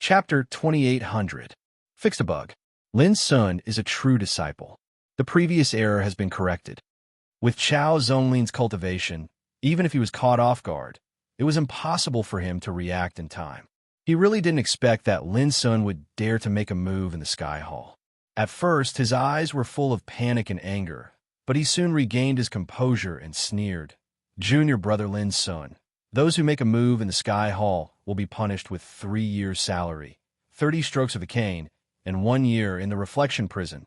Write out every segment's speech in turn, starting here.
Chapter 2800. Fixed a bug. Lin Sun is a true disciple. The previous error has been corrected. With Chao Zhonglin's cultivation, even if he was caught off guard, it was impossible for him to react in time. He really didn't expect that Lin Sun would dare to make a move in the Sky Hall. At first, his eyes were full of panic and anger, but he soon regained his composure and sneered. Junior brother Lin Sun, those who make a move in the Sky Hall will be punished with 3 years' salary, 30 strokes of a cane, and 1 year in the reflection prison.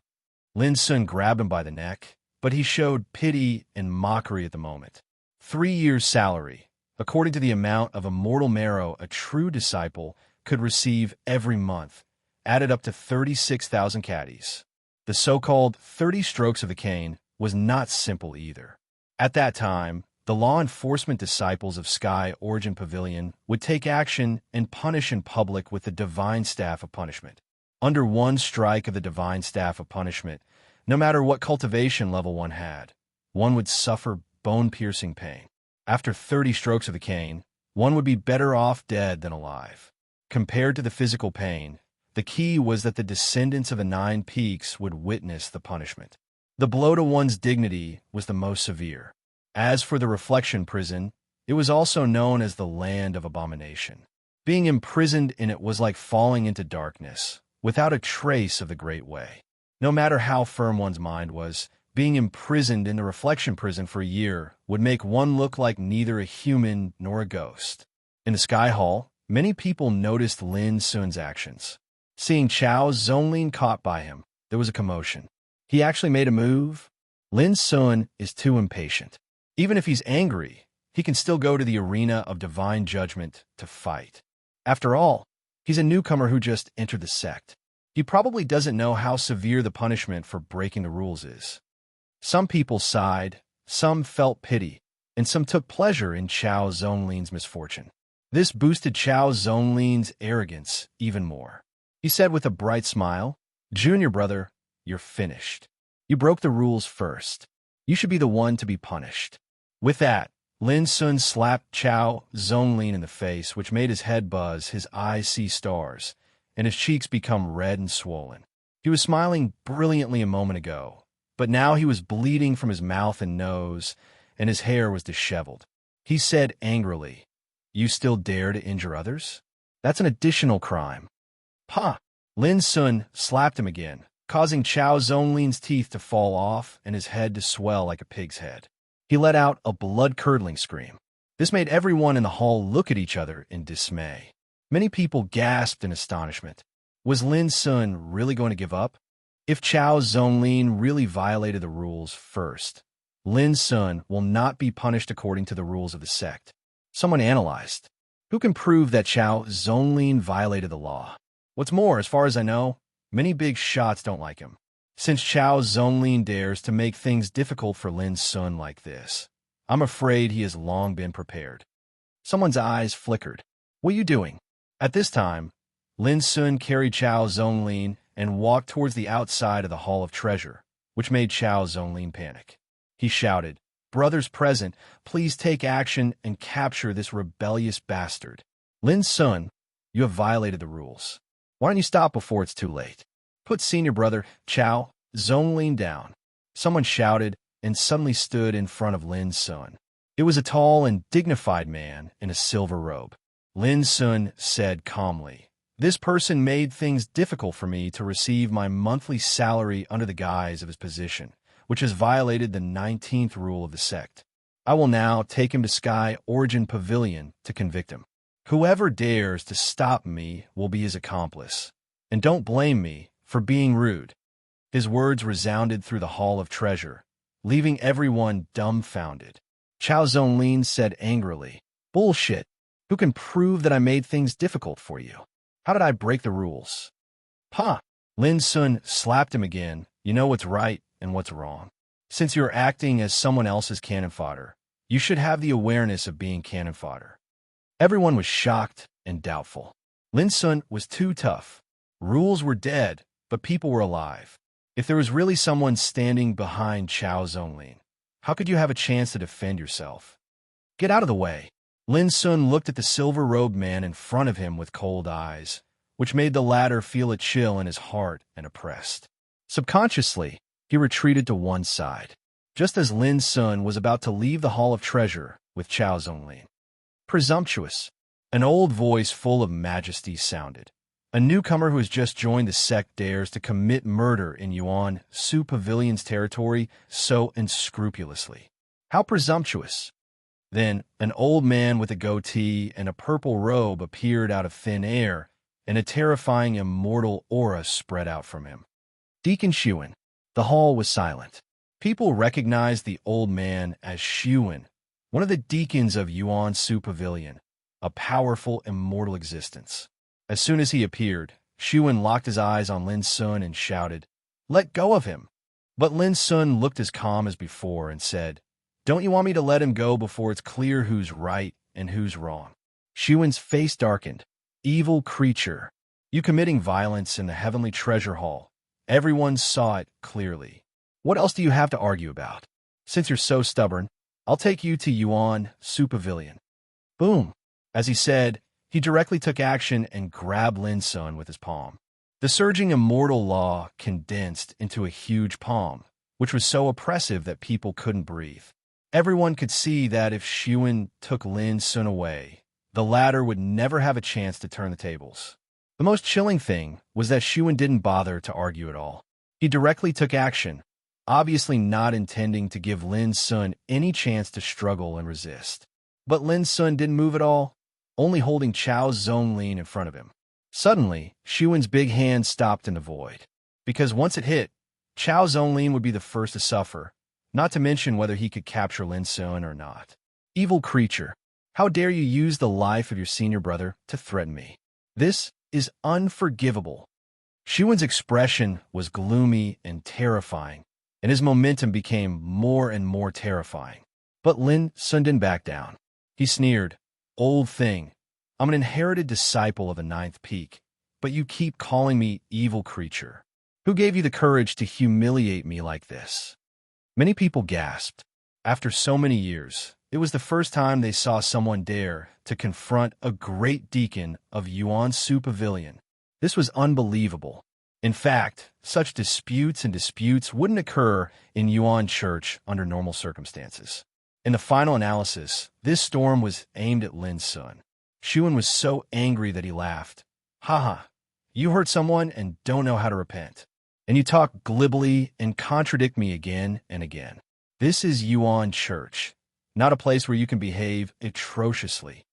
Lin Sun grabbed him by the neck, but he showed pity and mockery at the moment. 3 years' salary, according to the amount of immortal marrow a true disciple could receive every month, added up to 36,000 caddies. The so-called 30 strokes of a cane was not simple either. At that time, the law enforcement disciples of Sky Origin Pavilion would take action and punish in public with the divine staff of punishment. Under one strike of the divine staff of punishment, no matter what cultivation level one had, one would suffer bone-piercing pain. After 30 strokes of the cane, one would be better off dead than alive. Compared to the physical pain, the key was that the descendants of the 9 peaks would witness the punishment. The blow to one's dignity was the most severe. As for the reflection prison, it was also known as the land of abomination. Being imprisoned in it was like falling into darkness, without a trace of the great way. No matter how firm one's mind was, being imprisoned in the reflection prison for a year would make one look like neither a human nor a ghost. In the Sky Hall, many people noticed Lin Sun's actions. Seeing Chao Zhonglin caught by him, there was a commotion. He actually made a move? Lin Sun is too impatient. Even if he's angry, he can still go to the arena of divine judgment to fight. After all, he's a newcomer who just entered the sect. He probably doesn't know how severe the punishment for breaking the rules is. Some people sighed, some felt pity, and some took pleasure in Chao Zhonglin's misfortune. This boosted Chao Zhonglin's arrogance even more. He said with a bright smile, "Junior brother, you're finished. You broke the rules first. You should be the one to be punished." With that, Lin Sun slapped Chao Zhonglin in the face, which made his head buzz, his eyes see stars, and his cheeks become red and swollen. He was smiling brilliantly a moment ago, but now he was bleeding from his mouth and nose, and his hair was disheveled. He said angrily, "You still dare to injure others? That's an additional crime." "Pah!" Lin Sun slapped him again, causing Chao Zhonglin's teeth to fall off and his head to swell like a pig's head. He let out a blood-curdling scream. This made everyone in the hall look at each other in dismay. Many people gasped in astonishment. Was Lin Sun really going to give up? If Chao Zhonglin really violated the rules first, Lin Sun will not be punished according to the rules of the sect. Someone analyzed. Who can prove that Chao Zhonglin violated the law? What's more, as far as I know, many big shots don't like him. Since Chao Zhonglin dares to make things difficult for Lin Sun like this, I'm afraid he has long been prepared. Someone's eyes flickered. "What are you doing?" At this time, Lin Sun carried Chao Zhonglin and walked towards the outside of the Hall of Treasure, which made Chao Zhonglin panic. He shouted, "Brothers present, please take action and capture this rebellious bastard. Lin Sun, you have violated the rules. Why don't you stop before it's too late? Put senior brother Chao Zhonglin down." Someone shouted and suddenly stood in front of Lin Sun. It was a tall and dignified man in a silver robe. Lin Sun said calmly, "This person made things difficult for me to receive my monthly salary under the guise of his position, which has violated the 19th rule of the sect. I will now take him to Sky Origin Pavilion to convict him. Whoever dares to stop me will be his accomplice. And don't blame me for being rude." His words resounded through the Hall of Treasure, leaving everyone dumbfounded. Chao Zhonglin said angrily, "Bullshit. Who can prove that I made things difficult for you? How did I break the rules?" "Pah!" Lin Sun slapped him again. "You know what's right and what's wrong. Since you're acting as someone else's cannon fodder, you should have the awareness of being cannon fodder." Everyone was shocked and doubtful. Lin Sun was too tough. Rules were dead, but people were alive. If there was really someone standing behind Chao Zhonglin, how could you have a chance to defend yourself? "Get out of the way." Lin Sun looked at the silver-robed man in front of him with cold eyes, which made the latter feel a chill in his heart and oppressed. Subconsciously, he retreated to one side, just as Lin Sun was about to leave the Hall of Treasure with Chao Zonglin. Presumptuous, an old voice full of majesty sounded. A newcomer who has just joined the sect dares to commit murder in Yuan Su Pavilion's territory so unscrupulously. How presumptuous! Then, an old man with a goatee and a purple robe appeared out of thin air, and a terrifying immortal aura spread out from him. Deacon Xuan. The hall was silent. People recognized the old man as Xuan, one of the deacons of Yuan Su Pavilion, a powerful, immortal existence. As soon as he appeared, Xuan locked his eyes on Lin Sun and shouted, "Let go of him!" But Lin Sun looked as calm as before and said, "Don't you want me to let him go before it's clear who's right and who's wrong?" Xuan's face darkened. "Evil creature, you committing violence in the heavenly treasure hall. Everyone saw it clearly. What else do you have to argue about? Since you're so stubborn, I'll take you to Yuan Su Pavilion." Boom! As he said, he directly took action and grabbed Lin Sun with his palm. The surging immortal law condensed into a huge palm, which was so oppressive that people couldn't breathe. Everyone could see that if Xuan took Lin Sun away, the latter would never have a chance to turn the tables. The most chilling thing was that Xuan didn't bother to argue at all. He directly took action, obviously not intending to give Lin Sun any chance to struggle and resist. But Lin Sun didn't move at all, only holding Chao Zonglin in front of him. Suddenly, Xuan's big hand stopped in the void, because once it hit, Chao Zonglin would be the first to suffer, not to mention whether he could capture Lin Sun or not. Evil creature, how dare you use the life of your senior brother to threaten me? This is unforgivable. Xuan's expression was gloomy and terrifying, and his momentum became more and more terrifying. But Lin Sun didn't back down. He sneered, "Old thing, I'm an inherited disciple of the ninth peak, but you keep calling me evil creature. Who gave you the courage to humiliate me like this?" Many people gasped. After so many years, it was the first time they saw someone dare to confront a great deacon of Yuan Su Pavilion. This was unbelievable. In fact, such disputes wouldn't occur in Yuan Church under normal circumstances. In the final analysis, this storm was aimed at Lin Sun. Xuan was so angry that he laughed. "Haha, you hurt someone and don't know how to repent. And you talk glibly and contradict me again and again. This is Yuan Church, not a place where you can behave atrociously."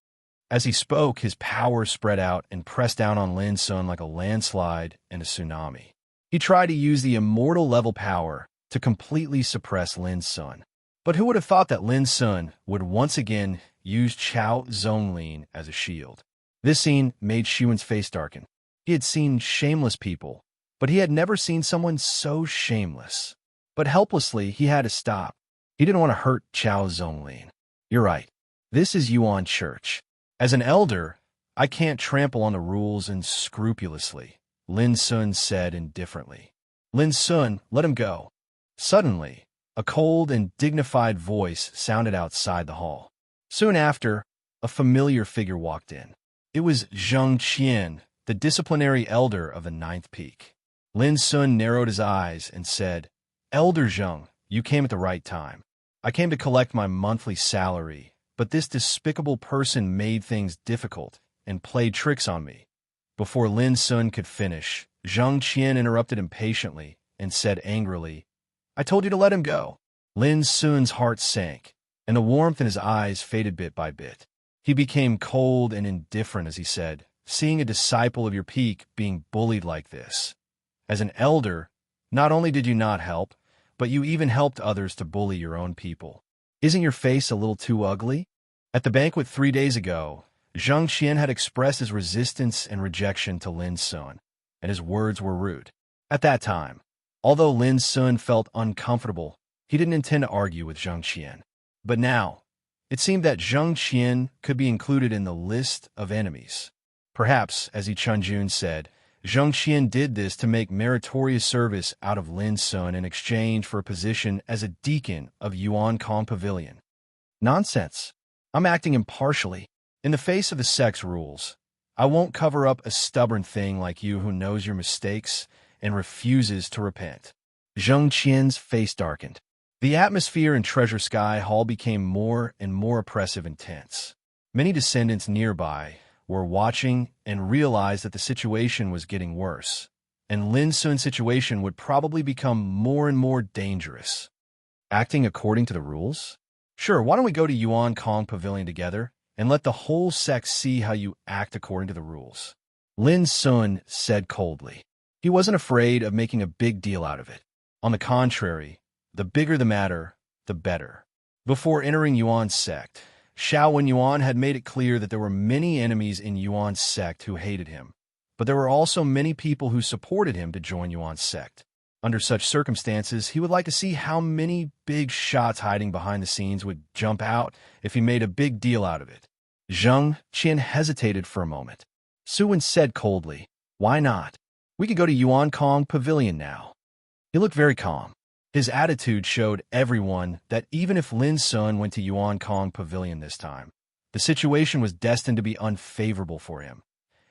As he spoke, his power spread out and pressed down on Lin Sun like a landslide and a tsunami. He tried to use the immortal level power to completely suppress Lin Sun. But who would have thought that Lin Sun would once again use Chao Zonglin as a shield? This scene made Xuan's face darken. He had seen shameless people, but he had never seen someone so shameless. But helplessly, he had to stop. He didn't want to hurt Chao Zonglin. "You're right. This is Yuan Church. As an elder, I can't trample on the rules unscrupulously," Lin Sun said indifferently. "Lin Sun, let him go." Suddenly, a cold and dignified voice sounded outside the hall. Soon after, a familiar figure walked in. It was Zheng Qian, the disciplinary elder of the ninth peak. Lin Sun narrowed his eyes and said, "Elder Zheng, you came at the right time. I came to collect my monthly salary, but this despicable person made things difficult and played tricks on me." Before Lin Sun could finish, Zheng Qian interrupted impatiently and said angrily, "I told you to let him go." Lin Sun's heart sank, and the warmth in his eyes faded bit by bit. He became cold and indifferent as he said, "Seeing a disciple of your peak being bullied like this. As an elder, not only did you not help, but you even helped others to bully your own people. Isn't your face a little too ugly?" At the banquet 3 days ago, Zheng Qian had expressed his resistance and rejection to Lin Sun, and his words were rude. At that time, although Lin Sun felt uncomfortable, he didn't intend to argue with Zheng Qian. But now, it seemed that Zheng Qian could be included in the list of enemies. Perhaps, as Yi Chunjun said, Zheng Qian did this to make meritorious service out of Lin Sun in exchange for a position as a deacon of Yuan Kong Pavilion. Nonsense. I'm acting impartially. In the face of the sect's rules, I won't cover up a stubborn thing like you who knows your mistakes and refuses to repent. Zheng Qian's face darkened. The atmosphere in Treasure Sky Hall became more and more oppressive and tense. Many descendants nearby were watching and realized that the situation was getting worse, and Lin Sun's situation would probably become more and more dangerous. Acting according to the rules? Sure, why don't we go to Yuan Kong Pavilion together and let the whole sect see how you act according to the rules? Lin Sun said coldly. He wasn't afraid of making a big deal out of it. On the contrary, the bigger the matter, the better. Before entering Yuan's sect, Xiao Wen Yuan had made it clear that there were many enemies in Yuan's sect who hated him, but there were also many people who supported him to join Yuan's sect. Under such circumstances, he would like to see how many big shots hiding behind the scenes would jump out if he made a big deal out of it. Zheng Qian hesitated for a moment. Su Wen said coldly, "Why not? We could go to Yuan Kong Pavilion now." He looked very calm. His attitude showed everyone that even if Lin Sun went to Yuan Kong Pavilion this time, the situation was destined to be unfavorable for him.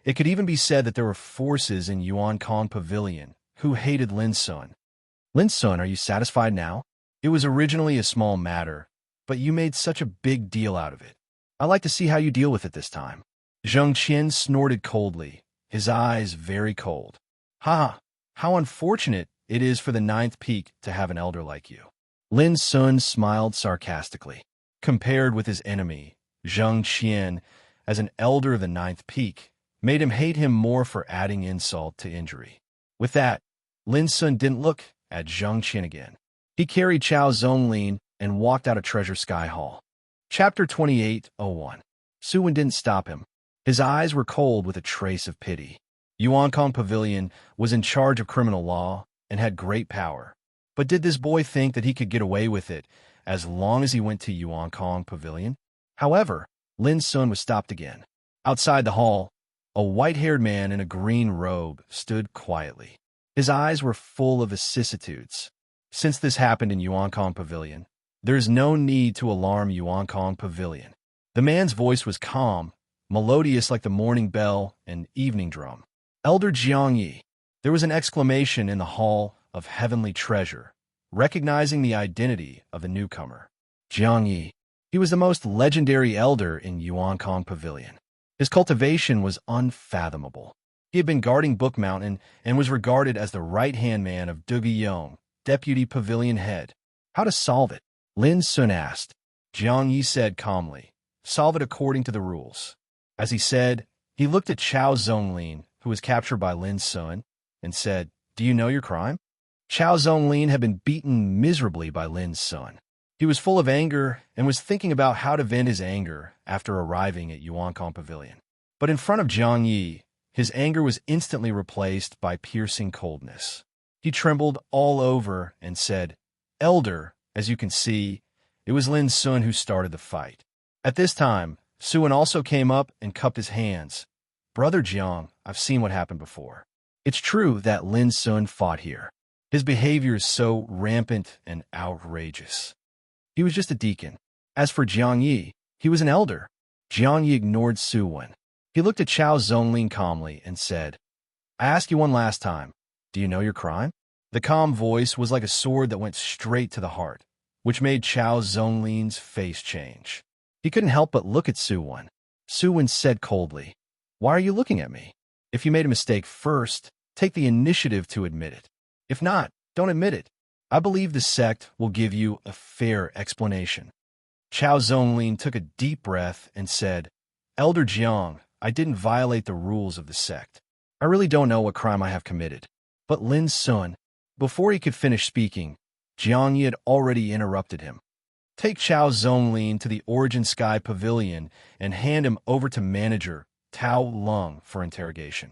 It could even be said that there were forces in Yuan Kong Pavilion who hated Lin Sun. "Lin Sun, are you satisfied now? It was originally a small matter, but you made such a big deal out of it. I'd like to see how you deal with it this time." Zheng Qian snorted coldly, his eyes very cold. "Ha! How unfortunate it is for the ninth peak to have an elder like you." Lin Sun smiled sarcastically. Compared with his enemy, Zheng Qian, as an elder of the ninth peak, made him hate him more for adding insult to injury. With that, Lin Sun didn't look at Zheng Qian again. He carried Chao Zonglin and walked out of Treasure Sky Hall. Chapter 28:01. Su Wen didn't stop him. His eyes were cold with a trace of pity. Yuan Kong Pavilion was in charge of criminal law and had great power. But did this boy think that he could get away with it as long as he went to Yuan Kong Pavilion? However, Lin Sun was stopped again. Outside the hall, a white-haired man in a green robe stood quietly. His eyes were full of vicissitudes. Since this happened in Yuan Kong Pavilion, there is no need to alarm Yuan Kong Pavilion. The man's voice was calm, melodious like the morning bell and evening drum. "Elder Jiang Yi." There was an exclamation in the hall of heavenly treasure, recognizing the identity of the newcomer. Jiang Yi. He was the most legendary elder in Yuan Kong Pavilion. His cultivation was unfathomable. He had been guarding Book Mountain and was regarded as the right-hand man of Duge Yong, deputy pavilion head. How to solve it? Lin Sun asked. Jiang Yi said calmly, "Solve it according to the rules." As he said, he looked at Chao Zonglin, who was captured by Lin Sun, and said, "Do you know your crime?" Chao Zonglin had been beaten miserably by Lin Sun. He was full of anger and was thinking about how to vent his anger after arriving at Yuan Kong Pavilion. But in front of Jiang Yi, his anger was instantly replaced by piercing coldness. He trembled all over and said, "Elder, as you can see, it was Lin Sun who started the fight." At this time, Su Wen also came up and cupped his hands. "Brother Jiang, I've seen what happened before. It's true that Lin Sun fought here. His behavior is so rampant and outrageous. He was just a deacon. As for Jiang Yi, he was an elder." Jiang Yi ignored Su Wen. He looked at Chao Zonglin calmly and said, "I ask you one last time. Do you know your crime?" The calm voice was like a sword that went straight to the heart, which made Chao Zonglin's face change. He couldn't help but look at Su Wen. Su Wen said coldly, "Why are you looking at me? If you made a mistake first, take the initiative to admit it. If not, don't admit it. I believe the sect will give you a fair explanation." Chao Zonglin took a deep breath and said, "Elder Jiang, I didn't violate the rules of the sect. I really don't know what crime I have committed." But Lin Sun, before he could finish speaking, Jiang Yi had already interrupted him. "Take Chao Zonglin to the Origin Sky Pavilion and hand him over to manager Tao Lung for interrogation."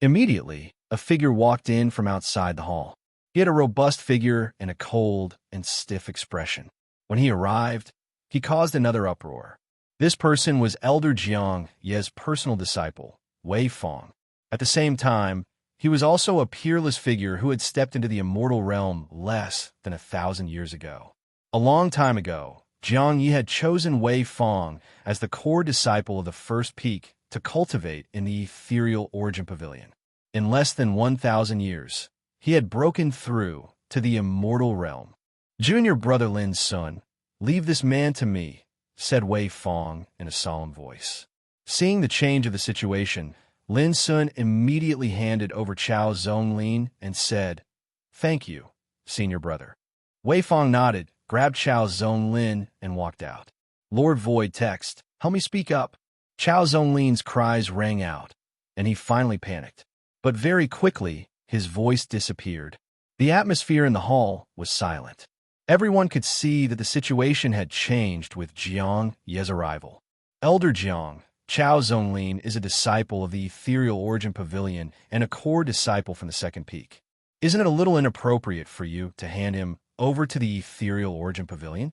Immediately, a figure walked in from outside the hall. He had a robust figure and a cold and stiff expression. When he arrived, he caused another uproar. This person was Elder Jiang Ye's personal disciple, Wei Fong. At the same time, he was also a peerless figure who had stepped into the immortal realm less than 1,000 years ago. A long time ago, Jiang Yi had chosen Wei Fong as the core disciple of the first peak to cultivate in the ethereal origin pavilion. In less than 1,000 years, he had broken through to the immortal realm. Junior brother Lin Sun, leave this man to me, said Wei Fong in a solemn voice. Seeing the change of the situation, Lin Sun immediately handed over Chao Zonglin and said, "Thank you, senior brother." Wei Fong nodded, grabbed Chao Zonglin, and walked out. Lord Void text, "Help me speak up." Chao Zonglin's cries rang out, and he finally panicked. But very quickly, his voice disappeared. The atmosphere in the hall was silent. Everyone could see that the situation had changed with Jiang Ye's arrival. Elder Jiang, Chao Zonglin is a disciple of the Ethereal Origin Pavilion and a core disciple from the Second Peak. Isn't it a little inappropriate for you to hand him over to the Ethereal Origin Pavilion?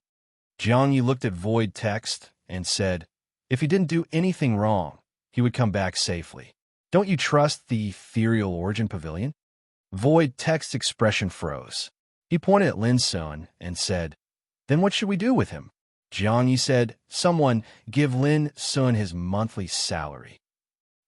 Jiang Yi looked at Void text and said, if he didn't do anything wrong, he would come back safely. Don't you trust the Ethereal Origin Pavilion? Void text's expression froze. He pointed at Lin Sun and said, then what should we do with him? Jiang Yi said, someone give Lin Sun his monthly salary.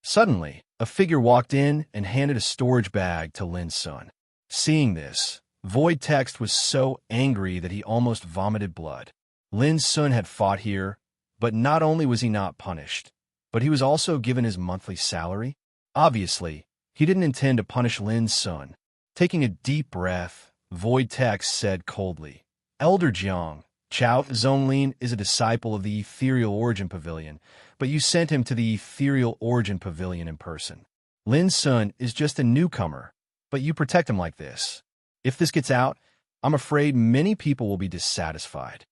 Suddenly, a figure walked in and handed a storage bag to Lin Sun. Seeing this, Void text was so angry that he almost vomited blood. Lin Sun had fought here, but not only was he not punished, but he was also given his monthly salary. Obviously, he didn't intend to punish Lin Sun. Taking a deep breath, Void text said coldly, Elder Jiang, Chao Zonglin is a disciple of the Ethereal Origin Pavilion, but you sent him to the Ethereal Origin Pavilion in person. Lin Sun is just a newcomer, but you protect him like this. If this gets out, I'm afraid many people will be dissatisfied.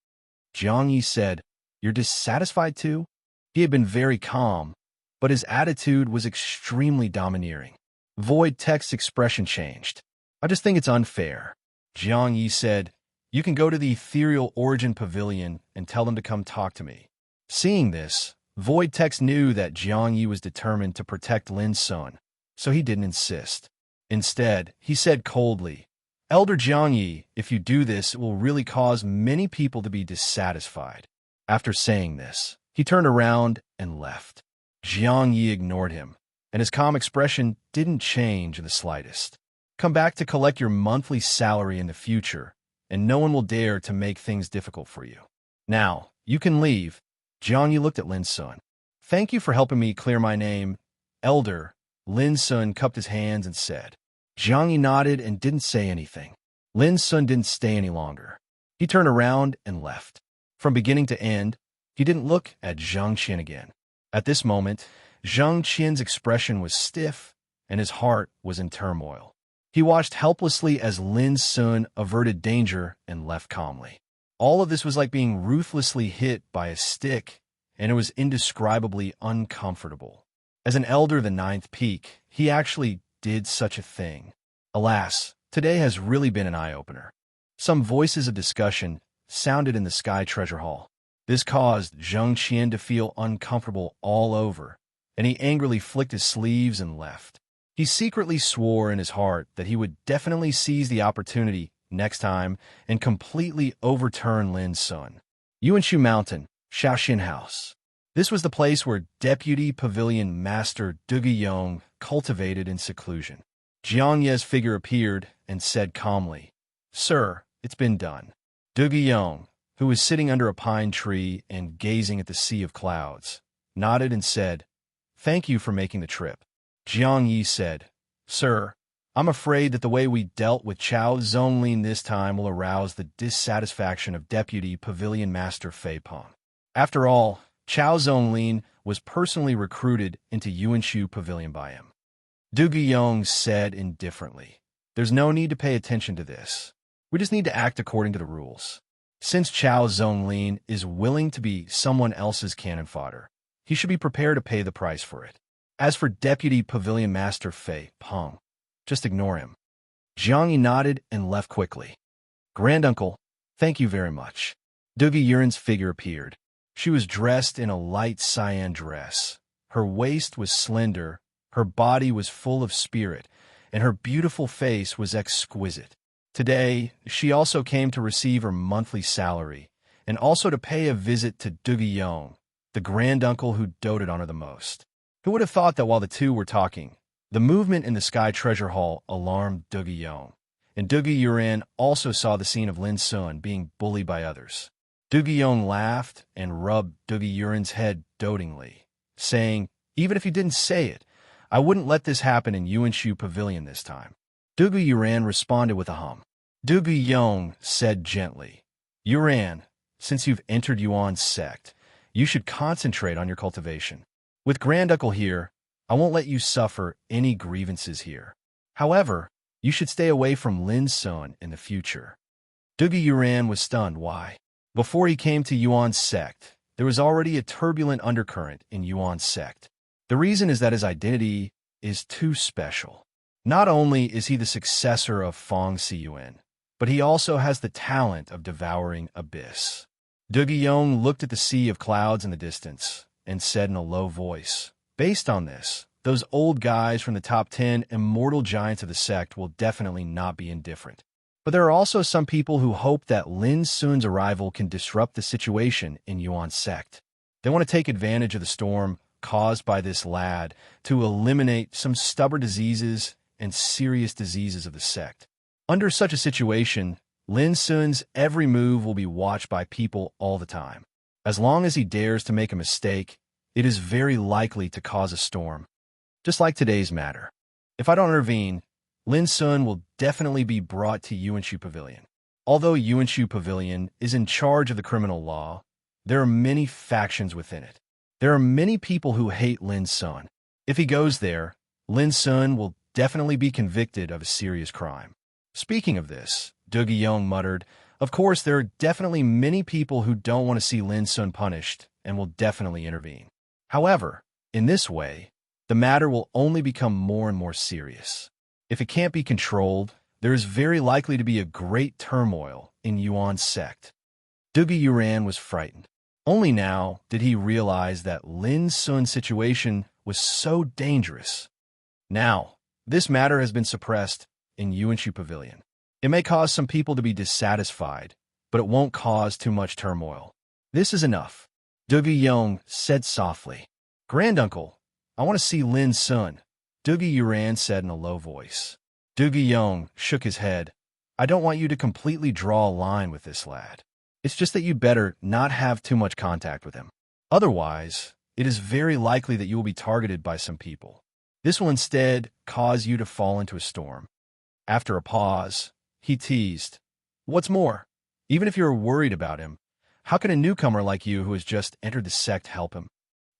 Jiang Yi said, you're dissatisfied too? He had been very calm, but his attitude was extremely domineering. Void text's expression changed. I just think it's unfair. Jiang Yi said, you can go to the Ethereal Origin Pavilion and tell them to come talk to me. Seeing this, Void text knew that Jiang Yi was determined to protect Lin Sun, so he didn't insist. Instead, he said coldly, Elder Jiang Yi, if you do this, it will really cause many people to be dissatisfied. After saying this, he turned around and left. Jiang Yi ignored him, and his calm expression didn't change in the slightest. Come back to collect your monthly salary in the future, and no one will dare to make things difficult for you. Now, you can leave. Jiang Yi looked at Lin Sun. Thank you for helping me clear my name. Elder, Lin Sun cupped his hands and said. Jiang Yi nodded and didn't say anything. Lin Sun didn't stay any longer. He turned around and left. From beginning to end, he didn't look at Zhang Qian again. At this moment, Zhang Qian's expression was stiff, and his heart was in turmoil. He watched helplessly as Lin Sun averted danger and left calmly. All of this was like being ruthlessly hit by a stick, and it was indescribably uncomfortable. As an elder of the Ninth Peak, he actually did such a thing. Alas, today has really been an eye-opener. Some voices of discussion sounded in the Sky Treasure Hall. This caused Zhang Qian to feel uncomfortable all over, and he angrily flicked his sleeves and left. He secretly swore in his heart that he would definitely seize the opportunity next time and completely overturn Lin Sun. Yuanshu Mountain, Shaoxin House. This was the place where Deputy Pavilion Master Duge Yong cultivated in seclusion. Jiang Ye's figure appeared and said calmly, Sir, it's been done. Duge Yong, who was sitting under a pine tree and gazing at the sea of clouds, nodded and said, Thank you for making the trip. Jiang Yi said, Sir, I'm afraid that the way we dealt with Chao Zonglin this time will arouse the dissatisfaction of Deputy Pavilion Master Fei Peng. After all, Chao Zonglin was personally recruited into Yuanshu Pavilion by him. Duge Yong said indifferently, There's no need to pay attention to this. We just need to act according to the rules. Since Chao Zonglin is willing to be someone else's cannon fodder, he should be prepared to pay the price for it. As for Deputy Pavilion Master Fei Peng, just ignore him. Jiang Yi nodded and left quickly. Granduncle, thank you very much. Duge Yuan's figure appeared. She was dressed in a light cyan dress. Her waist was slender, her body was full of spirit, and her beautiful face was exquisite. Today, she also came to receive her monthly salary, and also to pay a visit to Duge Yong, the granduncle who doted on her the most. Who would have thought that while the two were talking, the movement in the Sky Treasure Hall alarmed Dougie Young, and Dougie Yuran also saw the scene of Lin Sun being bullied by others. Dougie Young laughed and rubbed Dougie Yuran's head dotingly, saying, "Even if you didn't say it, I wouldn't let this happen in Yuanshu Pavilion this time." Dougie Yuran responded with a hum. Dougie Young said gently, "Yuran, since you've entered Yuan's sect, you should concentrate on your cultivation. With Granduncle here, I won't let you suffer any grievances here. However, you should stay away from Lin Sun in the future." Dougie Yuran was stunned. Why? Before he came to Yuan's sect, there was already a turbulent undercurrent in Yuan's sect. The reason is that his identity is too special. Not only is he the successor of Fong Siyuan, but he also has the talent of devouring abyss. Dougie Young looked at the sea of clouds in the distance and said in a low voice, "Based on this, those old guys from the top 10 immortal giants of the sect will definitely not be indifferent. But there are also some people who hope that Lin Sun's arrival can disrupt the situation in Yuan's sect. They want to take advantage of the storm caused by this lad to eliminate some stubborn diseases and serious diseases of the sect. Under such a situation, Lin Sun's every move will be watched by people all the time. As long as he dares to make a mistake, it is very likely to cause a storm. Just like today's matter. If I don't intervene, Lin Sun will definitely be brought to Yuanshu Pavilion. Although Yuanshu Pavilion is in charge of the criminal law, there are many factions within it. There are many people who hate Lin Sun. If he goes there, Lin Sun will definitely be convicted of a serious crime." Speaking of this, Dougie Young muttered, "Of course, there are definitely many people who don't want to see Lin Sun punished and will definitely intervene. However, in this way, the matter will only become more and more serious. If it can't be controlled, there is very likely to be a great turmoil in Yuan's sect." Dougie Yuran was frightened. Only now did he realize that Lin Sun's situation was so dangerous. Now, this matter has been suppressed in Yuanshu Pavilion. It may cause some people to be dissatisfied, but it won't cause too much turmoil. "This is enough," Dougie Young said softly. "Granduncle, I want to see Lin Sun," Dougie Yuran said in a low voice. Dougie Young shook his head. "I don't want you to completely draw a line with this lad. It's just that you'd better not have too much contact with him. Otherwise, it is very likely that you will be targeted by some people. This will instead cause you to fall into a storm." After a pause, he teased, "What's more, even if you're worried about him, how can a newcomer like you who has just entered the sect help him?"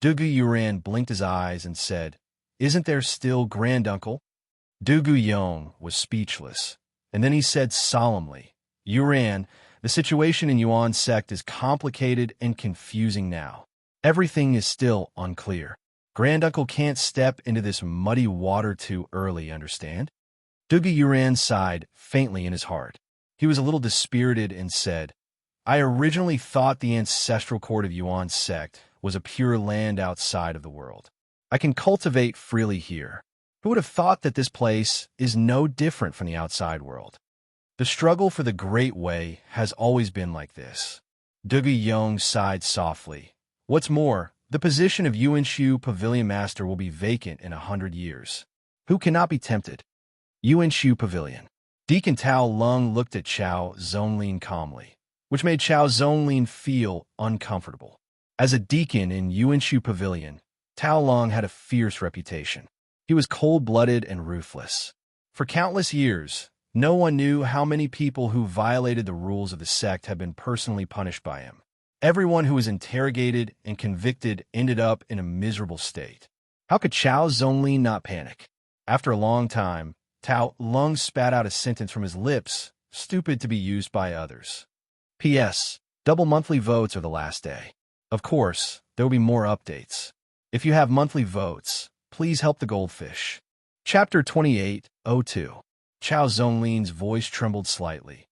Dougie Yuran blinked his eyes and said, "Isn't there still Granduncle?" Dougie Young was speechless, and then he said solemnly, "Yuran, the situation in Yuan's sect is complicated and confusing now. Everything is still unclear. Granduncle can't step into this muddy water too early, understand?" Dougie Yuran sighed faintly in his heart. He was a little dispirited and said, "I originally thought the ancestral court of Yuan's sect was a pure land outside of the world. I can cultivate freely here. Who would have thought that this place is no different from the outside world? The struggle for the Great Way has always been like this." Dougie Young sighed softly. "What's more, the position of Yuanshu Pavilion Master will be vacant in 100 years. Who cannot be tempted?" Yuanshu Pavilion. Deacon Tao Lung looked at Chao Zonlin calmly, which made Chao Zonlin feel uncomfortable. As a deacon in Yuanshu Pavilion, Tao Lung had a fierce reputation. He was cold-blooded and ruthless. For countless years, no one knew how many people who violated the rules of the sect had been personally punished by him. Everyone who was interrogated and convicted ended up in a miserable state. How could Chao Zonlin not panic? After a long time, Tao Lung spat out a sentence from his lips, stupid to be used by others. P.S. Double monthly votes are the last day. Of course, there will be more updates. If you have monthly votes, please help the goldfish. Chapter 28:02. Chao Zonlin's voice trembled slightly.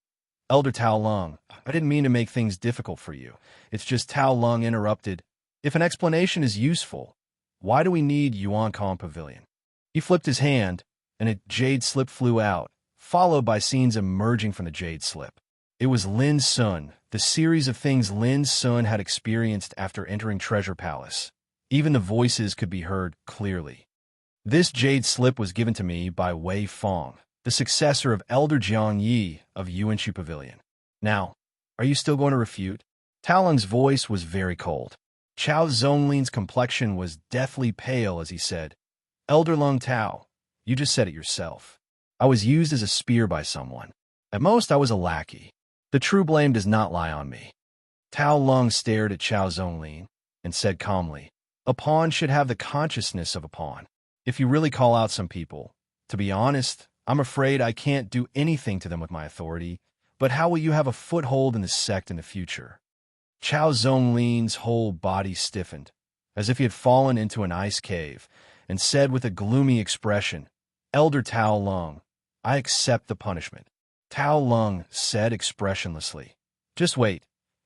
"Elder Tao Lung, I didn't mean to make things difficult for you. It's just," Tao Lung interrupted. "If an explanation is useful, why do we need Yuankong Pavilion?" He flipped his hand, and a jade slip flew out, followed by scenes emerging from the jade slip. It was Lin Sun, the series of things Lin Sun had experienced after entering Treasure Palace, Even the voices could be heard clearly. This jade slip was given to me by Wei Fong, the successor of Elder Jiang Yi of Yuanshu Pavilion. Now, are you still going to refute? Tao Lung's voice was very cold. Chao Zhonglin's complexion was deathly pale as he said, Elder Lung Tao, you just said it yourself. I was used as a spear by someone. At most, I was a lackey. The true blame does not lie on me. Tao Lung stared at Chao Zhonglin and said calmly, a pawn should have the consciousness of a pawn. If you really call out some people, to be honest, I'm afraid I can't do anything to them with my authority, but how will you have a foothold in the sect in the future? Chao Zhonglin's whole body stiffened, as if he had fallen into an ice cave, and said with a gloomy expression, Elder Tao Lung, I accept the punishment. Tao Lung said expressionlessly, just wait.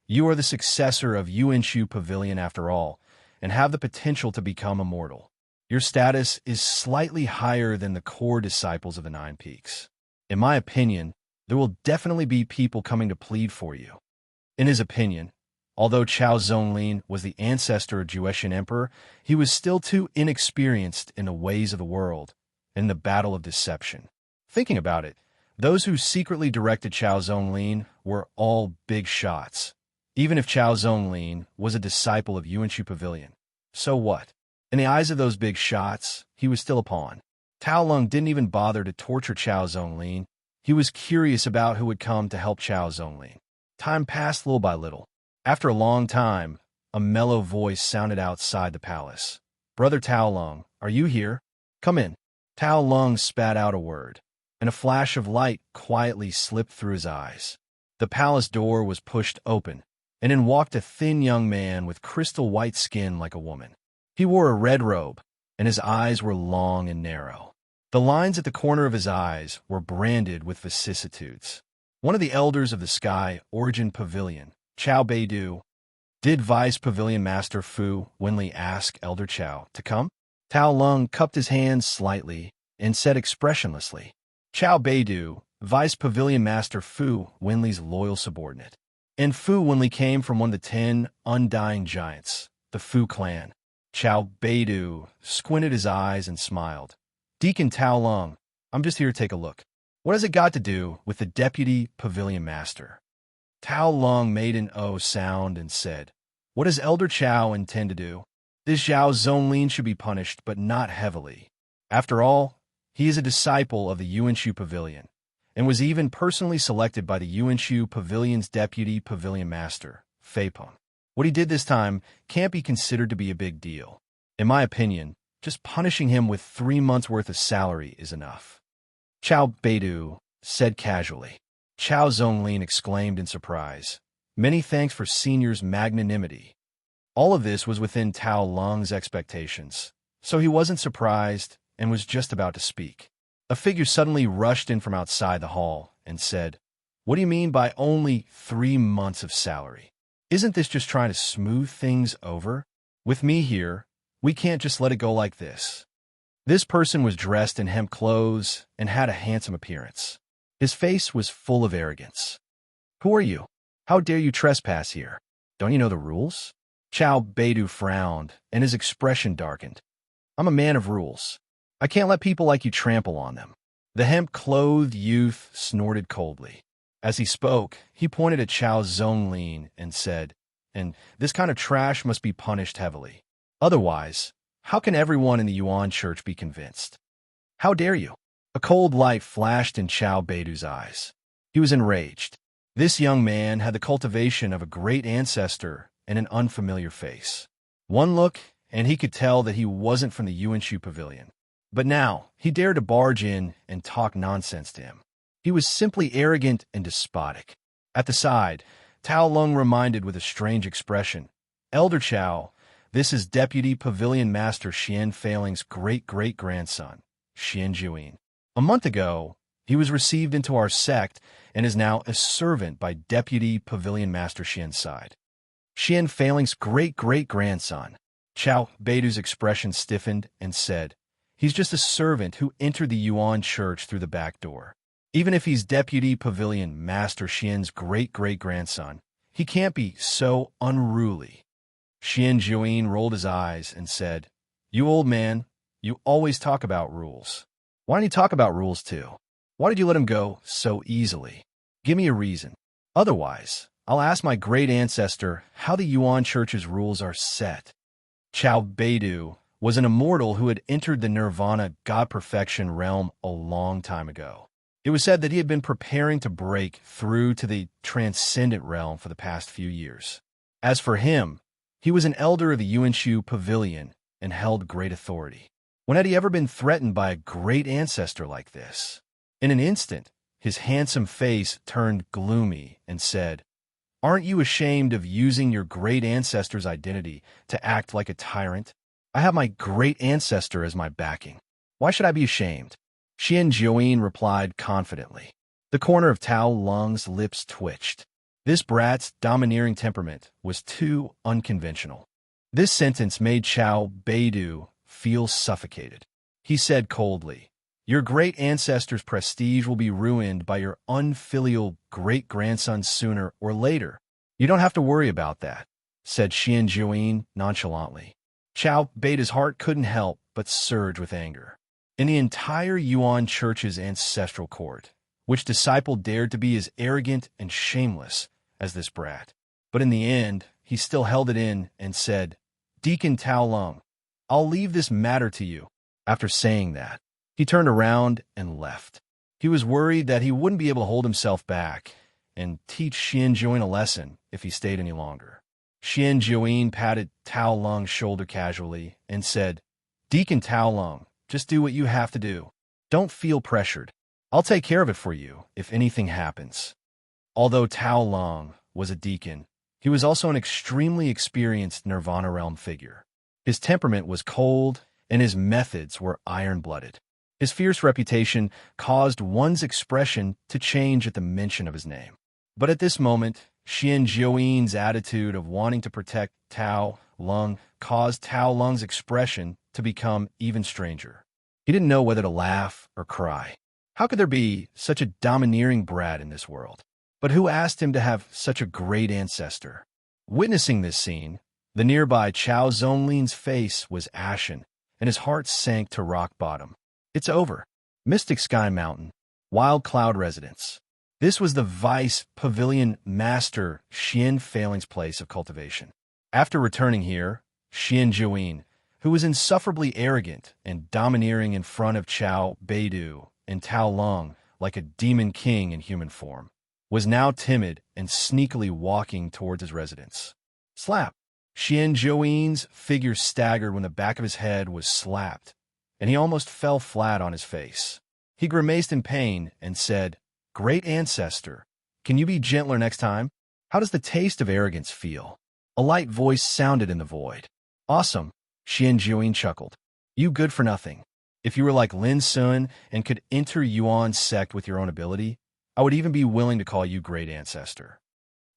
You are the successor of Yuanshu Pavilion after all, and have the potential to become immortal. Your status is slightly higher than the core disciples of the Nine Peaks. In my opinion, there will definitely be people coming to plead for you. In his opinion, although Chao Zhonglin was the ancestor of Juetian Emperor, he was still too inexperienced in the ways of the world and in the battle of deception. Thinking about it, those who secretly directed Chao Zhonglin were all big shots. Even if Chao Zhonglin was a disciple of Yuanshu Pavilion. So what? In the eyes of those big shots, he was still a pawn. Tao Lung didn't even bother to torture Chao Zhonglin. He was curious about who would come to help Chao Zhonglin. Time passed little by little. After a long time, a mellow voice sounded outside the palace. Brother Tao Lung, are you here? Come in. Tao Lung spat out a word, and a flash of light quietly slipped through his eyes. The palace door was pushed open, and in walked a thin young man with crystal white skin like a woman. He wore a red robe, and his eyes were long and narrow. The lines at the corner of his eyes were branded with vicissitudes. One of the elders of the Sky Origin Pavilion, Chao Beidu, did Vice Pavilion Master Fu Wenli ask Elder Chao to come? Tao Lung cupped his hands slightly and said expressionlessly, Chao Beidu, Vice Pavilion Master Fu Wenli's loyal subordinate. And Fu Wenli came from one of the 10 undying giants, the Fu clan. Chao Beidu squinted his eyes and smiled. Deacon Tao Lung, I'm just here to take a look. What has it got to do with the Deputy Pavilion Master? Tao Lung made an O sound and said, what does Elder Chao intend to do? This Zhao Zhonglin should be punished, but not heavily. After all, he is a disciple of the Yuanshu Pavilion, and was even personally selected by the Yuanshu Pavilion's Deputy Pavilion Master, Fei Peng. What he did this time can't be considered to be a big deal. In my opinion, just punishing him with 3 months' worth of salary is enough. Chao Beidu said casually. Chao Zhonglin exclaimed in surprise. Many thanks for Senior's magnanimity. All of this was within Tao Lung's expectations, so he wasn't surprised and was just about to speak. A figure suddenly rushed in from outside the hall and said, what do you mean by only 3 months of salary? Isn't this just trying to smooth things over? With me here, we can't just let it go like this. This person was dressed in hemp clothes and had a handsome appearance. His face was full of arrogance. Who are you? How dare you trespass here? Don't you know the rules? Chao Beidu frowned, and his expression darkened. I'm a man of rules. I can't let people like you trample on them. The hemp-clothed youth snorted coldly. As he spoke, he pointed at Chao Zhonglin and said, and this kind of trash must be punished heavily. Otherwise, how can everyone in the Yuan Church be convinced? How dare you? A cold light flashed in Chao Beidu's eyes. He was enraged. This young man had the cultivation of a great ancestor and an unfamiliar face. One look, and he could tell that he wasn't from the Yuanshu Pavilion. But now, he dared to barge in and talk nonsense to him. He was simply arrogant and despotic. At the side, Tao Lung reminded with a strange expression, Elder Chao, this is Deputy Pavilion Master Xian Feiling's great-great-grandson, Xian Juyin. A month ago, he was received into our sect and is now a servant by Deputy Pavilion Master Xian's side. Xian Feiling's great-great-grandson. Chao Beidu's expression stiffened and said, he's just a servant who entered the Yuan Church through the back door. Even if he's Deputy Pavilion Master Xian's great-great-grandson, he can't be so unruly. Xian rolled his eyes and said, "You old man, you always talk about rules. Why don't you talk about rules too? Why did you let him go so easily? Give me a reason. Otherwise, I'll ask my great ancestor how the Yuan Church's rules are set." Chao Beidu was an immortal who had entered the nirvana God-perfection realm a long time ago. It was said that he had been preparing to break through to the transcendent realm for the past few years. As for him, he was an elder of the Yuanshu Pavilion and held great authority. When had he ever been threatened by a great ancestor like this? In an instant, his handsome face turned gloomy and said, "Aren't you ashamed of using your great ancestor's identity to act like a tyrant? I have my great ancestor as my backing. Why should I be ashamed?" Xian replied confidently. The corner of Tao Lung's lips twitched. This brat's domineering temperament was too unconventional. This sentence made Chao Beidu feel suffocated. He said coldly, "Your great ancestor's prestige will be ruined by your unfilial great-grandson sooner or later. You don't have to worry about that," said Xian nonchalantly. Chao Beidu's heart couldn't help but surge with anger. In the entire Yuan Church's ancestral court, which disciple dared to be as arrogant and shameless as this brat? But in the end, he still held it in and said, "Deacon Tao Lung, I'll leave this matter to you." After saying that, he turned around and left. He was worried that he wouldn't be able to hold himself back and teach Xian a lesson if he stayed any longer. Xian patted Tao Lung's shoulder casually and said, "Deacon Tao Lung, just do what you have to do. Don't feel pressured. I'll take care of it for you if anything happens." Although Tao Lung was a deacon, he was also an extremely experienced Nirvana realm figure. His temperament was cold, and his methods were iron-blooded. His fierce reputation caused one's expression to change at the mention of his name. But at this moment, Xian attitude of wanting to protect Tao Lung caused Tao Lung's expression to become even stranger. He didn't know whether to laugh or cry. How could there be such a domineering brat in this world? But who asked him to have such a great ancestor? Witnessing this scene, the nearby Chao Zonlin's face was ashen, and his heart sank to rock bottom. It's over. Mystic Sky Mountain, Wild Cloud Residence. This was the Vice Pavilion Master Xian Failing's place of cultivation. After returning here, Xian, who was insufferably arrogant and domineering in front of Chao Beidu and Tao Lung like a demon king in human form, was now timid and sneakily walking towards his residence. Slap! Xian figure staggered when the back of his head was slapped, and he almost fell flat on his face. He grimaced in pain and said, "Great ancestor, can you be gentler next time? How does the taste of arrogance feel?" A light voice sounded in the void. "Awesome," Xian chuckled. "You good for nothing. If you were like Lin Sun and could enter Yuan's sect with your own ability, I would even be willing to call you great ancestor."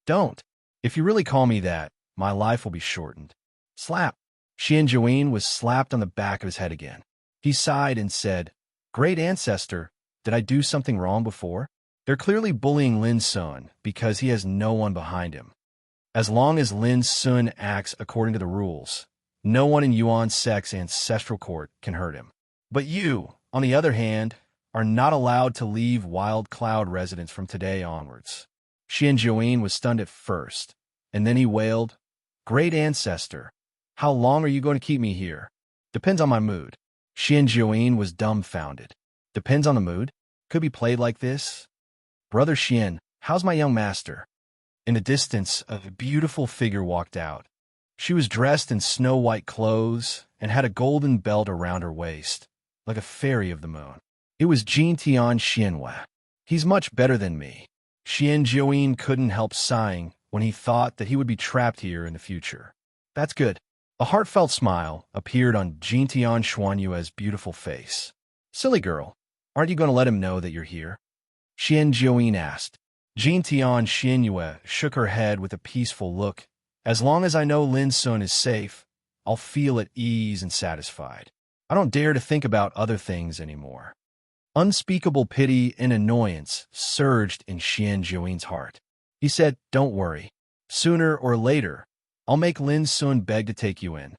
"Don't. If you really call me that, my life will be shortened." Slap! Xian was slapped on the back of his head again. He sighed and said, "Great ancestor, did I do something wrong before? They're clearly bullying Lin Sun because he has no one behind him. As long as Lin Sun acts according to the rules, no one in Yuan Sect's ancestral court can hurt him. But you, on the other hand, are not allowed to leave Wild Cloud Residence from today onwards." Xian was stunned at first, and then he wailed, "Great ancestor, how long are you going to keep me here?" "Depends on my mood." Xian was dumbfounded. Depends on the mood? Could be played like this? "Brother Xian, how's my young master?" In the distance, a beautiful figure walked out. She was dressed in snow-white clothes and had a golden belt around her waist, like a fairy of the moon. It was Jintian Xianhua. "He's much better than me." Xian couldn't help sighing when he thought that he would be trapped here in the future. "That's good." A heartfelt smile appeared on Jintian Xuanyue's beautiful face. "Silly girl, aren't you going to let him know that you're here?" Xian asked. Jintian Xianyue shook her head with a peaceful look. "As long as I know Lin Sun is safe, I'll feel at ease and satisfied. I don't dare to think about other things anymore." Unspeakable pity and annoyance surged in Xian heart. He said, "Don't worry. Sooner or later, I'll make Lin Sun beg to take you in.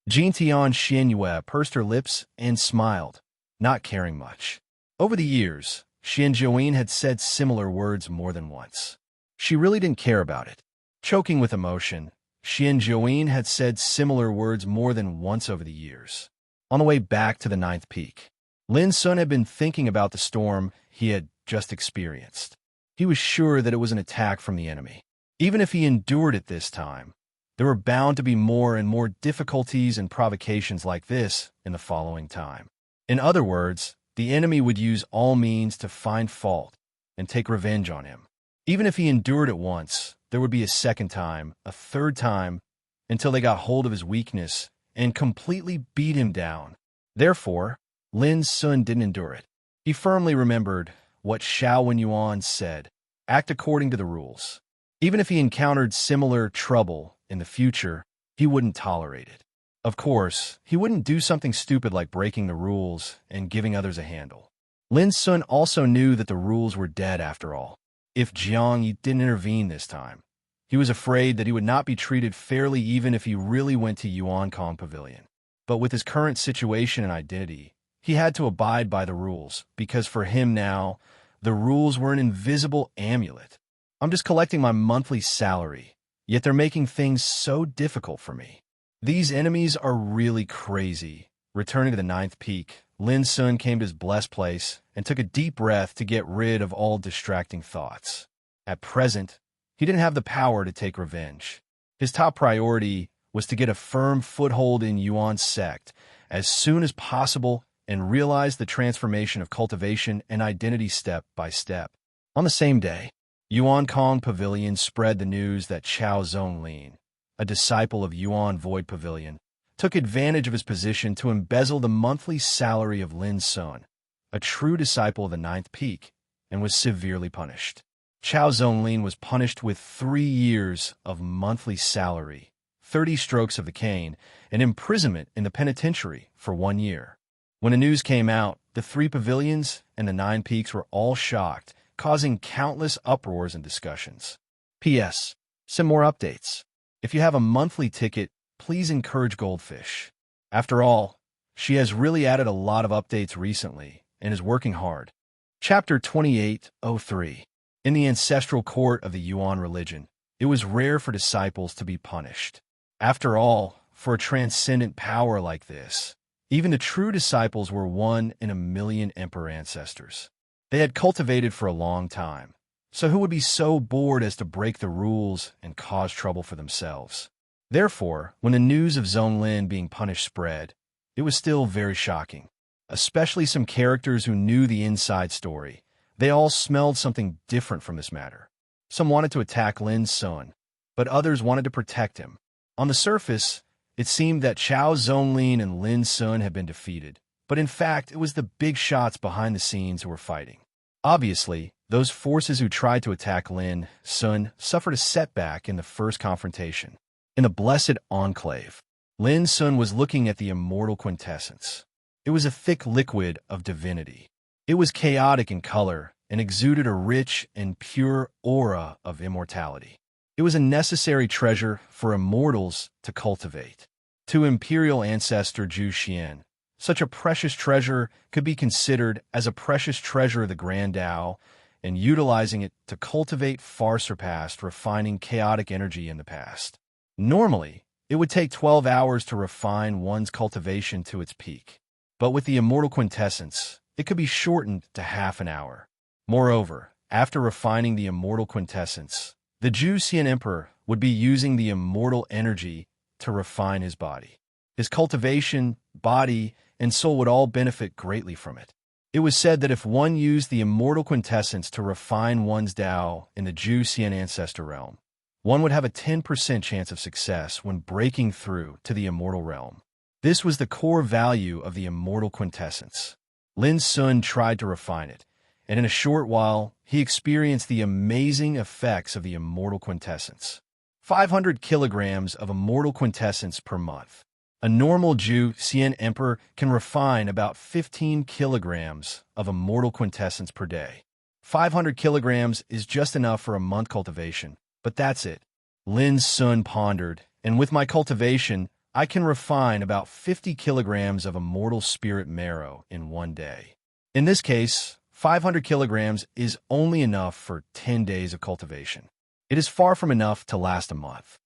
Jin Tian Xianyue pursed her lips and smiled, not caring much. Over the years, Xian Joanne had said similar words more than once. She really didn't care about it. Choking with emotion, Xian Joanne had said similar words more than once over the years. On the way back to the ninth peak, Lin Sun had been thinking about the storm he had just experienced. He was sure that it was an attack from the enemy. Even if he endured it this time, there were bound to be more and more difficulties and provocations like this in the following time. In other words, the enemy would use all means to find fault and take revenge on him. Even if he endured it once, there would be a second time, a third time, until they got hold of his weakness and completely beat him down. Therefore, Lin Sun didn't endure it. He firmly remembered what Xiao Wenyuan said: act according to the rules. Even if he encountered similar trouble in the future, he wouldn't tolerate it. Of course, he wouldn't do something stupid like breaking the rules and giving others a handle. Lin Sun also knew that the rules were dead after all. If Jiang Yi didn't intervene this time, he was afraid that he would not be treated fairly even if he really went to Yuankong Pavilion. But with his current situation and identity, he had to abide by the rules, because for him now, the rules were an invisible amulet. I'm just collecting my monthly salary, yet they're making things so difficult for me. These enemies are really crazy. Returning to the ninth peak, Lin Sun came to his blessed place and took a deep breath to get rid of all distracting thoughts. At present, he didn't have the power to take revenge. His top priority was to get a firm foothold in Yuan's sect as soon as possible and realize the transformation of cultivation and identity step by step. On the same day, Yuankong Pavilion spread the news that Chao Zonglin, a disciple of Yuan Void Pavilion, took advantage of his position to embezzle the monthly salary of Lin Sun, a true disciple of the ninth peak, and was severely punished. Chao Zonglin was punished with 3 years of monthly salary, 30 strokes of the cane, and imprisonment in the penitentiary for 1 year. When the news came out, the 3 pavilions and the 9 peaks were all shocked, causing countless uproars and discussions. P.S. Some more updates. If you have a monthly ticket, please encourage Goldfish. After all, she has really added a lot of updates recently and is working hard. Chapter 2803. In the ancestral court of the Yuan religion, it was rare for disciples to be punished. After all, for a transcendent power like this, even the true disciples were 1 in a million emperor ancestors. They had cultivated for a long time, so who would be so bored as to break the rules and cause trouble for themselves? Therefore, when the news of Zonglin being punished spread, it was still very shocking, especially some characters who knew the inside story. They all smelled something different from this matter. Some wanted to attack Lin Sun, but others wanted to protect him. On the surface, it seemed that Chao Zonglin and Lin Sun had been defeated, but in fact, it was the big shots behind the scenes who were fighting. Obviously, those forces who tried to attack Lin Sun suffered a setback in the first confrontation. In the Blessed Enclave, Lin Sun was looking at the immortal quintessence. It was a thick liquid of divinity. It was chaotic in color and exuded a rich and pure aura of immortality. It was a necessary treasure for immortals to cultivate. To Imperial Ancestor Zhu Xian, such a precious treasure could be considered as a precious treasure of the Grand Tao, and utilizing it to cultivate far surpassed refining chaotic energy in the past. Normally, it would take 12 hours to refine one's cultivation to its peak, but with the immortal quintessence, it could be shortened to half an hour. Moreover, after refining the immortal quintessence, the Zhu Xian Emperor would be using the immortal energy to refine his body. His cultivation, body, and soul would all benefit greatly from it. It was said that if one used the immortal quintessence to refine one's Tao in the Zhu Xian ancestor realm, one would have a 10% chance of success when breaking through to the immortal realm. This was the core value of the immortal quintessence. Lin Sun tried to refine it, and in a short while, he experienced the amazing effects of the immortal quintessence. 500 kilograms of immortal quintessence per month. A normal Zhu Xian Emperor can refine about 15 kilograms of immortal quintessence per day. 500 kilograms is just enough for a month cultivation, but that's it. Lin Sun pondered and with my cultivation, I can refine about 50 kilograms of immortal spirit marrow in one day. In this case, 500 kilograms is only enough for 10 days of cultivation. It is far from enough to last a month.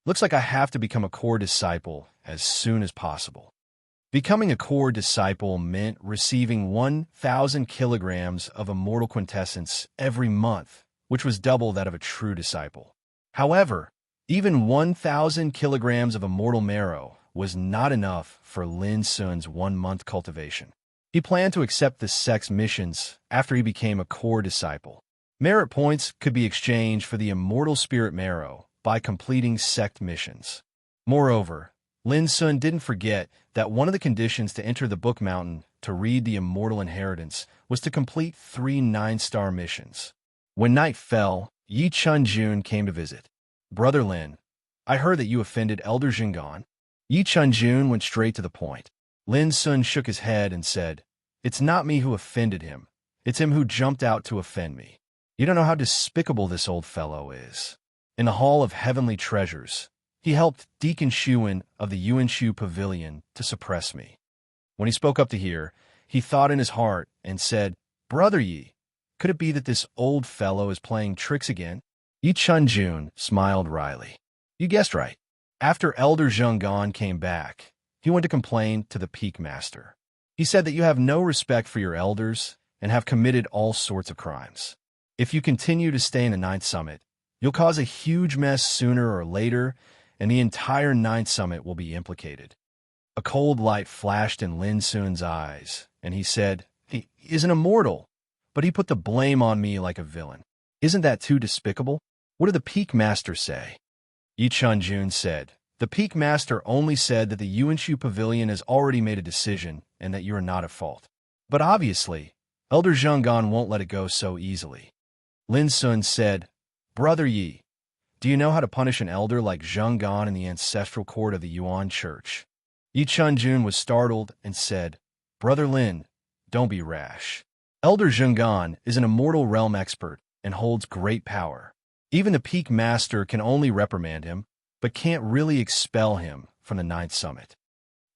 Looks like I have to become a core disciple as soon as possible. Becoming a core disciple meant receiving 1,000 kilograms of immortal quintessence every month, which was double that of a true disciple. However, even 1,000 kilograms of immortal marrow was not enough for Lin Sun's 1-month cultivation. He planned to accept the sect's missions after he became a core disciple. Merit points could be exchanged for the immortal spirit marrow by completing sect missions. Moreover, Lin Sun didn't forget that one of the conditions to enter the Book Mountain to read the Immortal Inheritance was to complete 3 9-star missions. When night fell, Yi Chun-jun came to visit. "Brother Lin, I heard that you offended Elder Jingan." Yi Chun-jun went straight to the point. Lin Sun shook his head and said, "It's not me who offended him. It's him who jumped out to offend me. You don't know how despicable this old fellow is." In the Hall of Heavenly Treasures, he helped Deacon Shuan of the Yuanshu Pavilion to suppress me. When he spoke up to hear, he thought in his heart and said, "Brother Yi, could it be that this old fellow is playing tricks again?" Yi Chun-jun smiled wryly. "You guessed right. After Elder Zhenggan came back, he went to complain to the Peak Master. He said that you have no respect for your elders and have committed all sorts of crimes. If you continue to stay in the 9th Summit, you'll cause a huge mess sooner or later, and the entire 9th Summit will be implicated." A cold light flashed in Lin Sun's eyes, and he said, "He is an immortal, but he put the blame on me like a villain. Isn't that too despicable? What did the Peak Master say?" Yi Chun-jun said, "The Peak Master only said that the Yuanshu Pavilion has already made a decision and that you are not at fault. But obviously, Elder Zhenggan won't let it go so easily." Lin Sun said, "Brother Yi, do you know how to punish an elder like Zhenggan in the ancestral court of the Yuan Church?" Yi Chun-jun was startled and said, "Brother Lin, don't be rash. Elder Zhenggan is an immortal realm expert and holds great power. Even the Peak Master can only reprimand him, but can't really expel him from the 9th Summit.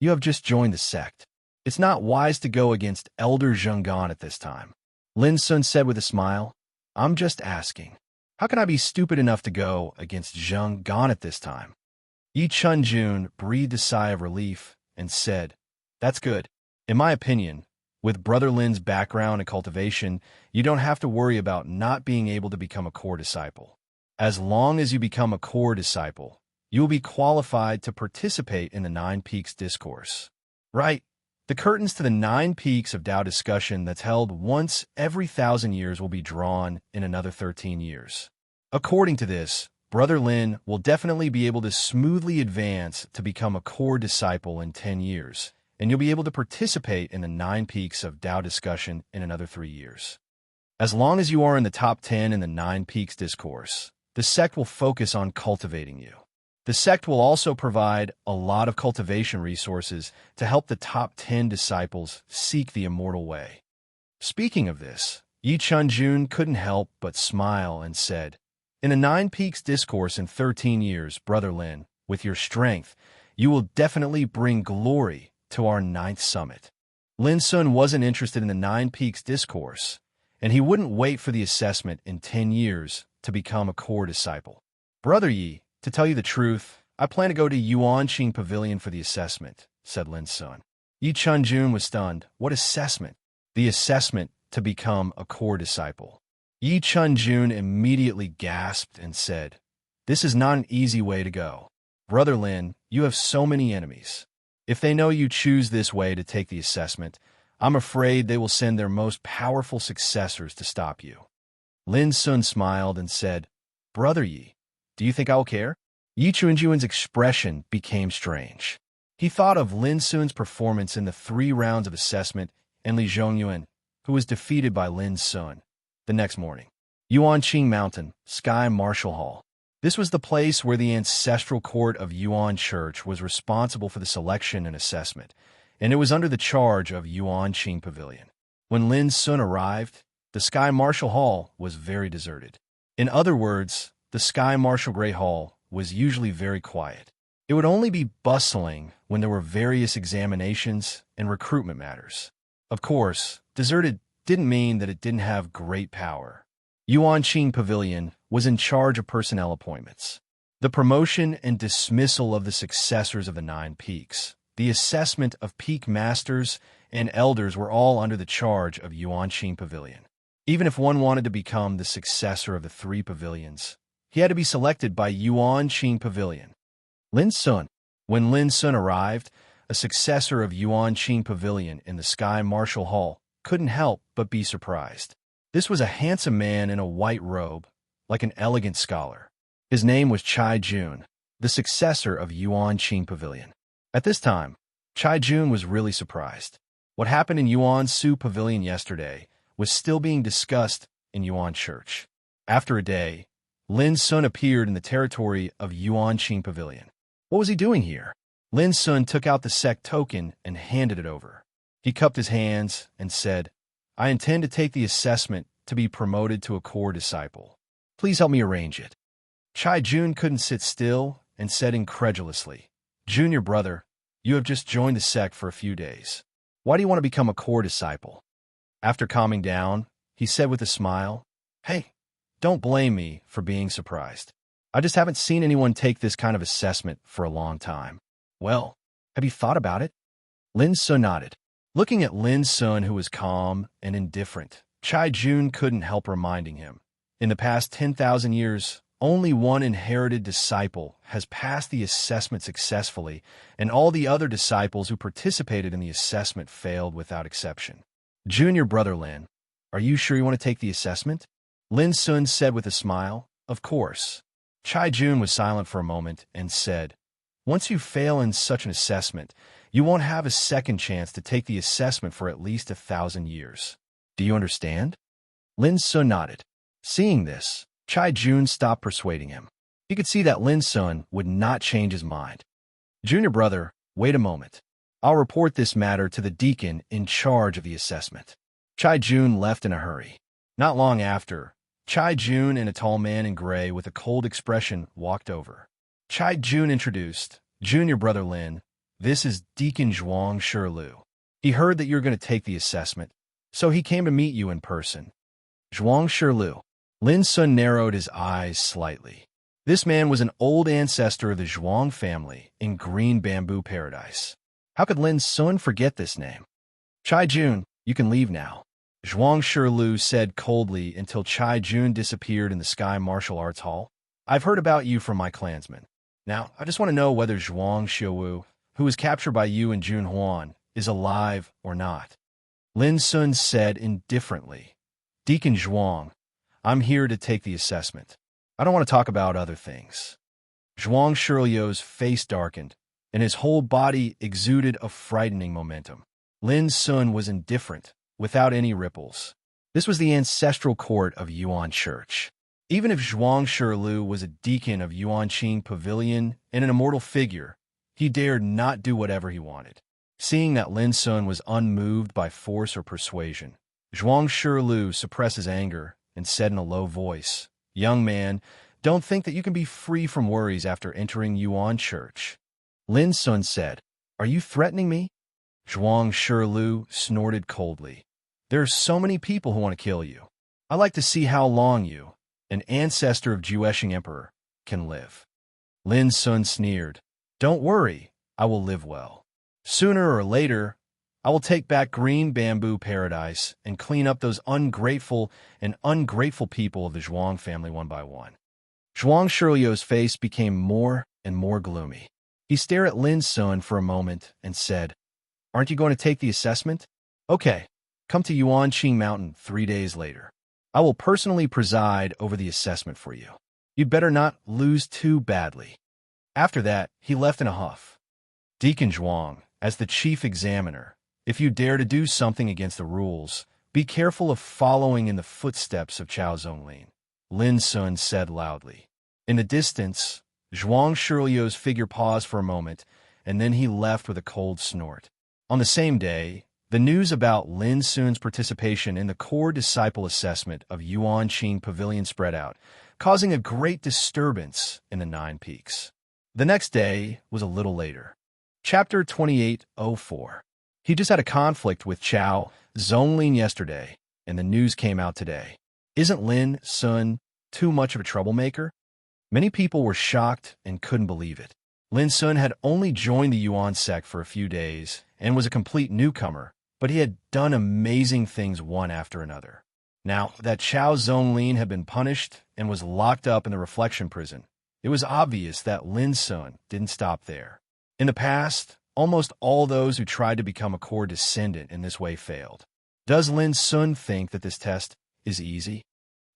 You have just joined the sect. It's not wise to go against Elder Zhenggan at this time." Lin Sun said with a smile, "I'm just asking. How can I be stupid enough to go against Zhenggan at this time?" Yi Chun-jun breathed a sigh of relief and said, "That's good. In my opinion, with Brother Lin's background and cultivation, you don't have to worry about not being able to become a core disciple. As long as you become a core disciple, you will be qualified to participate in the 9 Peaks Discourse. Right? The curtains to the 9 Peaks of Tao discussion that's held once every 1,000 years will be drawn in another 13 years. According to this, Brother Lin will definitely be able to smoothly advance to become a core disciple in 10 years, and you'll be able to participate in the 9 Peaks of Tao discussion in another 3 years. As long as you are in the top 10 in the 9 Peaks Discourse, the sect will focus on cultivating you. The sect will also provide a lot of cultivation resources to help the top 10 disciples seek the immortal way." Speaking of this, Yi Chun-jun couldn't help but smile and said, "In a 9 Peaks Discourse in 13 years, Brother Lin, with your strength, you will definitely bring glory to our 9th Summit." Lin Sun wasn't interested in the 9 Peaks Discourse, and he wouldn't wait for the assessment in 10 years to become a core disciple. "Brother Yi, to tell you the truth, I plan to go to Yuanqing Pavilion for the assessment," said Lin Sun. Yi Chun-jun was stunned. "What assessment?" "The assessment to become a core disciple." Yi Chun-jun immediately gasped and said, "This is not an easy way to go. Brother Lin, you have so many enemies. If they know you choose this way to take the assessment, I'm afraid they will send their most powerful successors to stop you." Lin Sun smiled and said, "Brother Yi, do you think I will care?" Yi Chun-jun's expression became strange. He thought of Lin Sun's performance in the 3 rounds of assessment and Li Zhongyuan, who was defeated by Lin Sun. The next morning, Yuanqing Mountain, Sky Marshal Hall. This was the place where the ancestral court of Yuan Church was responsible for the selection and assessment, and it was under the charge of Yuanqing Pavilion. When Lin Sun arrived, the Sky Marshal Hall was very deserted. In other words, the Sky Marshal Great Hall was usually very quiet. It would only be bustling when there were various examinations and recruitment matters. Of course, deserted didn't mean that it didn't have great power. Yuanqing Pavilion was in charge of personnel appointments, the promotion and dismissal of the successors of the Nine Peaks, the assessment of peak masters and elders were all under the charge of Yuanqing Pavilion. Even if one wanted to become the successor of the three pavilions, he had to be selected by Yuanqing Pavilion. Lin Sun. When Lin Sun arrived, a successor of Yuanqing Pavilion in the Sky Martial Hall, couldn't help but be surprised. This was a handsome man in a white robe, like an elegant scholar. His name was Chai Jun, the successor of Yuanqing Pavilion. At this time, Chai Jun was really surprised. What happened in Yuan Su Pavilion yesterday was still being discussed in Yuan Church. After a day, Lin Sun appeared in the territory of Yuanqing Pavilion. What was he doing here? Lin Sun took out the sect token and handed it over. He cupped his hands and said, I intend to take the assessment to be promoted to a core disciple. Please help me arrange it. Chai Jun couldn't sit still and said incredulously, Junior brother, you have just joined the sect for a few days. Why do you want to become a core disciple? After calming down, he said with a smile, Hey, don't blame me for being surprised. I just haven't seen anyone take this kind of assessment for a long time. Well, have you thought about it? Lin Sun nodded. Looking at Lin Sun, who was calm and indifferent, Chai Jun couldn't help reminding him. In the past 10,000 years, only one inherited disciple has passed the assessment successfully, and all the other disciples who participated in the assessment failed without exception. Junior brother Lin, are you sure you want to take the assessment? Lin Sun said with a smile, Of course. Chai Jun was silent for a moment and said, Once you fail in such an assessment, you won't have a second chance to take the assessment for at least 1,000 years. Do you understand? Lin Sun nodded. Seeing this, Chai Jun stopped persuading him. He could see that Lin Sun would not change his mind. Junior brother, wait a moment. I'll report this matter to the deacon in charge of the assessment. Chai Jun left in a hurry. Not long after, Chai Jun and a tall man in gray with a cold expression walked over. Chai Jun introduced, Junior brother Lin, this is Deacon Zhuang Shirlu. He heard that you're going to take the assessment, so he came to meet you in person. Zhuang Shirlu. Lin Sun narrowed his eyes slightly. This man was an old ancestor of the Zhuang family in Green Bamboo Paradise. How could Lin Sun forget this name? Chai Jun, you can leave now. Zhuang Shirlu said coldly until Chai Jun disappeared in the Sky Martial Arts Hall. I've heard about you from my clansmen. Now, I just want to know whether Zhuang Xiuwu, who was captured by you and Jun Huan, is alive or not. Lin Sun said indifferently, Deacon Zhuang, I'm here to take the assessment. I don't want to talk about other things. Zhuang Shilu's face darkened, and his whole body exuded a frightening momentum. Lin Sun was indifferent, without any ripples. This was the ancestral court of Yuan Church. Even if Zhuang Shilu was a deacon of Yuanqing Pavilion and an immortal figure, he dared not do whatever he wanted. Seeing that Lin Sun was unmoved by force or persuasion, Zhuang Shilu suppressed his anger and said in a low voice, Young man, don't think that you can be free from worries after entering Yuan Church. Lin Sun said, Are you threatening me? Zhuang Shilu snorted coldly. There are so many people who want to kill you. I like to see how long you, an ancestor of Jueshing Emperor, can live. Lin Sun sneered. Don't worry, I will live well. Sooner or later, I will take back Green Bamboo Paradise and clean up those ungrateful people of the Zhuang family one by one. Zhuang Shilu's face became more and more gloomy. He stared at Lin Sun for a moment and said, Aren't you going to take the assessment? Okay, come to Yuanqing Mountain 3 days later. I will personally preside over the assessment for you. You'd better not lose too badly. After that, he left in a huff. Deacon Zhuang, as the chief examiner, if you dare to do something against the rules, be careful of following in the footsteps of Chao Zonglin, Lin Sun said loudly. In the distance, Zhuang Shilu's figure paused for a moment, and then he left with a cold snort. On the same day, the news about Lin Sun's participation in the core disciple assessment of Yuanqing Pavilion spread out, causing a great disturbance in the Nine Peaks. The next day was a little later. Chapter 2804. He just had a conflict with Chao Zonglin yesterday, and the news came out today. Isn't Lin Sun too much of a troublemaker? Many people were shocked and couldn't believe it. Lin Sun had only joined the Yuan sect for a few days and was a complete newcomer, but he had done amazing things one after another. Now that Chao Zonglin had been punished and was locked up in the reflection prison, it was obvious that Lin Sun didn't stop there. In the past, almost all those who tried to become a core descendant in this way failed. Does Lin Sun think that this test is easy?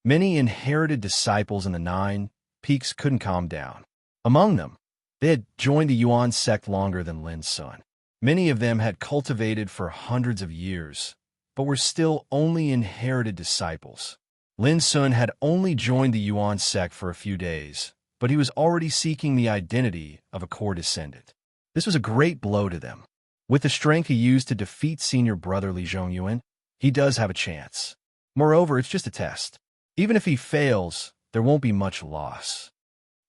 Many inherited disciples in the 9 peaks couldn't calm down. Among them, they had joined the Yuan sect longer than Lin Sun. Many of them had cultivated for hundreds of years, but were still only inherited disciples. Lin Sun had only joined the Yuan sect for a few days, but he was already seeking the identity of a core descendant. This was a great blow to them. With the strength he used to defeat senior brother Li Zhongyuan, he does have a chance. Moreover, it's just a test. Even if he fails, there won't be much loss.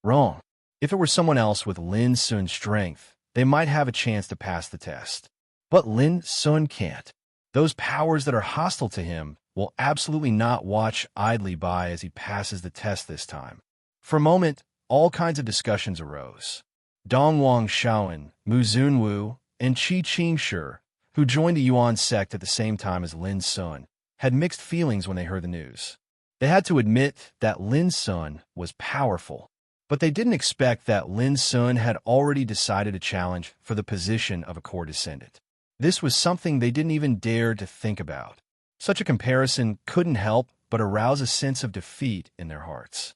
Wrong. If it were someone else with Lin Sun's strength, they might have a chance to pass the test. But Lin Sun can't. Those powers that are hostile to him will absolutely not watch idly by as he passes the test this time. For a moment, all kinds of discussions arose. Dongwang Shaoan, Mu Zunwu, and Qi Qingshi, who joined the Yuan sect at the same time as Lin Sun, had mixed feelings when they heard the news. They had to admit that Lin Sun was powerful, but they didn't expect that Lin Sun had already decided to challenge for the position of a core descendant. This was something they didn't even dare to think about. Such a comparison couldn't help but arouse a sense of defeat in their hearts.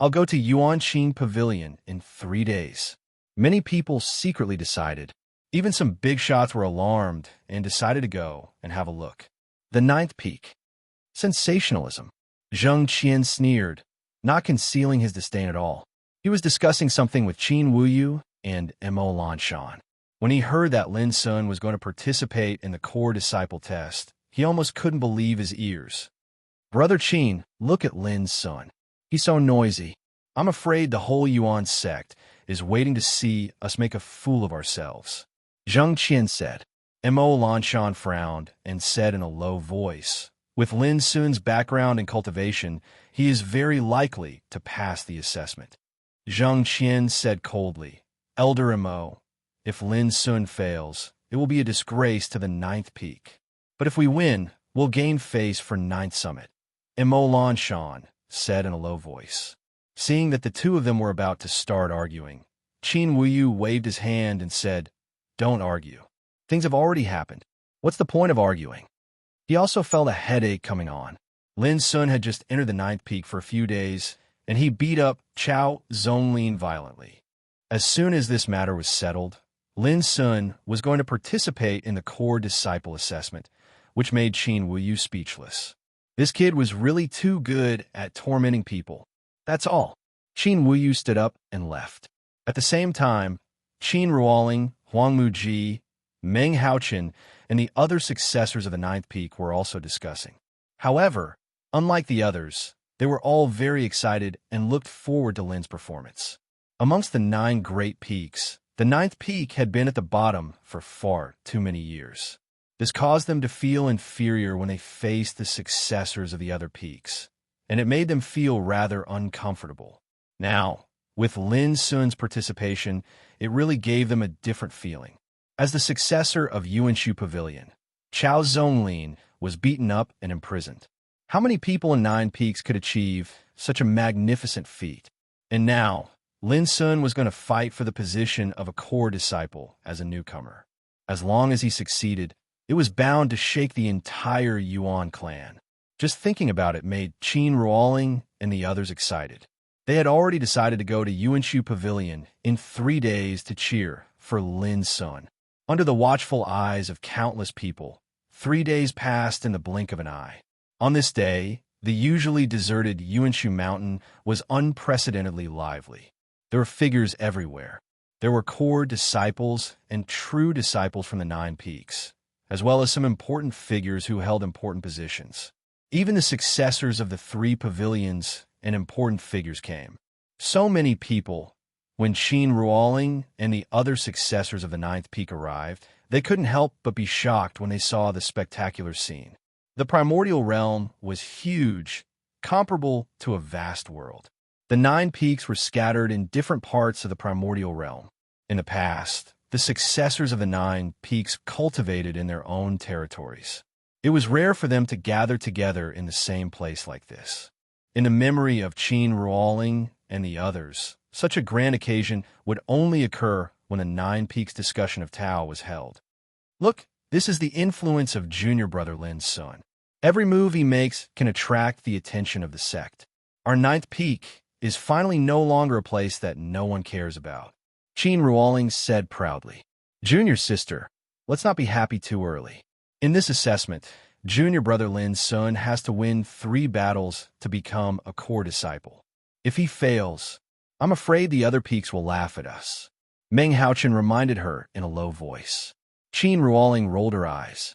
I'll go to Yuanqing Pavilion in 3 days. Many people secretly decided. Even some big shots were alarmed and decided to go and have a look. The 9th peak. Sensationalism. Zheng Qian sneered, not concealing his disdain at all. He was discussing something with Qin Wuyu and Mo Lanshan. When he heard that Lin Sun was going to participate in the core disciple test, he almost couldn't believe his ears. Brother Qin, look at Lin Sun. He's so noisy. I'm afraid the whole Yuan sect is waiting to see us make a fool of ourselves. Zheng Qian said. Mo Lanshan frowned and said in a low voice, with Lin Sun's background and cultivation, he is very likely to pass the assessment. Zheng Qian said coldly, Elder Mo, if Lin Sun fails, it will be a disgrace to the 9th peak. But if we win, we'll gain face for 9th summit. Mo Lanshan said in a low voice. Seeing that the two of them were about to start arguing, Qin Wuyu waved his hand and said, Don't argue. Things have already happened. What's the point of arguing? He also felt a headache coming on. Lin Sun had just entered the 9th peak for a few days, and he beat up Chao Zonglin violently. As soon as this matter was settled, Lin Sun was going to participate in the core disciple assessment, which made Qin Wuyu speechless. This kid was really too good at tormenting people. That's all. Qin Wuyu stood up and left. At the same time, Qin Ruoling, Huang Muji, Meng Haochen, and the other successors of the 9th peak were also discussing. However, unlike the others, they were all very excited and looked forward to Lin's performance. Amongst the 9 great peaks, the 9th peak had been at the bottom for far too many years. This caused them to feel inferior when they faced the successors of the other peaks, and it made them feel rather uncomfortable. Now, with Lin Sun's participation, it really gave them a different feeling. As the successor of Yuanshu Pavilion, Chao Zonglin was beaten up and imprisoned. How many people in 9 peaks could achieve such a magnificent feat? And now, Lin Sun was going to fight for the position of a core disciple as a newcomer. As long as he succeeded, it was bound to shake the entire Yuan clan. Just thinking about it made Qin Ruoling and the others excited. They had already decided to go to Yuanshu Pavilion in 3 days to cheer for Lin Sun. Under the watchful eyes of countless people, 3 days passed in the blink of an eye. On this day, the usually deserted Yuanshu Mountain was unprecedentedly lively. There were figures everywhere. There were core disciples and true disciples from the 9 peaks, as well as some important figures who held important positions. Even the successors of the 3 pavilions and important figures came. So many people When Qin Ruoling and the other successors of the ninth peak arrived, they couldn't help but be shocked when they saw the spectacular scene. The primordial realm was huge, comparable to a vast world. The 9 peaks were scattered in different parts of the primordial realm. In the past, the successors of the 9 peaks cultivated in their own territories. It was rare for them to gather together in the same place like this. In the memory of Qin Ruoling and the others, such a grand occasion would only occur when the 9 peaks discussion of Tao was held. Look, this is the influence of junior brother Lin's son. Every move he makes can attract the attention of the sect. Our 9th peak is finally no longer a place that no one cares about. Qin Ruoling said proudly. Junior sister, let's not be happy too early. In this assessment, junior brother Lin's son has to win 3 battles to become a core disciple. If he fails, I'm afraid the other peaks will laugh at us. Meng Haochen reminded her in a low voice. Qin Ruoling rolled her eyes.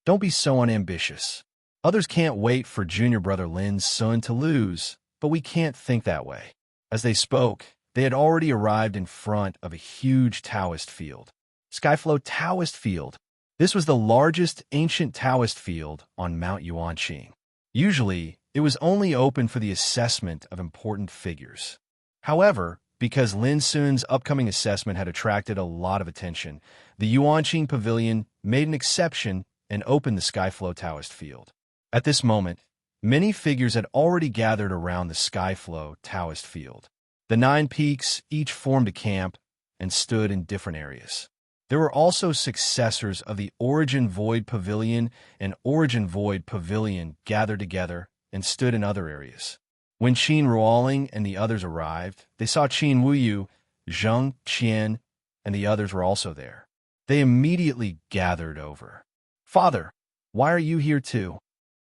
Don't be so unambitious. Others can't wait for junior brother Lin's son to lose, but we can't think that way. As they spoke, they had already arrived in front of a huge Taoist field. Skyflow Taoist Field. This was the largest ancient Taoist field on Mount Yuanqing. Usually, it was only open for the assessment of important figures. However, because Lin Sun's upcoming assessment had attracted a lot of attention, the Yuanqing Pavilion made an exception and opened the Skyflow Taoist field. At this moment, many figures had already gathered around the Skyflow Taoist field. The 9 peaks each formed a camp and stood in different areas. There were also successors of the Origin Void Pavilion and Origin Void Pavilion gathered together and stood in other areas. When Qin Ruoling and the others arrived, they saw Qin Wuyu, Zheng Qian, and the others were also there. They immediately gathered over. Father, why are you here too?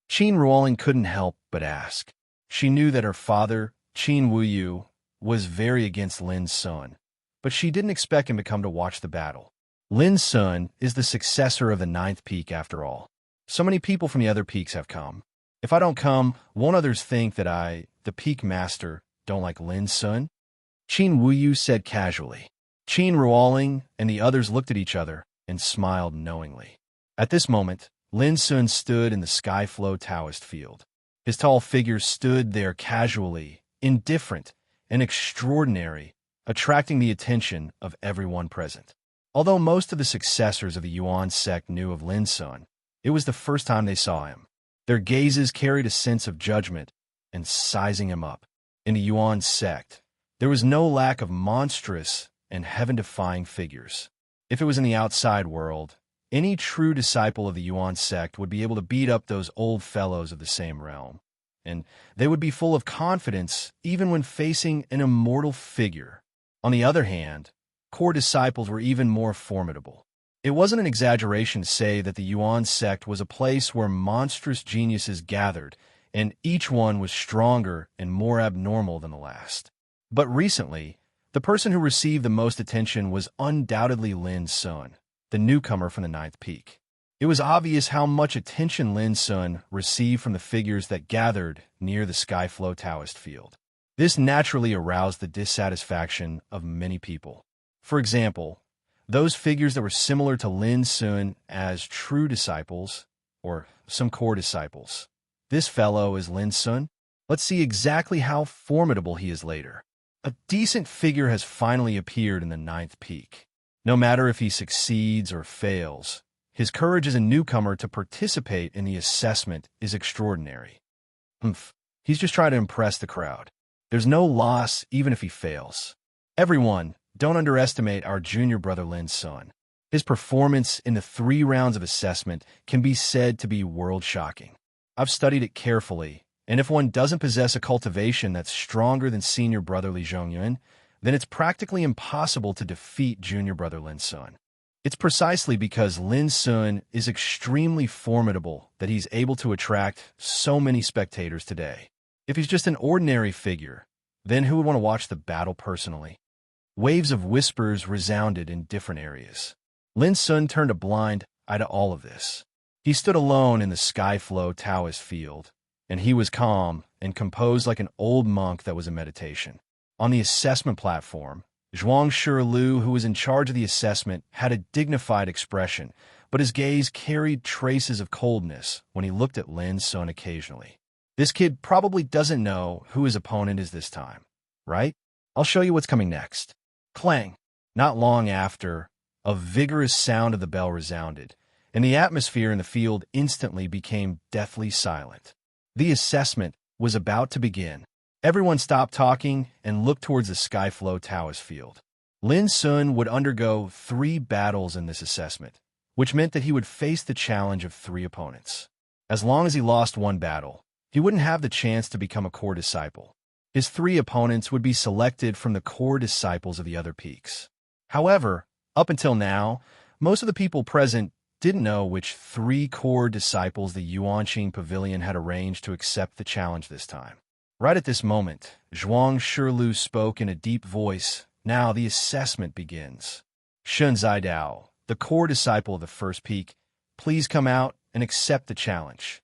Qin Ruoling couldn't help but ask. She knew that her father, Qin Wuyu, was very against Lin's son, but she didn't expect him to come to watch the battle. Lin's son is the successor of the 9th peak after all. So many people from the other peaks have come. If I don't come, won't others think that I, the peak master, don't like Lin's son? Qin Wuyu said casually. Qin Ruoling and the others looked at each other and smiled knowingly. At this moment, Lin Sun stood in the Skyflow Taoist field. His tall figure stood there casually, indifferent, and extraordinary, attracting the attention of everyone present. Although most of the successors of the Yuan sect knew of Lin Sun, it was the first time they saw him. Their gazes carried a sense of judgment and sizing him up. In the Yuan sect, there was no lack of monstrous and heaven-defying figures. If it was in the outside world, any true disciple of the Yuan sect would be able to beat up those old fellows of the same realm, and they would be full of confidence even when facing an immortal figure. On the other hand, core disciples were even more formidable. It wasn't an exaggeration to say that the Yuan sect was a place where monstrous geniuses gathered, and each one was stronger and more abnormal than the last. But recently, the person who received the most attention was undoubtedly Lin's son, the newcomer from the 9th peak. It was obvious how much attention Lin's son received from the figures that gathered near the Skyflow Taoist field. This naturally aroused the dissatisfaction of many people. For example, those figures that were similar to Lin Sun as true disciples, or some core disciples. This fellow is Lin Sun. Let's see exactly how formidable he is later. A decent figure has finally appeared in the 9th peak. No matter if he succeeds or fails, his courage as a newcomer to participate in the assessment is extraordinary. He's just trying to impress the crowd. There's no loss even if he fails. Everyone, don't underestimate our junior brother Lin's son. His performance in the 3 rounds of assessment can be said to be world-shocking. I've studied it carefully, and if one doesn't possess a cultivation that's stronger than senior brother Li Zhongyun, then it's practically impossible to defeat junior brother Lin's son. It's precisely because Lin Sun is extremely formidable that he's able to attract so many spectators today. If he's just an ordinary figure, then who would want to watch the battle personally? Waves of whispers resounded in different areas. Lin Sun turned a blind eye to all of this. He stood alone in the Skyflow Taoist field, and he was calm and composed like an old monk that was in meditation. On the assessment platform, Zhuang Shilu, who was in charge of the assessment, had a dignified expression, but his gaze carried traces of coldness when he looked at Lin Sun occasionally. This kid probably doesn't know who his opponent is this time, right? I'll show you what's coming next. Clang. Not long after, a vigorous sound of the bell resounded, and the atmosphere in the field instantly became deathly silent. The assessment was about to begin. Everyone stopped talking and looked towards the Skyflow Taoist field. Lin Sun would undergo 3 battles in this assessment, which meant that he would face the challenge of 3 opponents. As long as he lost 1 battle, he wouldn't have the chance to become a core disciple. His 3 opponents would be selected from the core disciples of the other peaks. However, up until now, most of the people present didn't know which 3 core disciples the Yuanqing Pavilion had arranged to accept the challenge this time. Right at this moment, Zhuang Shilu spoke in a deep voice. Now the assessment begins. Shun Zidao, the core disciple of the first peak, please come out and accept the challenge.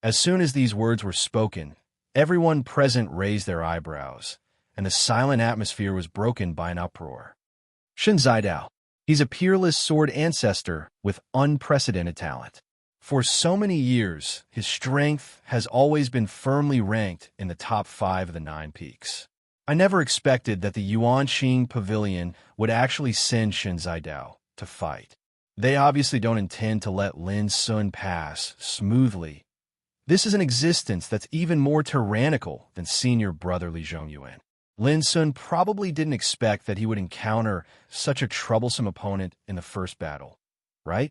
As soon as these words were spoken, everyone present raised their eyebrows, and the silent atmosphere was broken by an uproar. Shun Zidao, he's a peerless sword ancestor with unprecedented talent. For so many years, his strength has always been firmly ranked in the top 5 of the 9 peaks. I never expected that the Yuanqing Pavilion would actually send Shun Zidao to fight. They obviously don't intend to let Lin Sun pass smoothly. This is an existence that's even more tyrannical than senior brother Li Zhongyuan. Lin Sun probably didn't expect that he would encounter such a troublesome opponent in the first battle, right?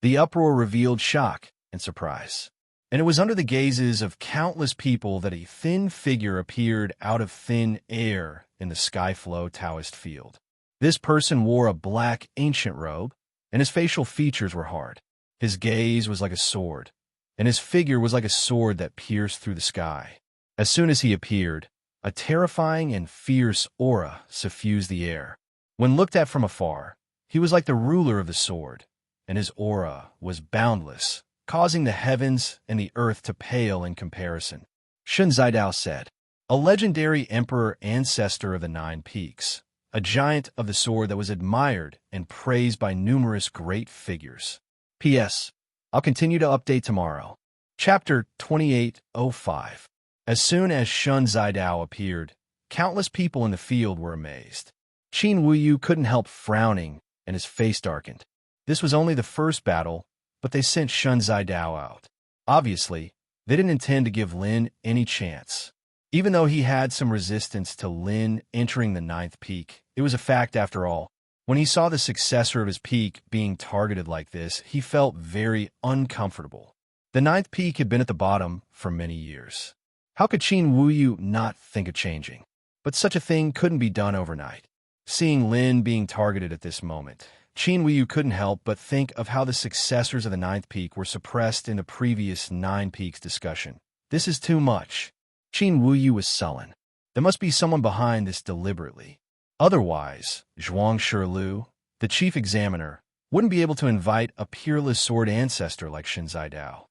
The uproar revealed shock and surprise, and it was under the gazes of countless people that a thin figure appeared out of thin air in the Skyflow Taoist field. This person wore a black ancient robe, and his facial features were hard. His gaze was like a sword, and his figure was like a sword that pierced through the sky. As soon as he appeared, a terrifying and fierce aura suffused the air. When looked at from afar, he was like the ruler of the sword, and his aura was boundless, causing the heavens and the earth to pale in comparison. Shun Zidao said, a legendary emperor ancestor of the 9 peaks, a giant of the sword that was admired and praised by numerous great figures. P.S. I'll continue to update tomorrow. Chapter 2805. As soon as Shun Zidao appeared, countless people in the field were amazed. Qin Wuyu couldn't help frowning, and his face darkened. This was only the first battle, but they sent Shun Zidao out. Obviously, they didn't intend to give Lin any chance. Even though he had some resistance to Lin entering the 9th peak, it was a fact after all. When he saw the successor of his peak being targeted like this, he felt very uncomfortable. The 9th peak had been at the bottom for many years. How could Qin Wuyu not think of changing? But such a thing couldn't be done overnight. Seeing Lin being targeted at this moment, Qin Wuyu couldn't help but think of how the successors of the 9th peak were suppressed in the previous 9 peaks discussion. This is too much. Qin Wuyu was sullen. There must be someone behind this deliberately. Otherwise, Zhuang Shilu, the chief examiner, wouldn't be able to invite a peerless sword ancestor like Shun Zidao.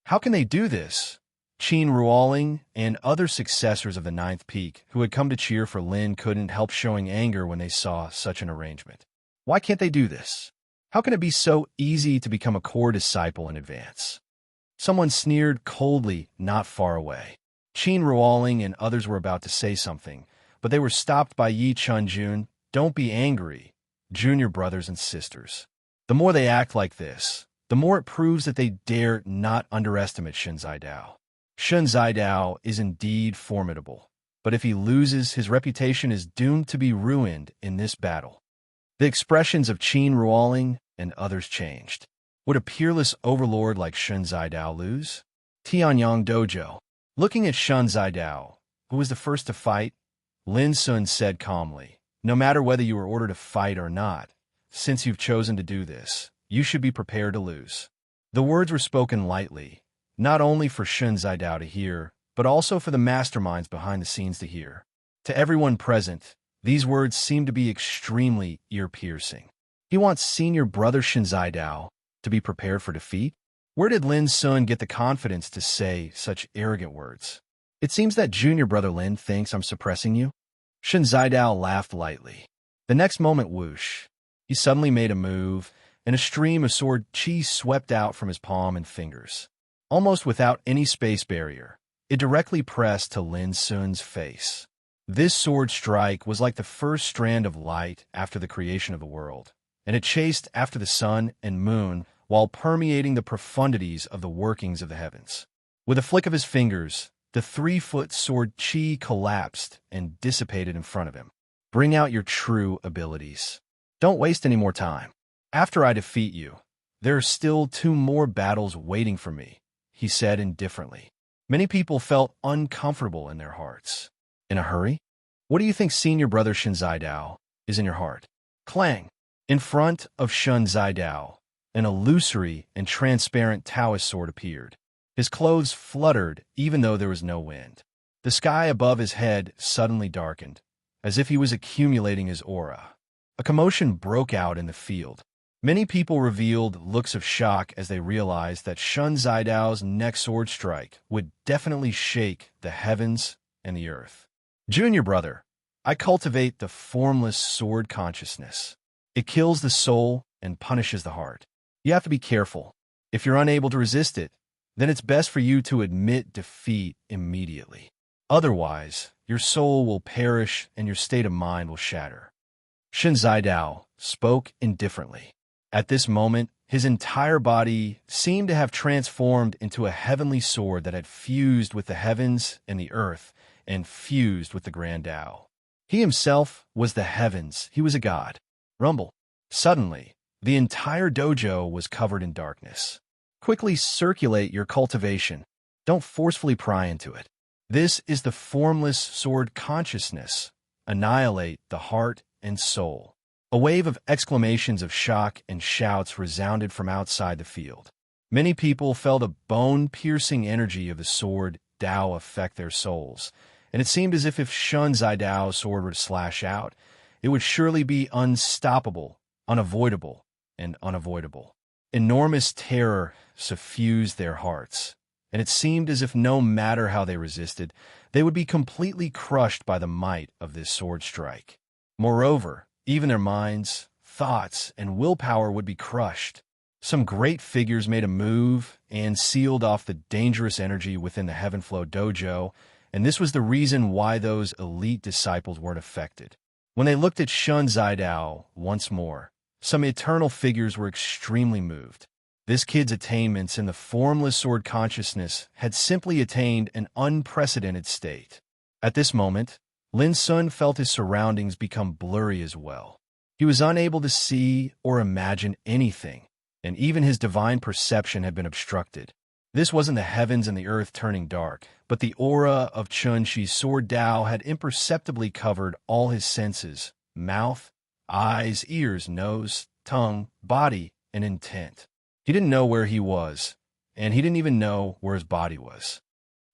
How can they do this? Qin Ruoling and other successors of the 9th peak who had come to cheer for Lin couldn't help showing anger when they saw such an arrangement. Why can't they do this? How can it be so easy to become a core disciple in advance? Someone sneered coldly not far away. Qin Ruoling and others were about to say something, but they were stopped by Yi Chunjun. Don't be angry, junior brothers and sisters. The more they act like this, the more it proves that they dare not underestimate Shun Zidao. Shun Zidao is indeed formidable, but if he loses, his reputation is doomed to be ruined in this battle. The expressions of Qin Ruoling and others changed. Would a peerless overlord like Shun Zidao lose? Tianyang Dojo. Looking at Shun Zidao, who was the first to fight, Lin Sun said calmly, no matter whether you were ordered to fight or not, since you've chosen to do this, you should be prepared to lose. The words were spoken lightly, not only for Shun Zidao to hear, but also for the masterminds behind the scenes to hear. To everyone present, these words seemed to be extremely ear-piercing. He wants senior brother Shun Zidao to be prepared for defeat? Where did Lin Sun get the confidence to say such arrogant words? It seems that junior brother Lin thinks I'm suppressing you. Shun Zidao laughed lightly. The next moment, whoosh, he suddenly made a move, and a stream of sword chi swept out from his palm and fingers. Almost without any space barrier, it directly pressed to Lin Sun's face. This sword strike was like the first strand of light after the creation of the world, and it chased after the sun and moon while permeating the profundities of the workings of the heavens. With a flick of his fingers, the 3-foot sword chi collapsed and dissipated in front of him. Bring out your true abilities. Don't waste any more time. After I defeat you, there are still 2 more battles waiting for me, he said indifferently. Many people felt uncomfortable in their hearts. In a hurry? What do you think Senior Brother Shen Zidao is in your heart? Clang! In front of Shen Zidao, an illusory and transparent Taoist sword appeared. His clothes fluttered even though there was no wind. The sky above his head suddenly darkened, as if he was accumulating his aura. A commotion broke out in the field. Many people revealed looks of shock as they realized that Shen Zidao's next sword strike would definitely shake the heavens and the earth. Junior brother, I cultivate the formless sword consciousness. It kills the soul and punishes the heart. You have to be careful. If you're unable to resist it, then it's best for you to admit defeat immediately. Otherwise, your soul will perish and your state of mind will shatter. Shen Zidao spoke indifferently. At this moment, his entire body seemed to have transformed into a heavenly sword that had fused with the heavens and the earth and fused with the Grand Tao. He himself was the heavens. He was a god. Rumble. Suddenly, the entire dojo was covered in darkness. Quickly circulate your cultivation. Don't forcefully pry into it. This is the formless sword consciousness. Annihilate the heart and soul. A wave of exclamations of shock and shouts resounded from outside the field. Many people felt a bone-piercing energy of the sword Tao affect their souls, and it seemed as if Shen Zidao's sword were to slash out, it would surely be unstoppable, unavoidable, and unavoidable. Enormous terror suffused their hearts, and it seemed as if no matter how they resisted, they would be completely crushed by the might of this sword strike. Moreover, even their minds, thoughts, and willpower would be crushed. Some great figures made a move and sealed off the dangerous energy within the Heavenflow dojo, and this was the reason why those elite disciples weren't affected. When they looked at Shen Zidao once more, some eternal figures were extremely moved. This kid's attainments in the formless sword consciousness had simply attained an unprecedented state. At this moment, Lin Sun felt his surroundings become blurry as well. He was unable to see or imagine anything, and even his divine perception had been obstructed. This wasn't the heavens and the earth turning dark, but the aura of Chun-Chi's sword Tao had imperceptibly covered all his senses: mouth, eyes, ears, nose, tongue, body, and intent. He didn't know where he was, and he didn't even know where his body was.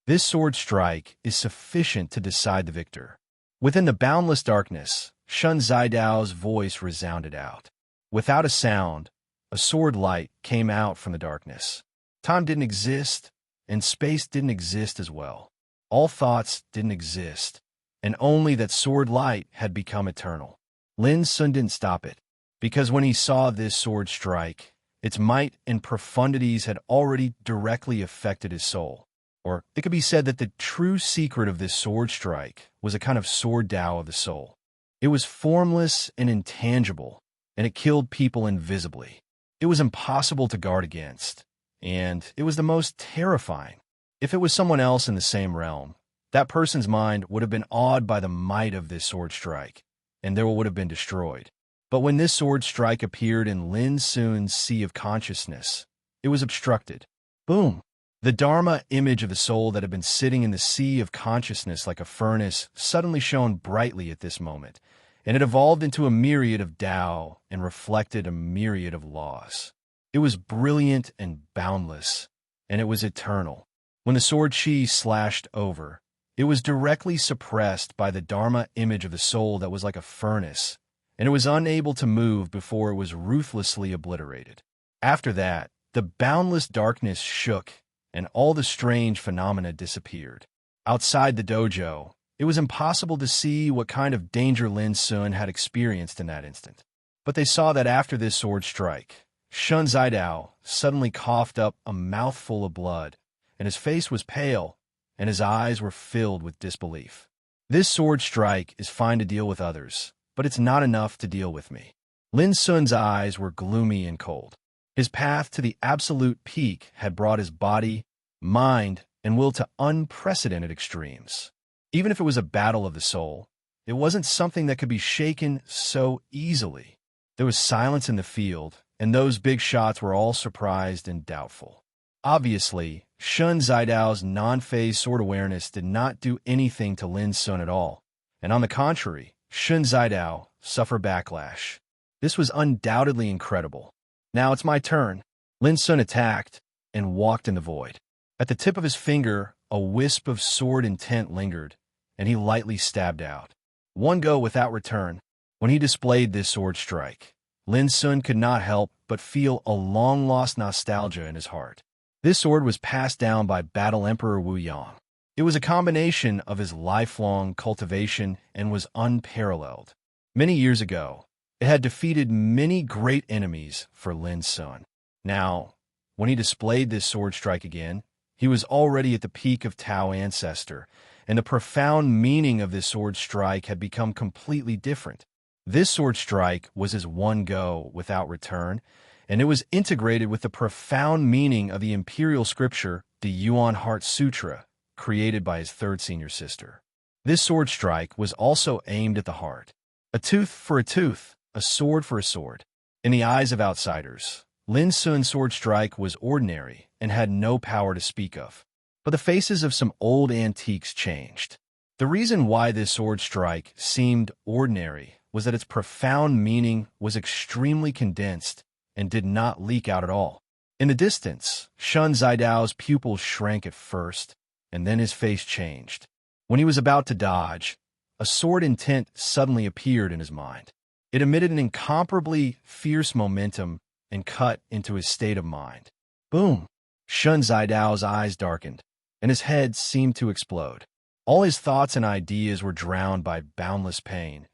This sword strike is sufficient to decide the victor. Within the boundless darkness, Shen Zidao's voice resounded out. Without a sound, a sword light came out from the darkness. Time didn't exist, and space didn't exist as well. All thoughts didn't exist, and only that sword light had become eternal. Lin Sun didn't stop it, because when he saw this sword strike, its might and profundities had already directly affected his soul. Or it could be said that the true secret of this sword strike was a kind of sword Tao of the soul. It was formless and intangible, and it killed people invisibly. It was impossible to guard against, and it was the most terrifying. If it was someone else in the same realm, that person's mind would have been awed by the might of this sword strike, and they would have been destroyed. But when this sword strike appeared in Lin Sun's sea of consciousness, it was obstructed. Boom! The Dharma image of the soul that had been sitting in the sea of consciousness like a furnace suddenly shone brightly at this moment, and it evolved into a myriad of Tao and reflected a myriad of laws. It was brilliant and boundless, and it was eternal. When the sword chi slashed over, it was directly suppressed by the Dharma image of the soul that was like a furnace, and it was unable to move before it was ruthlessly obliterated. After that, the boundless darkness shook, and all the strange phenomena disappeared. Outside the dojo, It was impossible to see what kind of danger Lin Sun had experienced in that instant. But they saw that after this sword strike, Shun Zidao suddenly coughed up a mouthful of blood, and his face was pale, and his eyes were filled with disbelief. This sword strike is fine to deal with others, but it's not enough to deal with me. Lin Sun's eyes were gloomy and cold. His path to the absolute peak had brought his body, mind, and will to unprecedented extremes. Even if it was a battle of the soul, it wasn't something that could be shaken so easily. There was silence in the field, and those big shots were all surprised and doubtful. Obviously, Shun Zidao's non-phase sword awareness did not do anything to Lin Sun at all, and on the contrary, Shun Zidao suffered backlash. This was undoubtedly incredible. Now it's my turn. Lin Sun attacked and walked in the void. At the tip of his finger, a wisp of sword intent lingered, and he lightly stabbed out. One go without return. When he displayed this sword strike, Lin Sun could not help but feel a long-lost nostalgia in his heart. This sword was passed down by Battle Emperor Wu Yang. It was a combination of his lifelong cultivation and was unparalleled. Many years ago, it had defeated many great enemies for Lin Sun. Now, when he displayed this sword strike again, he was already at the peak of Tao Ancestor, and the profound meaning of this sword strike had become completely different. This sword strike was his one go without return, and it was integrated with the profound meaning of the imperial scripture, the Yuan Heart Sutra, created by his third senior sister. This sword strike was also aimed at the heart. A tooth for a tooth, a sword for a sword. In the eyes of outsiders, Lin Sun's sword strike was ordinary and had no power to speak of. But the faces of some old antiques changed. The reason why this sword strike seemed ordinary was that its profound meaning was extremely condensed and did not leak out at all. In the distance, Shun Zidao's pupils shrank at first, and then his face changed. When he was about to dodge, a sword intent suddenly appeared in his mind. It emitted an incomparably fierce momentum and cut into his state of mind. Boom! Shun Zidao's eyes darkened, and his head seemed to explode. All his thoughts and ideas were drowned by boundless pain.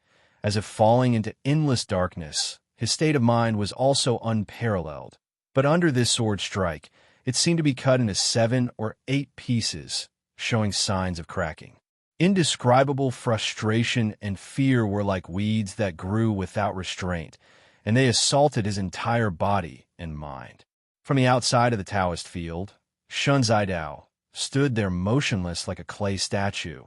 As if falling into endless darkness, his state of mind was also unparalleled. But under this sword strike, it seemed to be cut into 7 or 8 pieces, showing signs of cracking. Indescribable frustration and fear were like weeds that grew without restraint, and they assaulted his entire body and mind. From the outside of the Taoist field, Shun Zidao stood there motionless like a clay statue,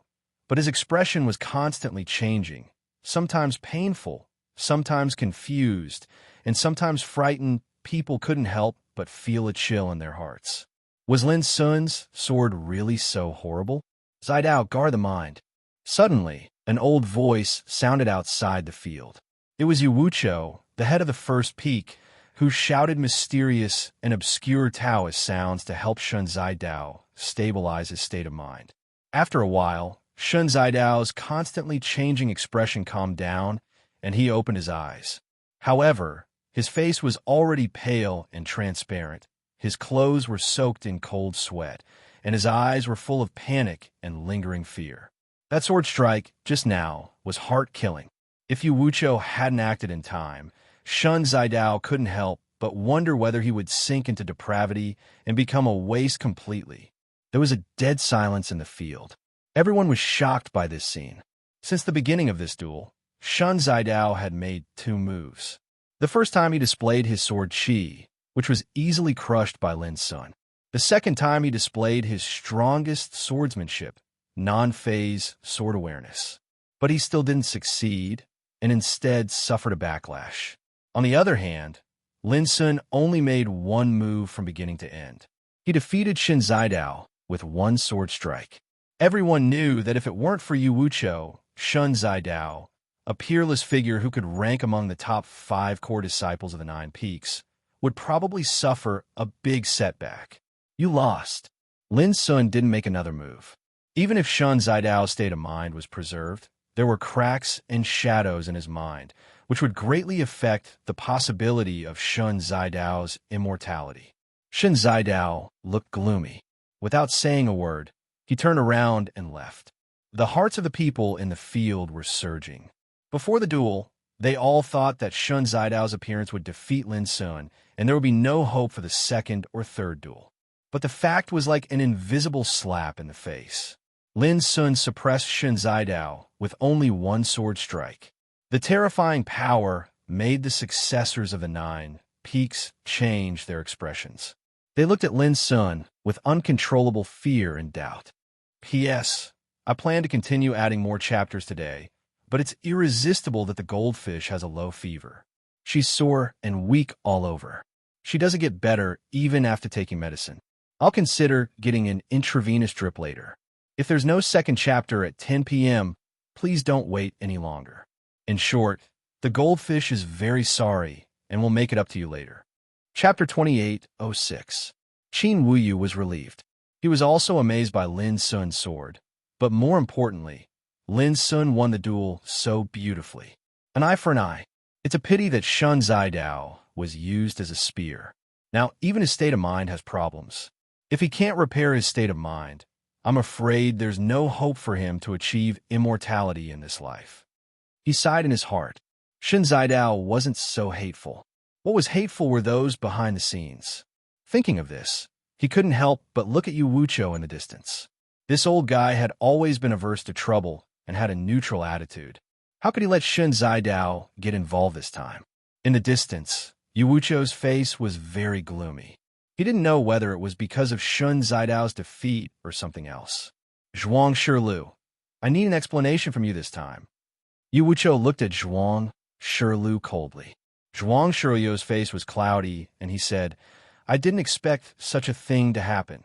but his expression was constantly changing, sometimes painful, sometimes confused, and sometimes frightened. People couldn't help but feel a chill in their hearts. Was Lin Sun's sword really so horrible? Zidao, guard the mind. Suddenly, an old voice sounded outside the field. It was Yu Wucho, the head of the first peak, who shouted mysterious and obscure Taoist sounds to help Shun Zidao stabilize his state of mind. After a while, Shun Zidao's constantly changing expression calmed down, and he opened his eyes. However, his face was already pale and transparent. His clothes were soaked in cold sweat, and his eyes were full of panic and lingering fear. That sword strike, just now, was heart-killing. If Yu Wucho hadn't acted in time, Shun Zidao couldn't help but wonder whether he would sink into depravity and become a waste completely. There was a dead silence in the field. Everyone was shocked by this scene. Since the beginning of this duel, Shun Zidao had made 2 moves. The first time he displayed his sword Qi, which was easily crushed by Lin Sun. The second time he displayed his strongest swordsmanship, non-phase sword awareness. But he still didn't succeed, and instead suffered a backlash. On the other hand, Lin Sun only made 1 move from beginning to end. He defeated Shun Zidao with 1 sword strike. Everyone knew that if it weren't for Yu Wucho, Shun Zidao, a peerless figure who could rank among the top 5 core disciples of the 9 Peaks, would probably suffer a big setback. You lost. Lin Sun didn't make another move. Even if Shun Zidao's state of mind was preserved, there were cracks and shadows in his mind, which would greatly affect the possibility of Shun Zidao's immortality. Shun Zidao looked gloomy. Without saying a word, he turned around and left. The hearts of the people in the field were surging. Before the duel, they all thought that Shun Zidao's appearance would defeat Lin Sun, and there would be no hope for the second or third duel. But the fact was like an invisible slap in the face. Lin Sun suppressed Shun Zidao with only one sword strike. The terrifying power made the successors of the Nine Peaks change their expressions. They looked at Lin Sun with uncontrollable fear and doubt. P.S. I plan to continue adding more chapters today, but it's irresistible that the goldfish has a low fever. She's sore and weak all over. She doesn't get better even after taking medicine. I'll consider getting an intravenous drip later. If there's no second chapter at 10 p.m., please don't wait any longer. In short, the goldfish is very sorry and will make it up to you later. Chapter 28:06. Qin Wuyu was relieved. He was also amazed by Lin Sun's sword, but more importantly, Lin Sun won the duel so beautifully. An eye for an eye. It's a pity that Shun Zidao was used as a spear. Now, even his state of mind has problems. If he can't repair his state of mind, I'm afraid there's no hope for him to achieve immortality in this life. He sighed in his heart. Shun Zidao wasn't so hateful. What was hateful were those behind the scenes. Thinking of this, he couldn't help but look at Yu Wucho in the distance. This old guy had always been averse to trouble and had a neutral attitude. How could he let Shun Zidao get involved this time? In the distance, Yu Wucho's face was very gloomy. He didn't know whether it was because of Shun Zidao's defeat or something else. Zhuang Shilu, I need an explanation from you this time. Yu Wucho looked at Zhuang Shilu coldly. Zhuang Shilu's face was cloudy, and he said, I didn't expect such a thing to happen.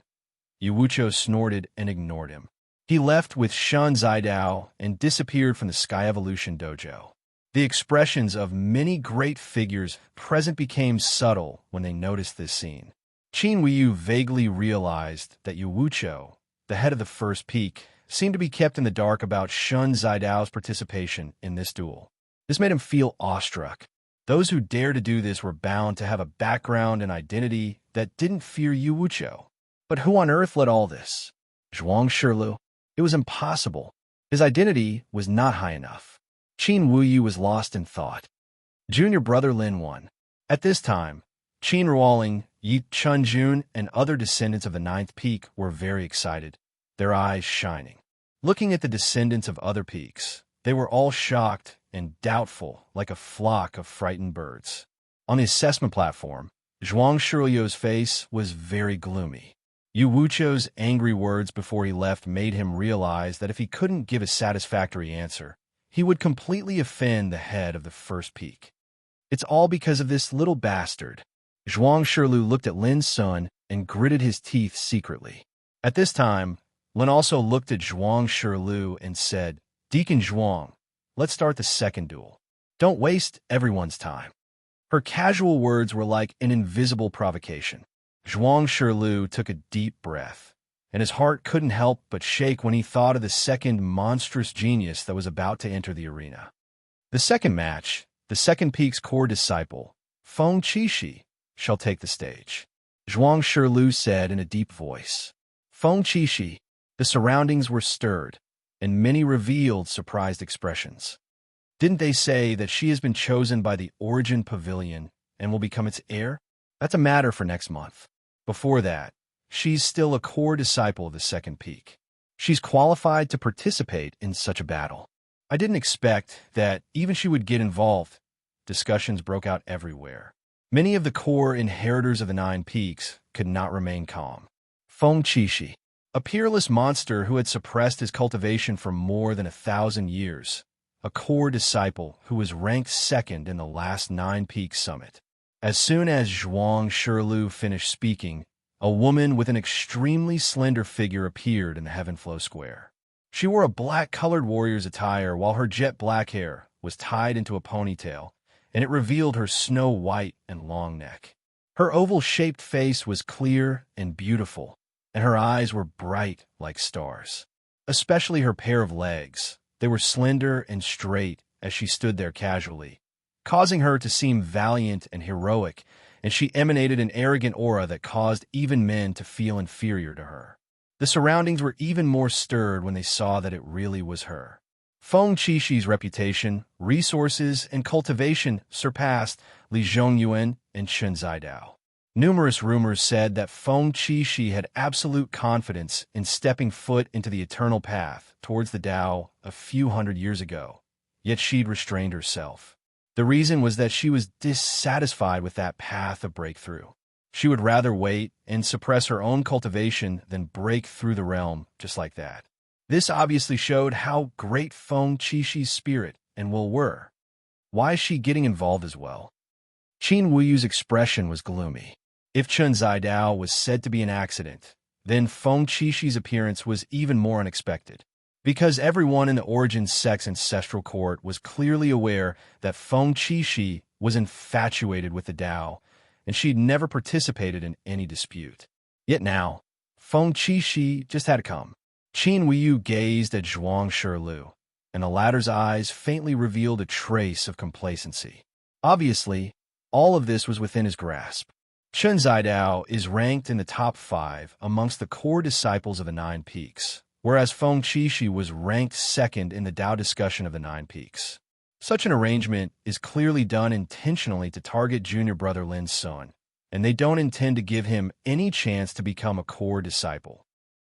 Yu Wucho snorted and ignored him. He left with Shun Zidao and disappeared from the Sky Evolution Dojo. The expressions of many great figures present became subtle when they noticed this scene. Qin Wuyu vaguely realized that Yu Wucho, the head of the first peak, seemed to be kept in the dark about Shun Zidao's participation in this duel. This made him feel awestruck. Those who dared to do this were bound to have a background and identity that didn't fear Yu Wucho. But who on earth led all this? Zhuang Shilu? It was impossible. His identity was not high enough. Qin Wuyu was lost in thought. Junior brother Lin won. At this time, Qin Ruoling, Yi Chunjun, and other descendants of the Ninth Peak were very excited, their eyes shining. Looking at the descendants of other peaks, they were all shocked and doubtful, like a flock of frightened birds. On the assessment platform, Zhuang Shilu's face was very gloomy. Yu Wucho's angry words before he left made him realize that if he couldn't give a satisfactory answer, he would completely offend the head of the first peak. It's all because of this little bastard. Zhuang Shilu looked at Lin Sun and gritted his teeth secretly. At this time, Lin also looked at Zhuang Shilu and said, Deacon Zhuang, let's start the second duel. Don't waste everyone's time. Her casual words were like an invisible provocation. Zhuang Shilu took a deep breath, and his heart couldn't help but shake when he thought of the second monstrous genius that was about to enter the arena. The second match, the second peak's core disciple, Feng Qixi, shall take the stage. Zhuang Shilu said in a deep voice. Feng Qixi, the surroundings were stirred, and many revealed surprised expressions. Didn't they say that she has been chosen by the Origin Pavilion and will become its heir? That's a matter for next month. Before that, she's still a core disciple of the second peak. She's qualified to participate in such a battle. I didn't expect that even she would get involved. Discussions broke out everywhere. Many of the core inheritors of the Nine Peaks could not remain calm. Feng Qixi, a peerless monster who had suppressed his cultivation for more than 1,000 years, a core disciple who was ranked second in the last Nine Peaks summit. As soon as Zhuang Shilu finished speaking, a woman with an extremely slender figure appeared in the Heaven Flow Square. She wore a black-colored warrior's attire while her jet-black hair was tied into a ponytail, and it revealed her snow-white and long neck. Her oval-shaped face was clear and beautiful, and her eyes were bright like stars. Especially her pair of legs. They were slender and straight as she stood there casually, causing her to seem valiant and heroic, and she emanated an arrogant aura that caused even men to feel inferior to her. The surroundings were even more stirred when they saw that it really was her. Feng Qishi's reputation, resources, and cultivation surpassed Li Zhongyuan and Chen Zidao. Numerous rumors said that Feng Qishi had absolute confidence in stepping foot into the eternal path towards the Tao a few hundred years ago, yet she'd restrained herself. The reason was that she was dissatisfied with that path of breakthrough. She would rather wait and suppress her own cultivation than break through the realm just like that. This obviously showed how great Feng Qishi's spirit and will were. Why is she getting involved as well? Qin Wuyu's expression was gloomy. If Chen Zidao was said to be an accident, then Feng Qishi's appearance was even more unexpected. Because everyone in the Origin Sect's ancestral court was clearly aware that Feng Qishi was infatuated with the Tao, and she'd never participated in any dispute. Yet now, Feng Qishi just had to come. Qin Wuyu gazed at Zhuang Shirlu, and the latter's eyes faintly revealed a trace of complacency. Obviously, all of this was within his grasp. Chen Zidao is ranked in the top 5 amongst the core disciples of the Nine Peaks, whereas Feng Qishi was ranked second in the Tao discussion of the Nine Peaks. Such an arrangement is clearly done intentionally to target junior brother Lin Sun, and they don't intend to give him any chance to become a core disciple.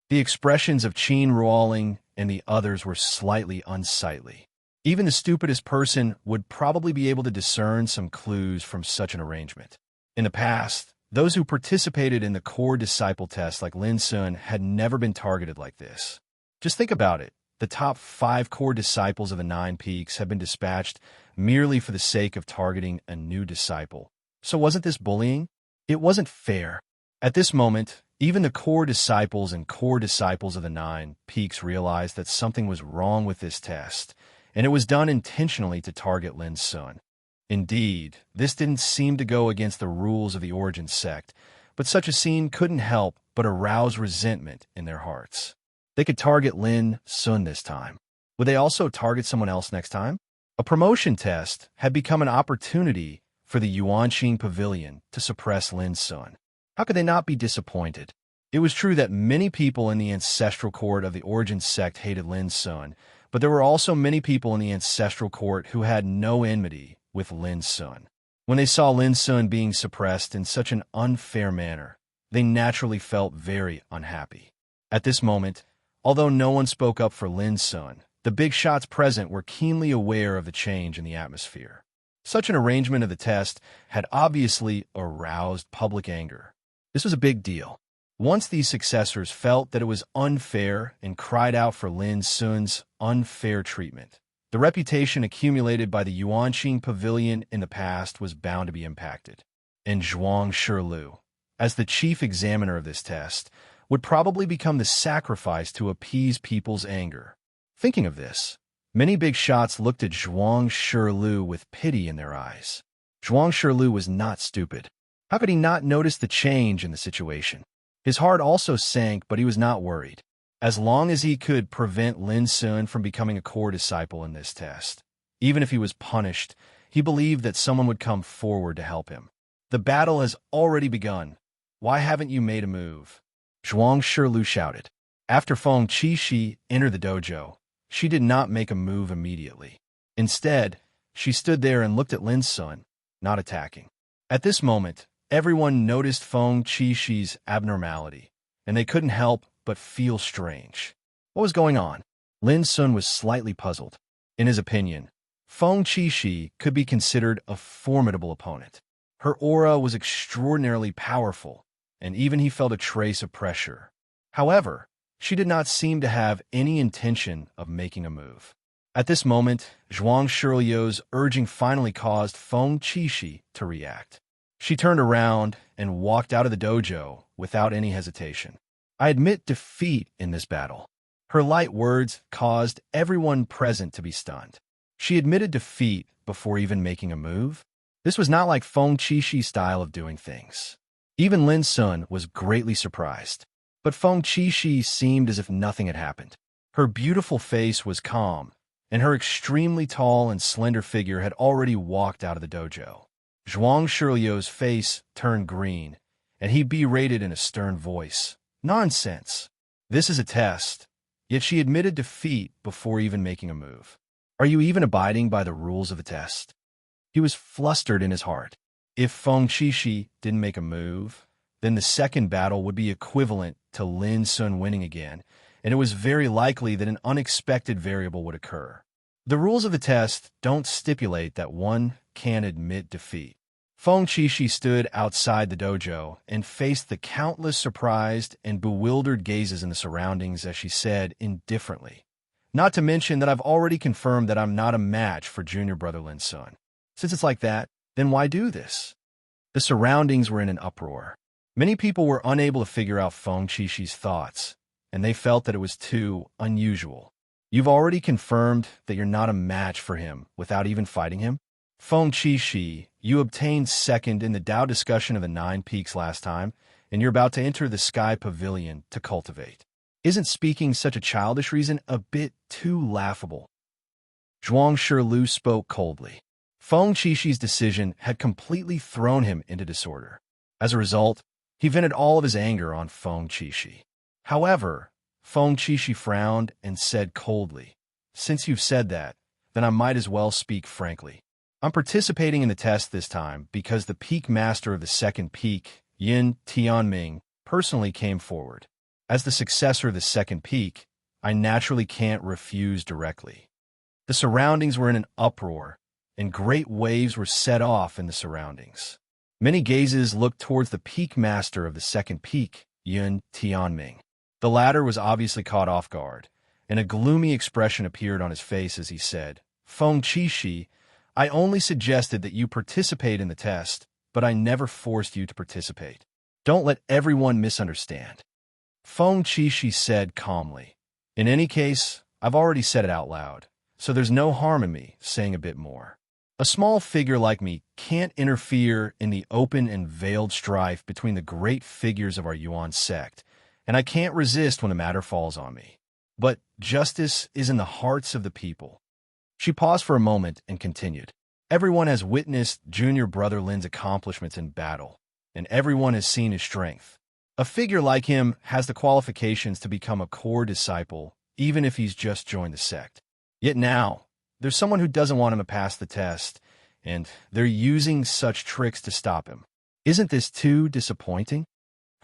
The expressions of Qin Ruoling and the others were slightly unsightly. Even the stupidest person would probably be able to discern some clues from such an arrangement. In the past, those who participated in the core disciple test like Lin Sun had never been targeted like this. Just think about it. The top 5 core disciples of the Nine Peaks have been dispatched merely for the sake of targeting a new disciple. So wasn't this bullying? It wasn't fair. At this moment, even the core disciples and core disciples of the Nine Peaks realized that something was wrong with this test, and it was done intentionally to target Lin Sun. Indeed, this didn't seem to go against the rules of the Origin Sect, but such a scene couldn't help but arouse resentment in their hearts. They could target Lin Sun this time. Would they also target someone else next time? A promotion test had become an opportunity for the Yuanqing Pavilion to suppress Lin Sun. How could they not be disappointed? It was true that many people in the ancestral court of the Origin Sect hated Lin Sun, but there were also many people in the ancestral court who had no enmity with Lin Sun. When they saw Lin Sun being suppressed in such an unfair manner, they naturally felt very unhappy. At this moment, although no one spoke up for Lin Sun, the big shots present were keenly aware of the change in the atmosphere. Such an arrangement of the test had obviously aroused public anger. This was a big deal. Once these successors felt that it was unfair and cried out for Lin Sun's unfair treatment, the reputation accumulated by the Yuanqing Pavilion in the past was bound to be impacted. And Zhuang Shirlu, as the chief examiner of this test, would probably become the sacrifice to appease people's anger. Thinking of this, many big shots looked at Zhuang Shirlu with pity in their eyes. Zhuang Shirlu was not stupid. How could he not notice the change in the situation? His heart also sank, but he was not worried. As long as he could prevent Lin Sun from becoming a core disciple in this test, even if he was punished, he believed that someone would come forward to help him. The battle has already begun. Why haven't you made a move? Zhuang Shirlu shouted. After Feng Qishi entered the dojo, she did not make a move immediately. Instead, she stood there and looked at Lin Sun, not attacking. At this moment, everyone noticed Feng Qishi's abnormality, and they couldn't help but feel strange. What was going on? Lin Sun was slightly puzzled. In his opinion, Feng Qishi could be considered a formidable opponent. Her aura was extraordinarily powerful, and even he felt a trace of pressure. However, she did not seem to have any intention of making a move. At this moment, Zhuang Shirliu's urging finally caused Feng Qishi to react. She turned around and walked out of the dojo without any hesitation. I admit defeat in this battle. Her light words caused everyone present to be stunned. She admitted defeat before even making a move? This was not like Feng Qishi's style of doing things. Even Lin Sun was greatly surprised. But Feng Qishi seemed as if nothing had happened. Her beautiful face was calm, and her extremely tall and slender figure had already walked out of the dojo. Zhuang Shirliu's face turned green, and he berated in a stern voice. Nonsense. This is a test, yet she admitted defeat before even making a move. Are you even abiding by the rules of the test? He was flustered in his heart. If Feng Qixi didn't make a move, then the second battle would be equivalent to Lin Sun winning again, and it was very likely that an unexpected variable would occur. The rules of the test don't stipulate that one can admit defeat. Feng Qixi stood outside the dojo and faced the countless surprised and bewildered gazes in the surroundings as she said indifferently, "Not to mention that I've already confirmed that I'm not a match for junior brother Lin Sun. Since it's like that, then why do this?" The surroundings were in an uproar. Many people were unable to figure out Feng Qixi thoughts, and they felt that it was too unusual. You've already confirmed that you're not a match for him without even fighting him? Feng Qixi, you obtained second in the Dao discussion of the 9 peaks last time, and you're about to enter the Sky Pavilion to cultivate. Isn't speaking such a childish reason a bit too laughable? Zhuang Shilu spoke coldly. Feng Qixi's decision had completely thrown him into disorder. As a result, he vented all of his anger on Feng Qixi. However, Feng Qixi frowned and said coldly, "Since you've said that, then I might as well speak frankly. I'm participating in the test this time because the peak master of the second peak, Yin Tianming, personally came forward. As the successor of the second peak, I naturally can't refuse directly." The surroundings were in an uproar, and great waves were set off in the surroundings. Many gazes looked towards the peak master of the second peak, Yin Tianming. The latter was obviously caught off guard, and a gloomy expression appeared on his face as he said, "Feng Qixi, I only suggested that you participate in the test, but I never forced you to participate. Don't let everyone misunderstand." Feng Qixi said calmly, "In any case, I've already said it out loud, so there's no harm in me saying a bit more. A small figure like me can't interfere in the open and veiled strife between the great figures of our Yuan sect, and I can't resist when the matter falls on me. But justice is in the hearts of the people." She paused for a moment and continued, "Everyone has witnessed junior brother Lin's accomplishments in battle, and everyone has seen his strength. A figure like him has the qualifications to become a core disciple, even if he's just joined the sect. Yet now, there's someone who doesn't want him to pass the test, and they're using such tricks to stop him. Isn't this too disappointing?"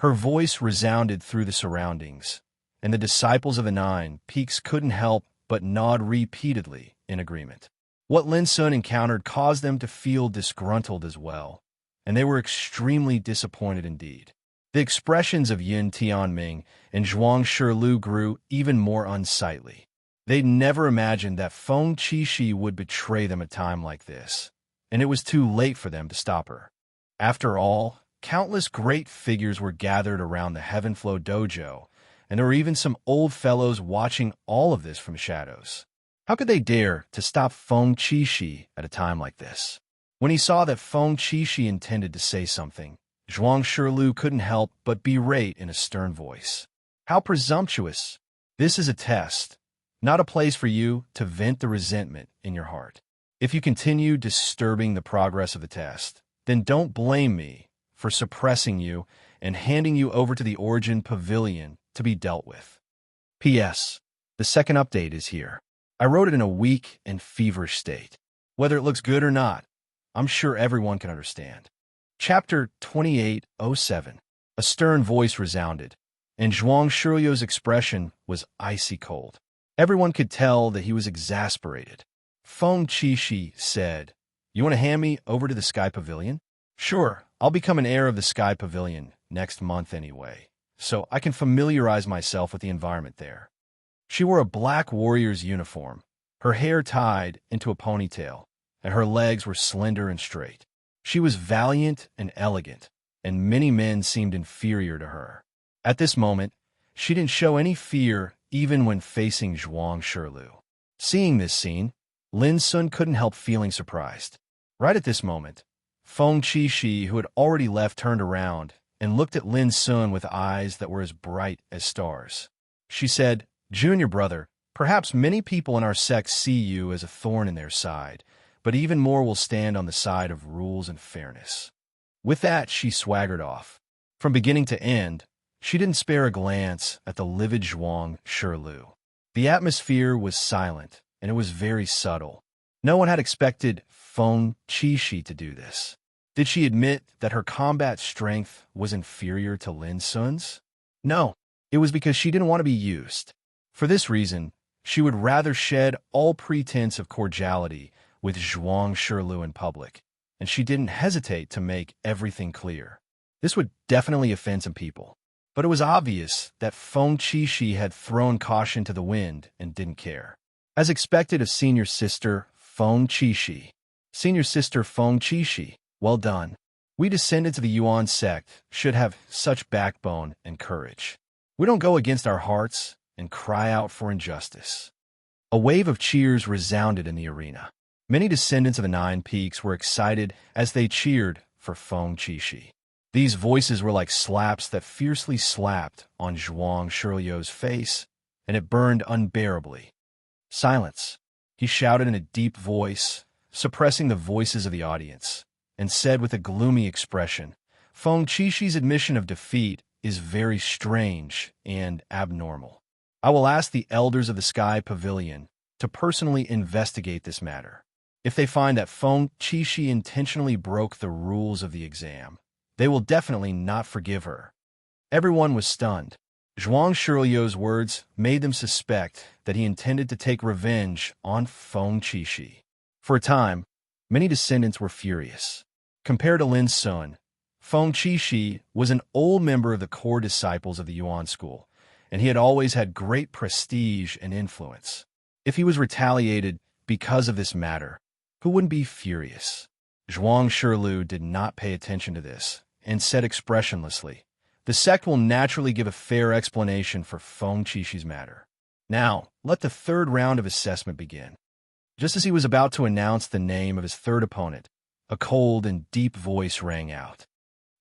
Her voice resounded through the surroundings, and the disciples of the 9 peaks couldn't help but nod repeatedly in agreement. What Lin Sun encountered caused them to feel disgruntled as well, and they were extremely disappointed indeed. The expressions of Yin Tianming and Zhuang Shilu grew even more unsightly. They'd never imagined that Feng Qixi would betray them at a time like this, and it was too late for them to stop her. After all, countless great figures were gathered around the Heavenflow dojo, and there were even some old fellows watching all of this from shadows. How could they dare to stop Feng Qixi at a time like this? When he saw that Feng Qixi intended to say something, Zhuang Shilu couldn't help but berate in a stern voice. "How presumptuous! This is a test, not a place for you to vent the resentment in your heart. If you continue disturbing the progress of the test, then don't blame me for suppressing you and handing you over to the Origin Pavilion to be dealt with. P.S. The second update is here. I wrote it in a weak and feverish state. Whether it looks good or not, I'm sure everyone can understand." Chapter 2807. A stern voice resounded, and Zhuang Shiryo's expression was icy cold. Everyone could tell that he was exasperated. Feng Qixi said, "You want to hand me over to the Sky Pavilion? Sure, I'll become an heir of the Sky Pavilion next month anyway, so I can familiarize myself with the environment there." She wore a black warrior's uniform, her hair tied into a ponytail, and her legs were slender and straight. She was valiant and elegant, and many men seemed inferior to her. At this moment, she didn't show any fear even when facing Zhuang Shilu. Seeing this scene, Lin Sun couldn't help feeling surprised. Right at this moment, Feng Qixi, who had already left, turned around and looked at Lin Sun with eyes that were as bright as stars. She said, "Junior brother, perhaps many people in our sect see you as a thorn in their side, but even more will stand on the side of rules and fairness." With that, she swaggered off. From beginning to end, She didn't spare a glance at the livid Zhuang Shirlu. The atmosphere was silent, and it was very subtle. No one had expected Feng Qixi to do this. Did she admit that her combat strength was inferior to Lin Sun's? No, it was because she didn't want to be used. For this reason, she would rather shed all pretense of cordiality with Zhuang Shirlu in public, and she didn't hesitate to make everything clear. This would definitely offend some people, but it was obvious that Feng Qixi had thrown caution to the wind and didn't care. As expected of senior sister Feng Qixi. Senior sister Feng Qixi, well done. We descendants of the Yuan sect should have such backbone and courage. We don't go against our hearts and cry out for injustice. A wave of cheers resounded in the arena. Many descendants of the Nine Peaks were excited as they cheered for Feng Qixi. These voices were like slaps that fiercely slapped on Zhuang Shirliu's face, and it burned unbearably. Silence, he shouted in a deep voice, suppressing the voices of the audience, and said with a gloomy expression, Feng Qixi's admission of defeat is very strange and abnormal. I will ask the elders of the Sky Pavilion to personally investigate this matter. If they find that Feng Qixi intentionally broke the rules of the exam, they will definitely not forgive her. Everyone was stunned. Zhuang Shirliu's words made them suspect that he intended to take revenge on Feng Qixi. For a time, many descendants were furious. Compared to Lin Sun, Feng Qixi was an old member of the core disciples of the Yuan school, and he had always had great prestige and influence. If he was retaliated because of this matter, who wouldn't be furious? Zhuang Shirlu did not pay attention to this and said expressionlessly, the sect will naturally give a fair explanation for Feng Qixi's matter. Now, let the third round of assessment begin. Just as he was about to announce the name of his third opponent, a cold and deep voice rang out.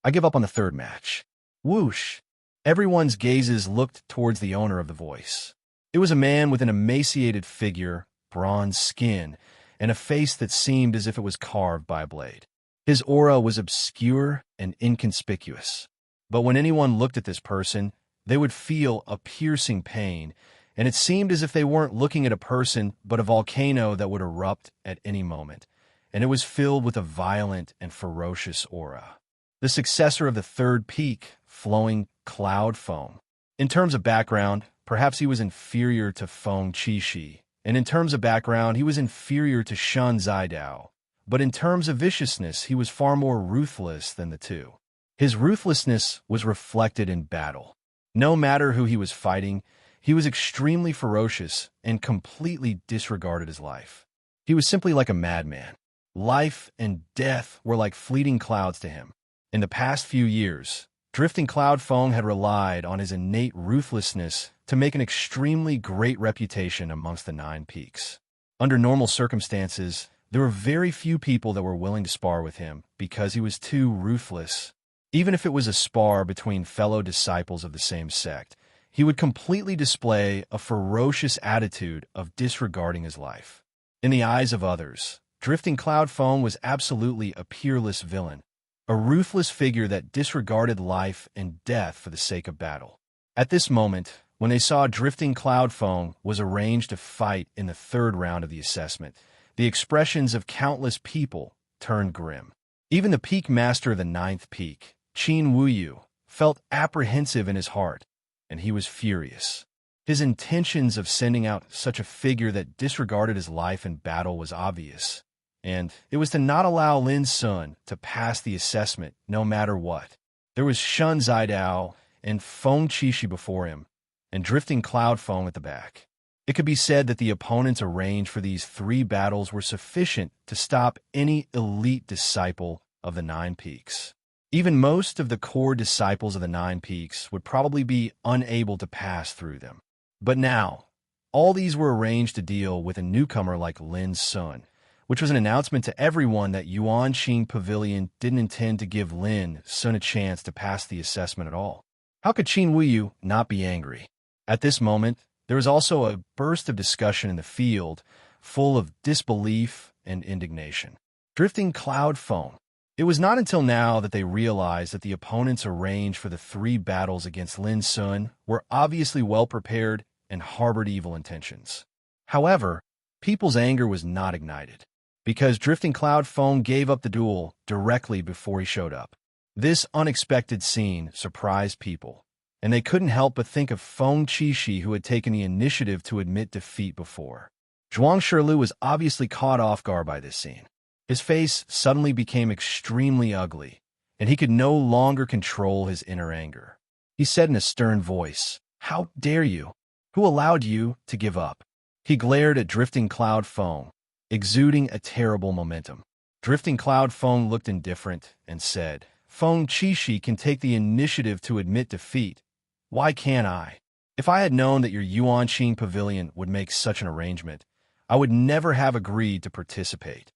I give up on the third match. Whoosh! Everyone's gazes looked towards the owner of the voice. It was a man with an emaciated figure, bronze skin, and a face that seemed as if it was carved by a blade. His aura was obscure and inconspicuous. But when anyone looked at this person, they would feel a piercing pain, and it seemed as if they weren't looking at a person but a volcano that would erupt at any moment, and it was filled with a violent and ferocious aura. The successor of the third peak, flowing cloud foam. In terms of background, perhaps he was inferior to Feng Qixi, and in terms of background, he was inferior to Shun Zidao. But in terms of viciousness, he was far more ruthless than the two. His ruthlessness was reflected in battle. No matter who he was fighting, he was extremely ferocious and completely disregarded his life. He was simply like a madman. Life and death were like fleeting clouds to him. In the past few years, Drifting Cloud Feng had relied on his innate ruthlessness to make an extremely great reputation amongst the Nine Peaks. Under normal circumstances, there were very few people that were willing to spar with him because he was too ruthless. Even if it was a spar between fellow disciples of the same sect, he would completely display a ferocious attitude of disregarding his life. In the eyes of others, Drifting Cloud Feng was absolutely a peerless villain, a ruthless figure that disregarded life and death for the sake of battle. At this moment, when they saw Drifting Cloud Feng was arranged to fight in the third round of the assessment, the expressions of countless people turned grim. Even the peak master of the ninth peak, Qin Wuyu, felt apprehensive in his heart, and he was furious. His intentions of sending out such a figure that disregarded his life in battle was obvious, and it was to not allow Lin Sun to pass the assessment no matter what. There was Shun Zidao and Feng Qixi before him, and Drifting Cloud Feng at the back. It could be said that the opponents arranged for these three battles were sufficient to stop any elite disciple of the Nine Peaks. Even most of the core disciples of the Nine Peaks would probably be unable to pass through them. But now, all these were arranged to deal with a newcomer like Lin Sun, which was an announcement to everyone that Yuanqing Pavilion didn't intend to give Lin Sun a chance to pass the assessment at all. How could Qin Wuyu not be angry? At this moment, there was also a burst of discussion in the field, full of disbelief and indignation. Drifting Cloud Feng. It was not until now that they realized that the opponents arranged for the 3 battles against Lin Sun were obviously well prepared and harbored evil intentions. However, people's anger was not ignited, because Drifting Cloud Feng gave up the duel directly before he showed up. This unexpected scene surprised people, and they couldn't help but think of Feng Qixi, who had taken the initiative to admit defeat before. Zhuang Shilu was obviously caught off guard by this scene. His face suddenly became extremely ugly, and he could no longer control his inner anger. He said in a stern voice, "How dare you? Who allowed you to give up?" He glared at Drifting Cloud Feng, exuding a terrible momentum. Drifting Cloud Feng looked indifferent and said, "Feng Qixi can take the initiative to admit defeat. Why can't I? If I had known that your Yuanqing Pavilion would make such an arrangement, I would never have agreed to participate."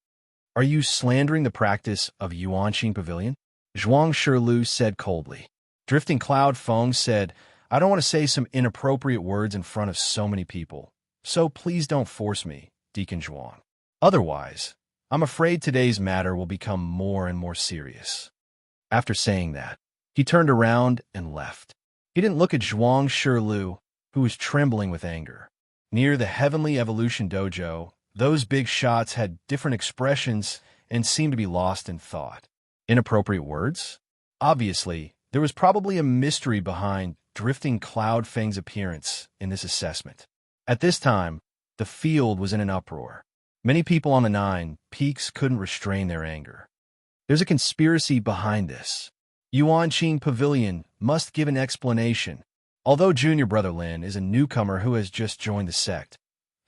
"Are you slandering the practice of Yuanqing Pavilion?" Zhuang Shilu said coldly. Drifting Cloud Feng said, "I don't want to say some inappropriate words in front of so many people, so please don't force me, Deacon Zhuang. Otherwise, I'm afraid today's matter will become more and more serious." After saying that, he turned around and left. He didn't look at Zhuang Shilu, who was trembling with anger. Near the Heavenly Evolution Dojo, those big shots had different expressions and seemed to be lost in thought. Inappropriate words? Obviously, there was probably a mystery behind Drifting Cloud Feng's appearance in this assessment. At this time, the field was in an uproar. Many people on the 9 peaks couldn't restrain their anger. There's a conspiracy behind this. Yuanqing Pavilion must give an explanation. Although Junior Brother Lin is a newcomer who has just joined the sect,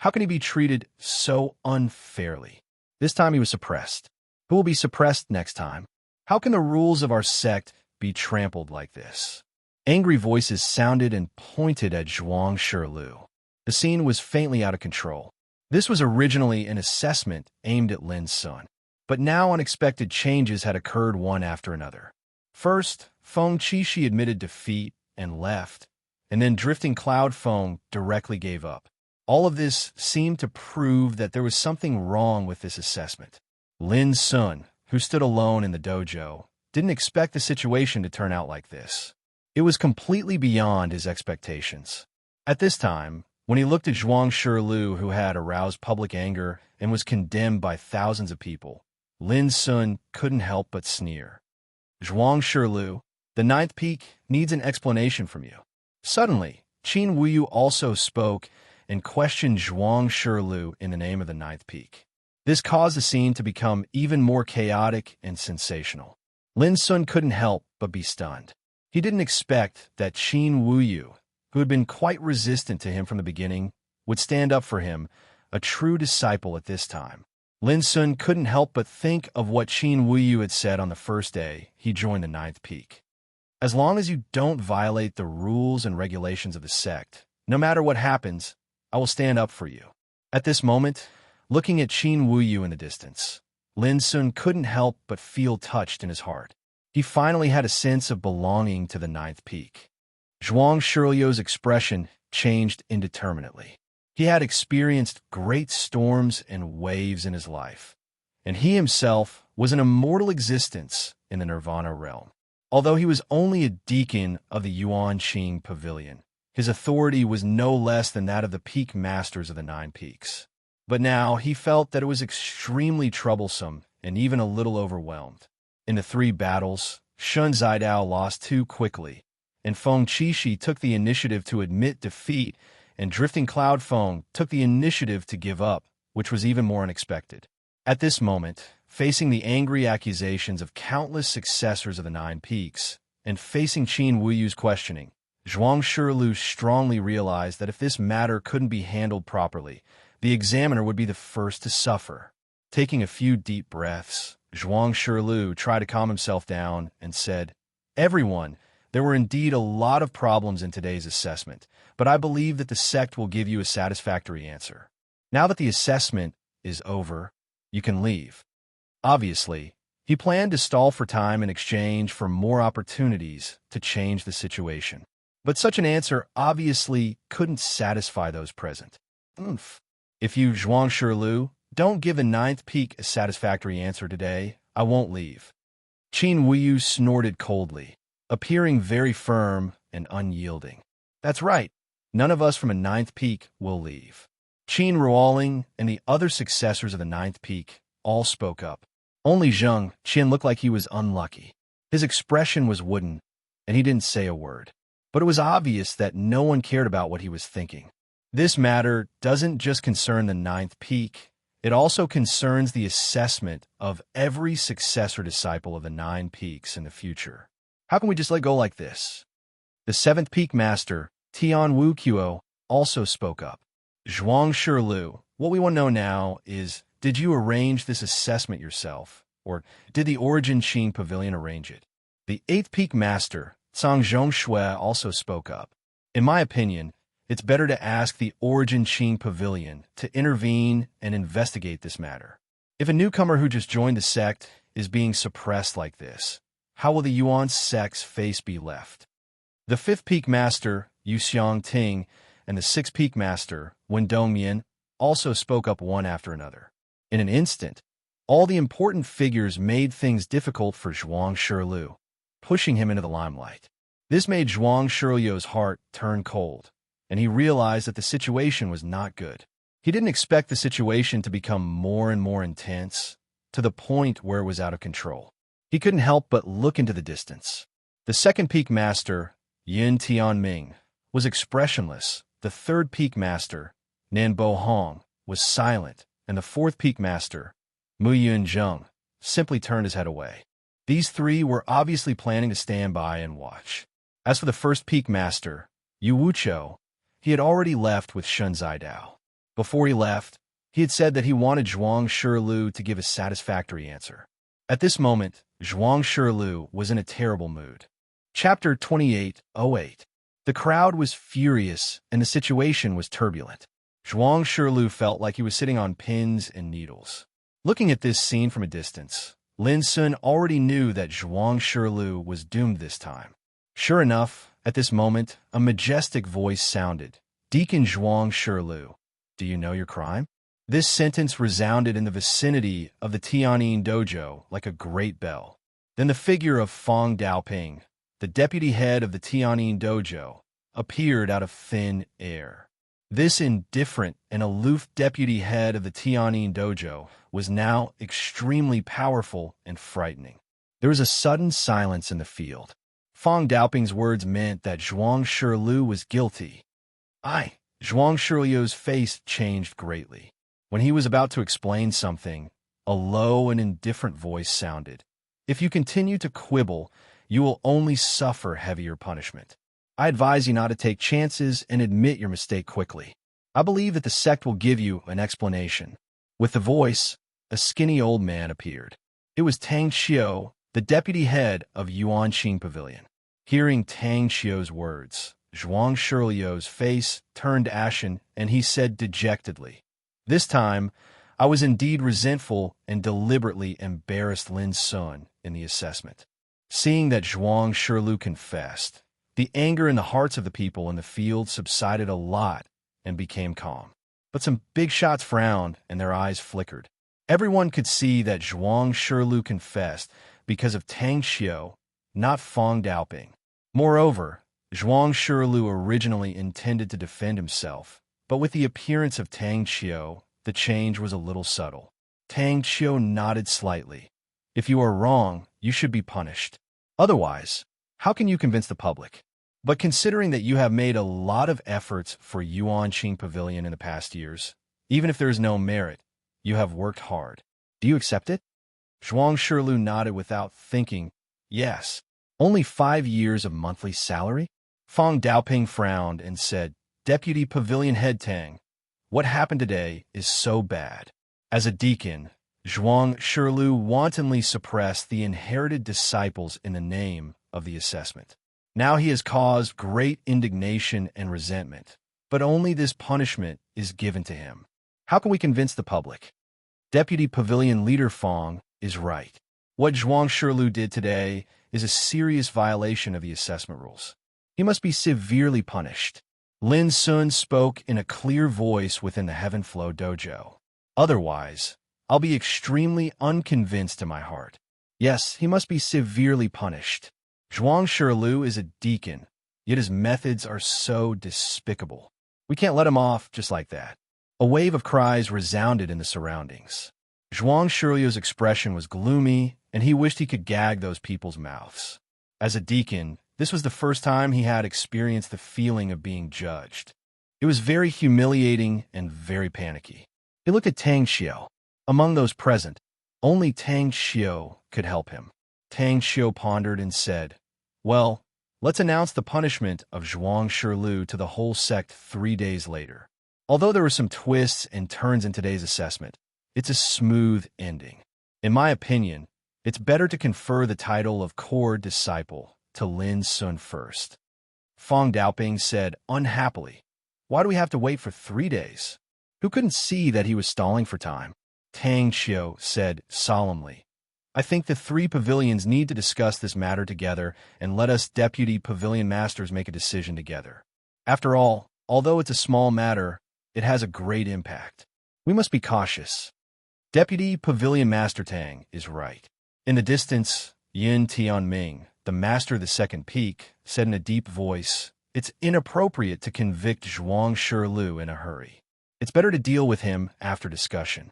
how can he be treated so unfairly? This time he was suppressed. Who will be suppressed next time? How can the rules of our sect be trampled like this? Angry voices sounded and pointed at Zhuang Shilu. The scene was faintly out of control. This was originally an assessment aimed at Lin Sun, but now unexpected changes had occurred one after another. First, Feng Qixi admitted defeat and left, and then Drifting Cloud Feng directly gave up. All of this seemed to prove that there was something wrong with this assessment. Lin Sun, who stood alone in the dojo, didn't expect the situation to turn out like this. It was completely beyond his expectations. At this time, when he looked at Zhuang Shilu, who had aroused public anger and was condemned by thousands of people, Lin Sun couldn't help but sneer. "Zhuang Shilu, the 9th peak needs an explanation from you." Suddenly, Qin Wuyu also spoke and questioned Zhuang Shilu in the name of the 9th peak. This caused the scene to become even more chaotic and sensational. Lin Sun couldn't help but be stunned. He didn't expect that Qin Wuyu, who had been quite resistant to him from the beginning, would stand up for him, a true disciple at this time. Lin Sun couldn't help but think of what Qin Wuyu had said on the first day he joined the 9th peak. "As long as you don't violate the rules and regulations of the sect, no matter what happens, I will stand up for you." At this moment, looking at Qin Wuyu in the distance, Lin Sun couldn't help but feel touched in his heart. He finally had a sense of belonging to the 9th peak. Zhuang Shilu's expression changed indeterminately. He had experienced great storms and waves in his life, and he himself was an immortal existence in the Nirvana realm. Although he was only a deacon of the Yuanqing Pavilion, his authority was no less than that of the peak masters of the 9 peaks. But now he felt that it was extremely troublesome and even a little overwhelmed. In the 3 battles, Shun Zidao lost too quickly, and Feng Qixi took the initiative to admit defeat, and Drifting Cloud Feng took the initiative to give up, which was even more unexpected. At this moment, facing the angry accusations of countless successors of the 9 peaks, and facing Qin Wuyu's questioning, Zhuang Shilu strongly realized that if this matter couldn't be handled properly, the examiner would be the first to suffer. Taking a few deep breaths, Zhuang Shilu tried to calm himself down and said, "Everyone, there were indeed a lot of problems in today's assessment, but I believe that the sect will give you a satisfactory answer. Now that the assessment is over, you can leave." Obviously, he planned to stall for time in exchange for more opportunities to change the situation. But such an answer obviously couldn't satisfy those present. "If you, Zhuang Shilu, don't give the 9th peak a satisfactory answer today, I won't leave." Qin Wuyu snorted coldly, appearing very firm and unyielding. That's right. None of us from a ninth peak will leave. Qin Ruoling and the other successors of the ninth peak all spoke up. Only Zheng Qin looked like he was unlucky. His expression was wooden, and he didn't say a word. But it was obvious that no one cared about what he was thinking. This matter doesn't just concern the ninth peak. It also concerns the assessment of every successor disciple of the nine peaks in the future. How can we just let go like this? The seventh peak master, Tian Wu Kuo, also spoke up. Zhuang Shilu, what we want to know now is, did you arrange this assessment yourself, or did the Origin Qing Pavilion arrange it? The eighth peak master, Cang Zhongshui, also spoke up. In my opinion, it's better to ask the Origin Qing Pavilion to intervene and investigate this matter. If a newcomer who just joined the sect is being suppressed like this, how will the Yuan sect's face be left? The fifth peak master, Yu Xiang Ting, and the sixth peak master, Wen Dongmian, also spoke up one after another. In an instant, all the important figures made things difficult for Zhuang Shilu, pushing him into the limelight. This made Zhuang Shilu's heart turn cold, and he realized that the situation was not good. He didn't expect the situation to become more and more intense, to the point where it was out of control. He couldn't help but look into the distance. The second peak master, Yin Tianming, was expressionless. The third peak master, Nan Bohong, was silent, and the fourth peak master, Mu Yunzheng, simply turned his head away. These three were obviously planning to stand by and watch. As for the first peak master, Yu Wuchou, he had already left with Shun Zidao. Before he left, he had said that he wanted Zhuang Shilu to give a satisfactory answer. At this moment, Zhuang Shilu was in a terrible mood. Chapter 28:08. The crowd was furious, and the situation was turbulent. Zhuang Shilu felt like he was sitting on pins and needles. Looking at this scene from a distance, Lin Sun already knew that Zhuang Shilu was doomed this time. Sure enough, at this moment, a majestic voice sounded. Deacon Zhuang Shilu, do you know your crime? This sentence resounded in the vicinity of the Tianyin dojo like a great bell. Then the figure of Fang Daoping, the deputy head of the Tianyin dojo, appeared out of thin air. This indifferent and aloof deputy head of the Tianyin dojo was now extremely powerful and frightening. There was a sudden silence in the field. Fang Daoping's words meant that Zhuang Shilu was guilty. Zhuang Shilu's face changed greatly. When he was about to explain something, a low and indifferent voice sounded. If you continue to quibble, you will only suffer heavier punishment. I advise you not to take chances and admit your mistake quickly. I believe that the sect will give you an explanation. With the voice, a skinny old man appeared. It was Tang Xiu, the deputy head of Yuan Qing Pavilion. Hearing Tang Xiu's words, Zhuang Shilu's face turned ashen, and he said dejectedly, "This time, I was indeed resentful and deliberately embarrassed Lin Sun in the assessment." Seeing that Zhuang Shilu confessed, the anger in the hearts of the people in the field subsided a lot and became calm. But some big shots frowned and their eyes flickered. Everyone could see that Zhuang Shilu confessed because of Tang Xiu, not Fang Daoping. Moreover, Zhuang Shilu originally intended to defend himself, but with the appearance of Tang Xiu, the change was a little subtle. Tang Xiu nodded slightly. If you are wrong, you should be punished. Otherwise, how can you convince the public? But considering that you have made a lot of efforts for Yuan Qing Pavilion in the past years, even if there is no merit, you have worked hard. Do you accept it? Zhuang Shilu nodded without thinking. Yes. Only 5 years of monthly salary? Fang Daoping frowned and said, Deputy Pavilion Head Tang, what happened today is so bad. As a deacon, Zhuang Shilu wantonly suppressed the inherited disciples in the name of the assessment. Now he has caused great indignation and resentment, but only this punishment is given to him. How can we convince the public? Deputy Pavilion Leader Fang is right. What Zhuang Shilu did today is a serious violation of the assessment rules. He must be severely punished. Lin Sun spoke in a clear voice within the Heaven Flow dojo. Otherwise, I'll be extremely unconvinced in my heart. Yes, he must be severely punished. Zhuang Shirlu is a deacon, yet his methods are so despicable. We can't let him off just like that. A wave of cries resounded in the surroundings. Zhuang Shirliu's expression was gloomy, and he wished he could gag those people's mouths. As a deacon, this was the first time he had experienced the feeling of being judged. It was very humiliating and very panicky. He looked at Tang Xiao. Among those present, only Tang Xiao could help him. Tang Xiao pondered and said, "Well, let's announce the punishment of Zhuang Shirlu to the whole sect 3 days later." Although there were some twists and turns in today's assessment, it's a smooth ending. In my opinion, it's better to confer the title of core disciple to Lin Sun first. Fong Daoping said unhappily, "Why do we have to wait for 3 days?" Who couldn't see that he was stalling for time? Tang Xiao said solemnly, "I think the 3 pavilions need to discuss this matter together and let us deputy pavilion masters make a decision together. After all, although it's a small matter, it has a great impact. We must be cautious." Deputy Pavilion Master Tang is right. In the distance, Yin Tianming, the master of the second peak, said in a deep voice, "It's inappropriate to convict Zhuang Shirlu in a hurry. It's better to deal with him after discussion."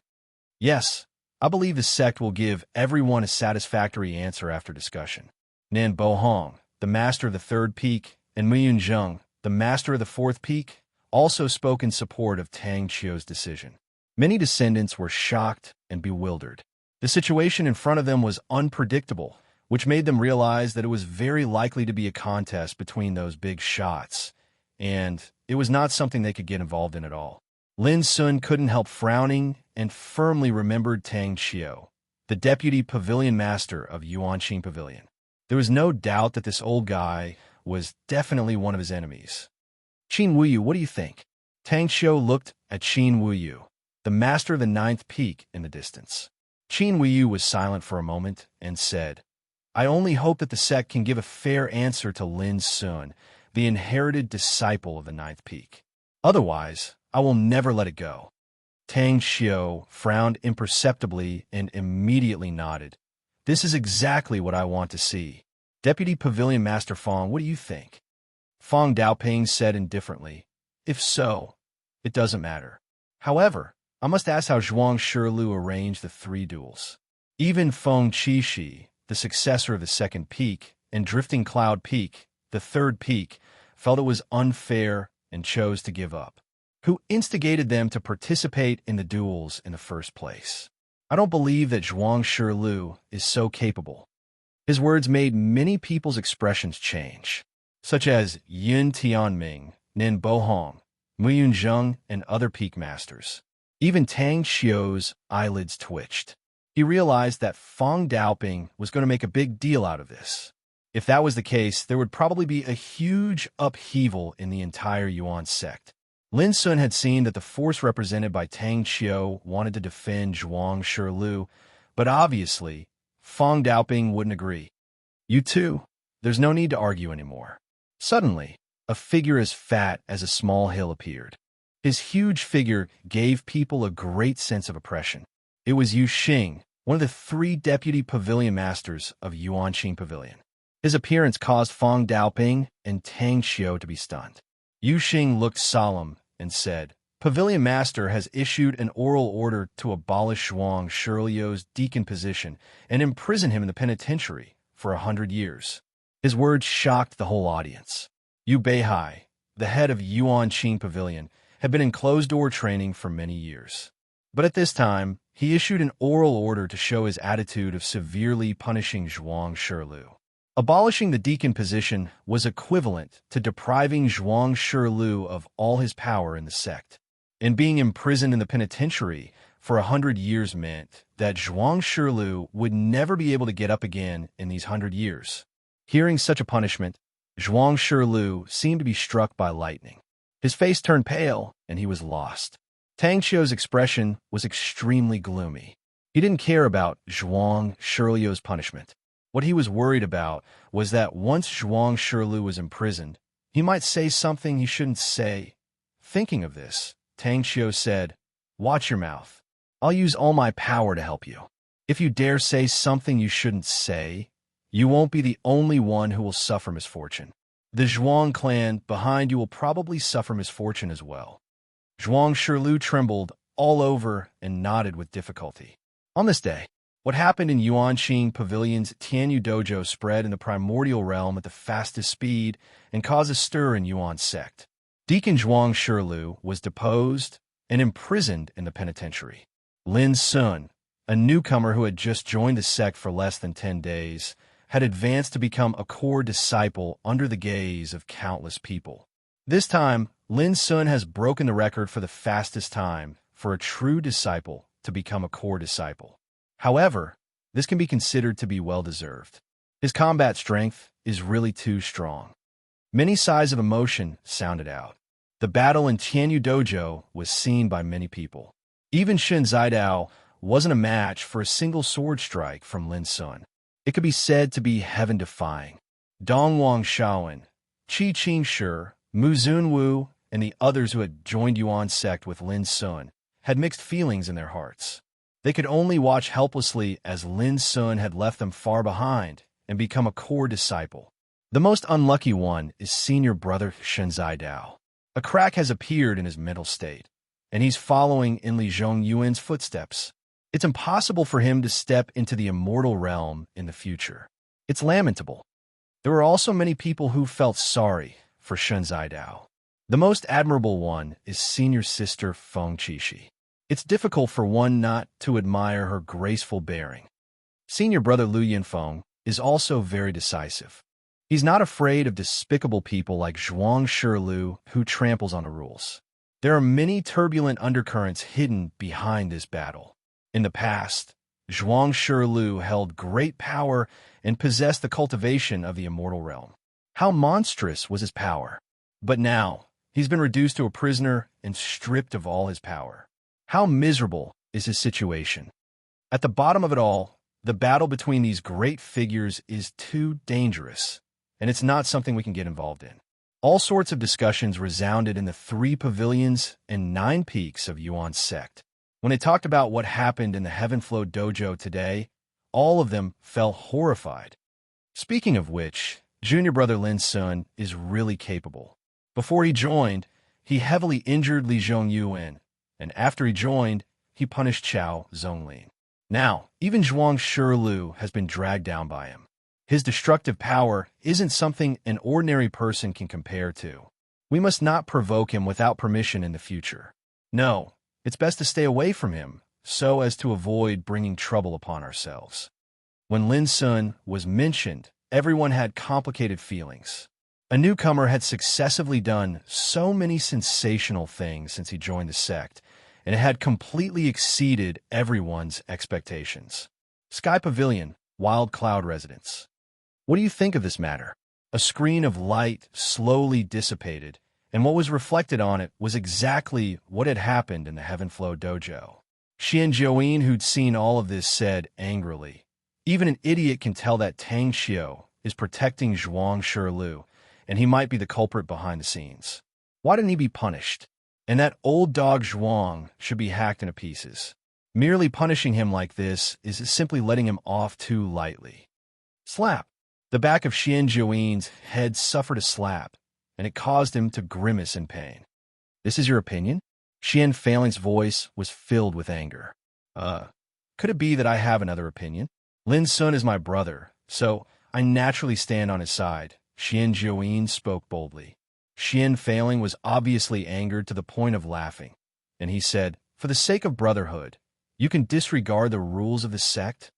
Yes, I believe the sect will give everyone a satisfactory answer after discussion. Nin Bohong, the master of the third peak, and Muyun Zheng, the master of the fourth peak, also spoke in support of Tang Qiu's decision. Many descendants were shocked and bewildered. The situation in front of them was unpredictable, which made them realize that it was very likely to be a contest between those big shots, and it was not something they could get involved in at all. Lin Sun couldn't help frowning and firmly remembered Tang Qiu, the deputy pavilion master of Yuanqing Pavilion. There was no doubt that this old guy was definitely one of his enemies. "Qin Wuyu, what do you think?" Tang Qiu looked at Qin Wuyu, the master of the ninth peak in the distance. Qin Wuyu was silent for a moment and said, "I only hope that the sect can give a fair answer to Lin Sun, the inherited disciple of the ninth peak. Otherwise, I will never let it go." Tang Qiu frowned imperceptibly and immediately nodded. "This is exactly what I want to see. Deputy Pavilion Master Fong, what do you think?" Fong Daoping said indifferently, "If so, it doesn't matter. However, I must ask how Zhuang Shirlu arranged the 3 duels. Even Feng Qixi, the successor of the second peak, and Drifting Cloud Peak, the third peak, felt it was unfair and chose to give up. Who instigated them to participate in the duels in the first place? I don't believe that Zhuang Shirlu is so capable." His words made many people's expressions change, such as Yin Tianming, Nin Bohong, Muyun Zheng, and other peak masters. Even Tang Qiu's eyelids twitched. He realized that Fong Daoping was going to make a big deal out of this. If that was the case, there would probably be a huge upheaval in the entire Yuan sect. Lin Sun had seen that the force represented by Tang Qiu wanted to defend Zhuang Shirlu, but obviously, Fong Daoping wouldn't agree. "You too. There's no need to argue anymore." Suddenly, a figure as fat as a small hill appeared. His huge figure gave people a great sense of oppression. It was Yu Xing, one of the 3 deputy pavilion masters of Yuanqing Pavilion. His appearance caused Fong Daoping and Tang Qiu to be stunned. Yu Xing looked solemn and said, "Pavilion Master has issued an oral order to abolish Zhuang Shirliu's deacon position and imprison him in the penitentiary for 100 years. His words shocked the whole audience. Yu Beihai, the head of Yuanqing Pavilion, had been in closed-door training for many years. But at this time, he issued an oral order to show his attitude of severely punishing Zhuang Shirlu. Abolishing the deacon position was equivalent to depriving Zhuang Shirlu of all his power in the sect. And being imprisoned in the penitentiary for 100 years meant that Zhuang Shirlu would never be able to get up again in these 100 years. Hearing such a punishment, Zhuang Shirlu seemed to be struck by lightning. His face turned pale, and he was lost. Tang Qiu's expression was extremely gloomy. He didn't care about Zhuang Shirliu's punishment. What he was worried about was that once Zhuang Shirlu was imprisoned, he might say something he shouldn't say. Thinking of this, Tang Qiu said, "Watch your mouth. I'll use all my power to help you." If you dare say something you shouldn't say, you won't be the only one who will suffer misfortune. The Zhuang clan behind you will probably suffer misfortune as well. Zhuang Shilu trembled all over and nodded with difficulty. On this day, what happened in Yuanqing Pavilion's Tianyu Dojo spread in the primordial realm at the fastest speed and caused a stir in Yuan sect. Deacon Zhuang Shilu was deposed and imprisoned in the penitentiary. Lin Sun, a newcomer who had just joined the sect for less than 10 days, had advanced to become a core disciple under the gaze of countless people. This time, Lin Sun has broken the record for the fastest time for a true disciple to become a core disciple. However, this can be considered to be well-deserved. His combat strength is really too strong. Many sighs of emotion sounded out. The battle in Tianyu Dojo was seen by many people. Even Shen Zidao wasn't a match for a single sword strike from Lin Sun. It could be said to be heaven-defying. Dongwang Shaoan, Qi Qingshi, Mu Zunwu, and the others who had joined Yuan sect with Lin Sun had mixed feelings in their hearts. They could only watch helplessly as Lin Sun had left them far behind and become a core disciple. The most unlucky one is senior brother Shen Zidao. A crack has appeared in his mental state, and he's following in Li Zhongyuan's footsteps. It's impossible for him to step into the immortal realm in the future. It's lamentable. There were also many people who felt sorry for Shen Zidao. The most admirable one is senior sister Feng Qixi. It's difficult for one not to admire her graceful bearing. Senior brother Lu Yinfeng is also very decisive. He's not afraid of despicable people like Zhuang Shilu who tramples on the rules. There are many turbulent undercurrents hidden behind this battle. In the past, Zhuang Shilu held great power and possessed the cultivation of the immortal realm. How monstrous was his power! But now, he's been reduced to a prisoner and stripped of all his power. How miserable is his situation? At the bottom of it all, the battle between these great figures is too dangerous, and it's not something we can get involved in. All sorts of discussions resounded in the 3 pavilions and 9 peaks of Yuan's sect. When they talked about what happened in the Heavenflow Dojo today, all of them felt horrified. Speaking of which, junior brother Lin Sun is really capable. Before he joined, he heavily injured Li Zhongyuan, and after he joined, he punished Chao Zonglin. Now, even Zhuang Shilu has been dragged down by him. His destructive power isn't something an ordinary person can compare to. We must not provoke him without permission in the future. No, it's best to stay away from him, so as to avoid bringing trouble upon ourselves. When Lin Sun was mentioned, everyone had complicated feelings. A newcomer had successively done so many sensational things since he joined the sect, and it had completely exceeded everyone's expectations. Sky Pavilion, Wild Cloud Residence. What do you think of this matter? A screen of light slowly dissipated, and what was reflected on it was exactly what had happened in the Heavenflow Dojo. Xian Jiuyin, who'd seen all of this, said angrily, "Even an idiot can tell that Tang Xiu is protecting Zhuang Shilu, and he might be the culprit behind the scenes. Why didn't he be punished? And that old dog Zhuang should be hacked into pieces. Merely punishing him like this is simply letting him off too lightly." Slap! The back of Xian Jiuyin's head suffered a slap, and it caused him to grimace in pain. "This is your opinion?" Xian Failing's voice was filled with anger. Could it be that I have another opinion? Lin Sun is my brother, so I naturally stand on his side. Xian Jiuyin spoke boldly. Xian Failing was obviously angered to the point of laughing, and he said, "For the sake of brotherhood, you can disregard the rules of the sect?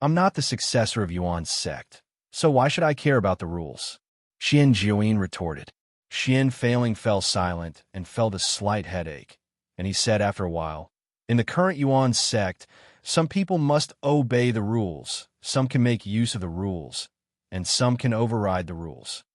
I'm not the successor of Yuan's sect, so why should I care about the rules?" Xian Jiuyin retorted. Xian Failing fell silent and felt a slight headache, and he said after a while, "In the current Yuan sect, some people must obey the rules, some can make use of the rules, and some can override the rules."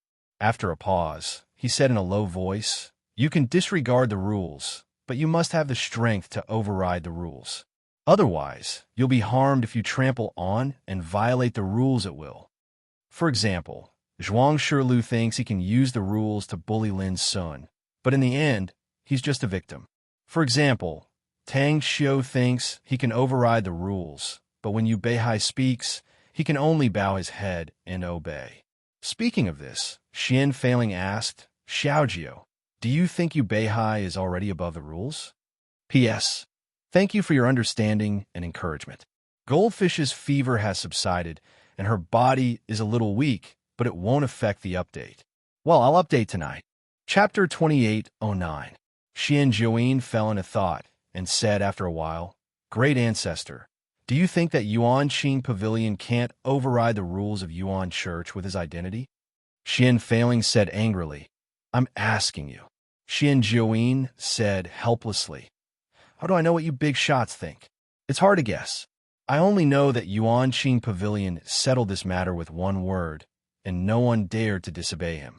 After a pause, he said in a low voice, "You can disregard the rules, but you must have the strength to override the rules. Otherwise, you'll be harmed if you trample on and violate the rules at will." For example, Zhuang Shilu thinks he can use the rules to bully Lin Sun, but in the end, he's just a victim. For example, Tang Xiu thinks he can override the rules, but when Yu Beihai speaks, he can only bow his head and obey. Speaking of this, Xian Failing asked, Xiaojiu, do you think Yu Beihai is already above the rules? P.S. Thank you for your understanding and encouragement. Goldfish's fever has subsided, and her body is a little weak, but it won't affect the update. Well, I'll update tonight. Chapter 2809. Xian Jiuyin fell into thought and said after a while, Great Ancestor, do you think that Yuanqing Pavilion can't override the rules of Yuan Church with his identity? Xian Failing said angrily, I'm asking you. Xian Jiuyin said helplessly, How do I know what you big shots think? It's hard to guess. I only know that Yuanqing Pavilion settled this matter with one word, and no one dared to disobey him.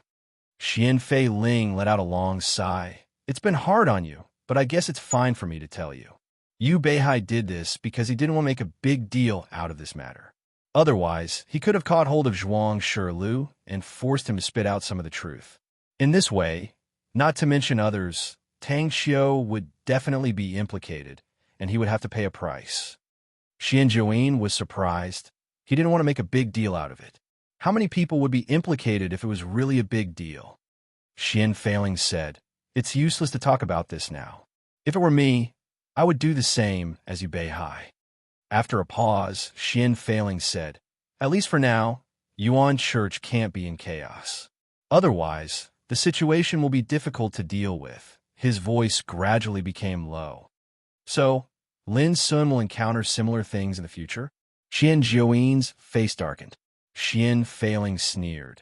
Xian Fei Ling let out a long sigh. It's been hard on you, but I guess it's fine for me to tell you. Yu Beihai did this because he didn't want to make a big deal out of this matter. Otherwise, he could have caught hold of Zhuang Shilu and forced him to spit out some of the truth. In this way, not to mention others, Tang Xiu would definitely be implicated, and he would have to pay a price. Xian Jiuyin was surprised. He didn't want to make a big deal out of it. How many people would be implicated if it was really a big deal? Xian Failing said, It's useless to talk about this now. If it were me, I would do the same as Yu Beihai. After a pause, Xian Failing said, At least for now, Yuan Church can't be in chaos. Otherwise, the situation will be difficult to deal with. His voice gradually became low. So, Lin Sun will encounter similar things in the future? Xian Jiuyin's face darkened. Xian Failing sneered.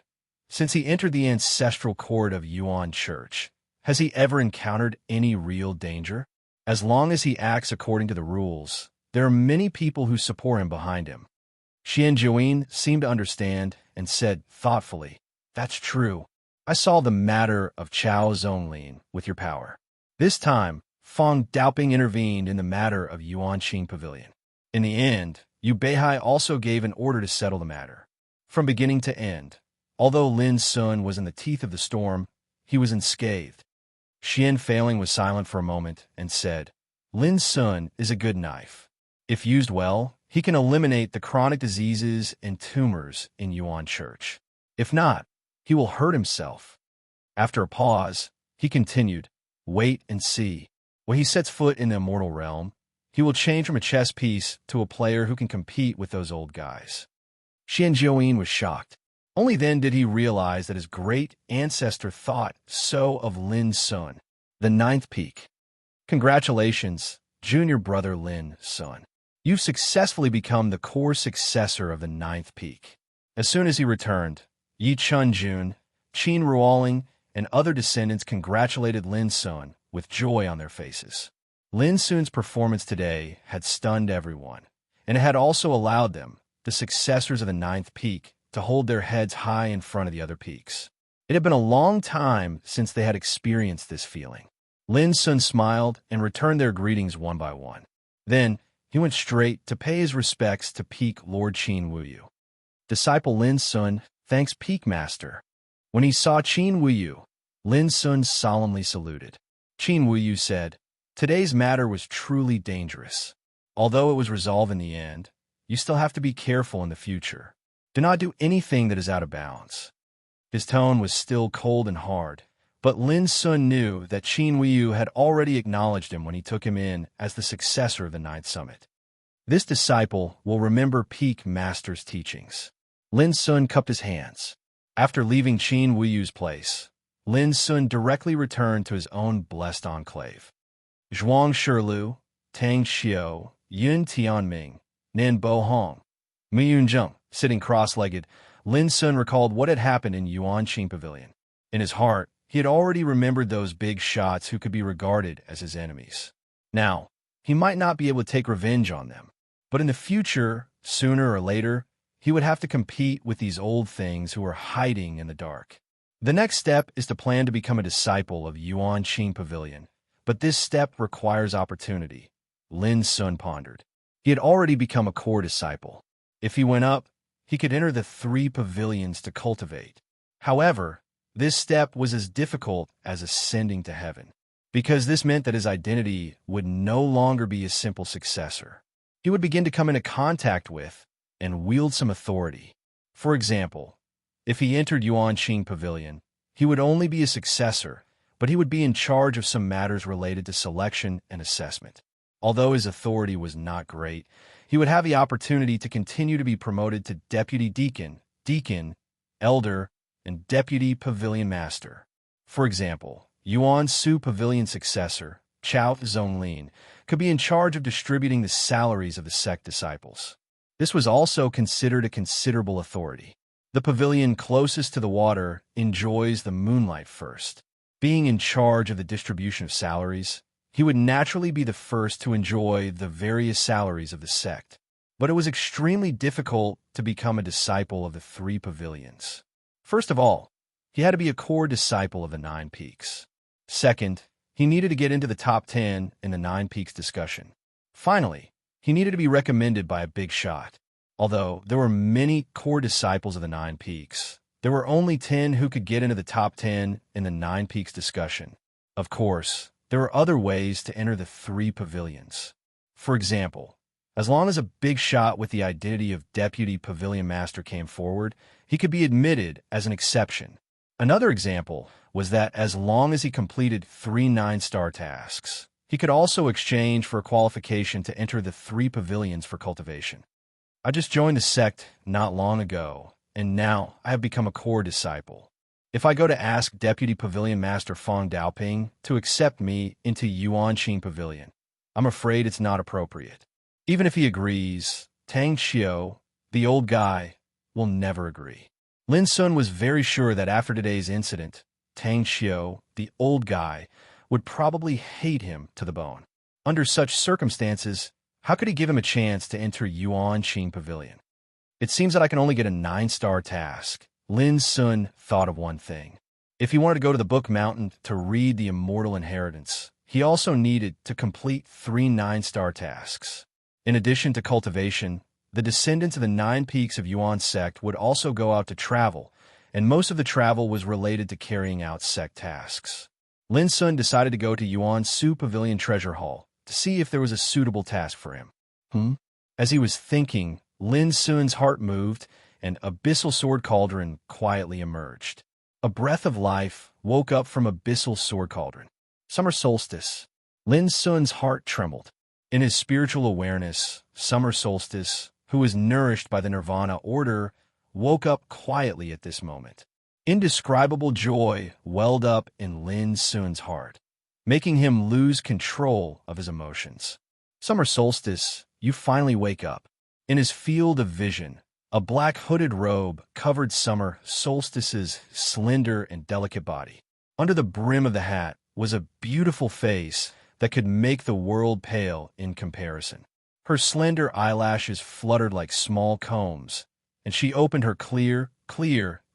Since he entered the ancestral court of Yuan Church, has he ever encountered any real danger? As long as he acts according to the rules, there are many people who support him behind him. Xian Jiuyin seemed to understand and said thoughtfully, That's true. I solved the matter of Chao Zonglin with your power. This time, Feng Daoping intervened in the matter of Yuanqing Pavilion. In the end, Yu Beihai also gave an order to settle the matter. From beginning to end, although Lin Sun was in the teeth of the storm, he was unscathed. Xian Failing was silent for a moment and said, Lin Sun is a good knife. If used well, he can eliminate the chronic diseases and tumors in Yuan Church. If not, he will hurt himself. After a pause, he continued, Wait and see. When he sets foot in the immortal realm, he will change from a chess piece to a player who can compete with those old guys. Xian Jiuyin was shocked. Only then did he realize that his great ancestor thought so of Lin Sun, the ninth peak. Congratulations, junior brother Lin Sun. You've successfully become the core successor of the ninth peak. As soon as he returned, Yi Chunjun, Qin Ruoling, and other descendants congratulated Lin Sun with joy on their faces. Lin Sun's performance today had stunned everyone, and it had also allowed them, the successors of the ninth peak, to hold their heads high in front of the other peaks. It had been a long time since they had experienced this feeling. Lin Sun smiled and returned their greetings one by one. Then, he went straight to pay his respects to Peak Lord Qin Wuyu. Disciple Lin Sun thanks Peak Master. When he saw Qin Wuyu, Lin Sun solemnly saluted. Qin Wuyu said, Today's matter was truly dangerous. Although it was resolved in the end, you still have to be careful in the future. Do not do anything that is out of bounds. His tone was still cold and hard, but Lin Sun knew that Qin Wuyu had already acknowledged him when he took him in as the successor of the Ninth Summit. This disciple will remember Peak Master's teachings. Lin Sun cupped his hands. After leaving Qin Wuyu's place, Lin Sun directly returned to his own blessed enclave. Zhuang Shilu, Tang Xiu, Yun Tianming, Nin Bo Hong, Mi Yunzheng, sitting cross-legged, Lin Sun recalled what had happened in Yuanqing Pavilion. In his heart, he had already remembered those big shots who could be regarded as his enemies. Now, he might not be able to take revenge on them, but in the future, sooner or later, he would have to compete with these old things who were hiding in the dark. The next step is to plan to become a disciple of Yuanqing Pavilion, but this step requires opportunity, Lin Sun pondered. He had already become a core disciple. If he went up, he could enter the 3 pavilions to cultivate. However, this step was as difficult as ascending to heaven, because this meant that his identity would no longer be a simple successor. he would begin to come into contact with and wield some authority. For example, if he entered Yuanqing Pavilion, he would only be a successor, but he would be in charge of some matters related to selection and assessment. Although his authority was not great, he would have the opportunity to continue to be promoted to deputy deacon, elder, and deputy pavilion master. For example, Yuan Su Pavilion successor, Chao Zonglin, could be in charge of distributing the salaries of the sect disciples. This was also considered a considerable authority. The pavilion closest to the water enjoys the moonlight first. Being in charge of the distribution of salaries, he would naturally be the first to enjoy the various salaries of the sect. But it was extremely difficult to become a disciple of the three pavilions. First of all, he had to be a core disciple of the Nine Peaks. Second, he needed to get into the top 10 in the Nine Peaks discussion. Finally, he needed to be recommended by a big shot. Although there were many core disciples of the Nine Peaks, there were only 10 who could get into the top 10 in the Nine Peaks discussion. Of course, there were other ways to enter the three pavilions. For example, as long as a big shot with the identity of Deputy Pavilion Master came forward, he could be admitted as an exception. Another example was that as long as he completed 3 9-star tasks, he could also exchange for a qualification to enter the three pavilions for cultivation. I just joined the sect not long ago, and now I have become a core disciple. If I go to ask Deputy Pavilion Master Fong Daoping to accept me into Yuanqing Pavilion, I'm afraid it's not appropriate. Even if he agrees, Tang Xiao, the old guy, will never agree. Lin Sun was very sure that after today's incident, Tang Xiao, the old guy, would probably hate him to the bone. Under such circumstances, how could he give him a chance to enter Yuanqing Pavilion? It seems that I can only get a 9-star task. Lin Sun thought of one thing. If he wanted to go to the Book Mountain to read the Immortal Inheritance, he also needed to complete 3 9-star tasks. In addition to cultivation, the descendants of the 9 Peaks of Yuan sect would also go out to travel, and most of the travel was related to carrying out sect tasks. Lin Sun decided to go to Yuan Su Pavilion Treasure Hall to see if there was a suitable task for him. As he was thinking, Lin Sun's heart moved, and Abyssal Sword Cauldron quietly emerged. A breath of life woke up from Abyssal Sword Cauldron. Summer solstice. Lin Sun's heart trembled. In his spiritual awareness, Summer Solstice, who was nourished by the Nirvana order, woke up quietly at this moment. Indescribable joy welled up in Lin Sun's heart, making him lose control of his emotions. Summer Solstice, you finally wake up. In his field of vision, a black hooded robe covered Summer Solstice's slender and delicate body. Under the brim of the hat was a beautiful face that could make the world pale in comparison. Her slender eyelashes fluttered like small combs, and she opened her clear,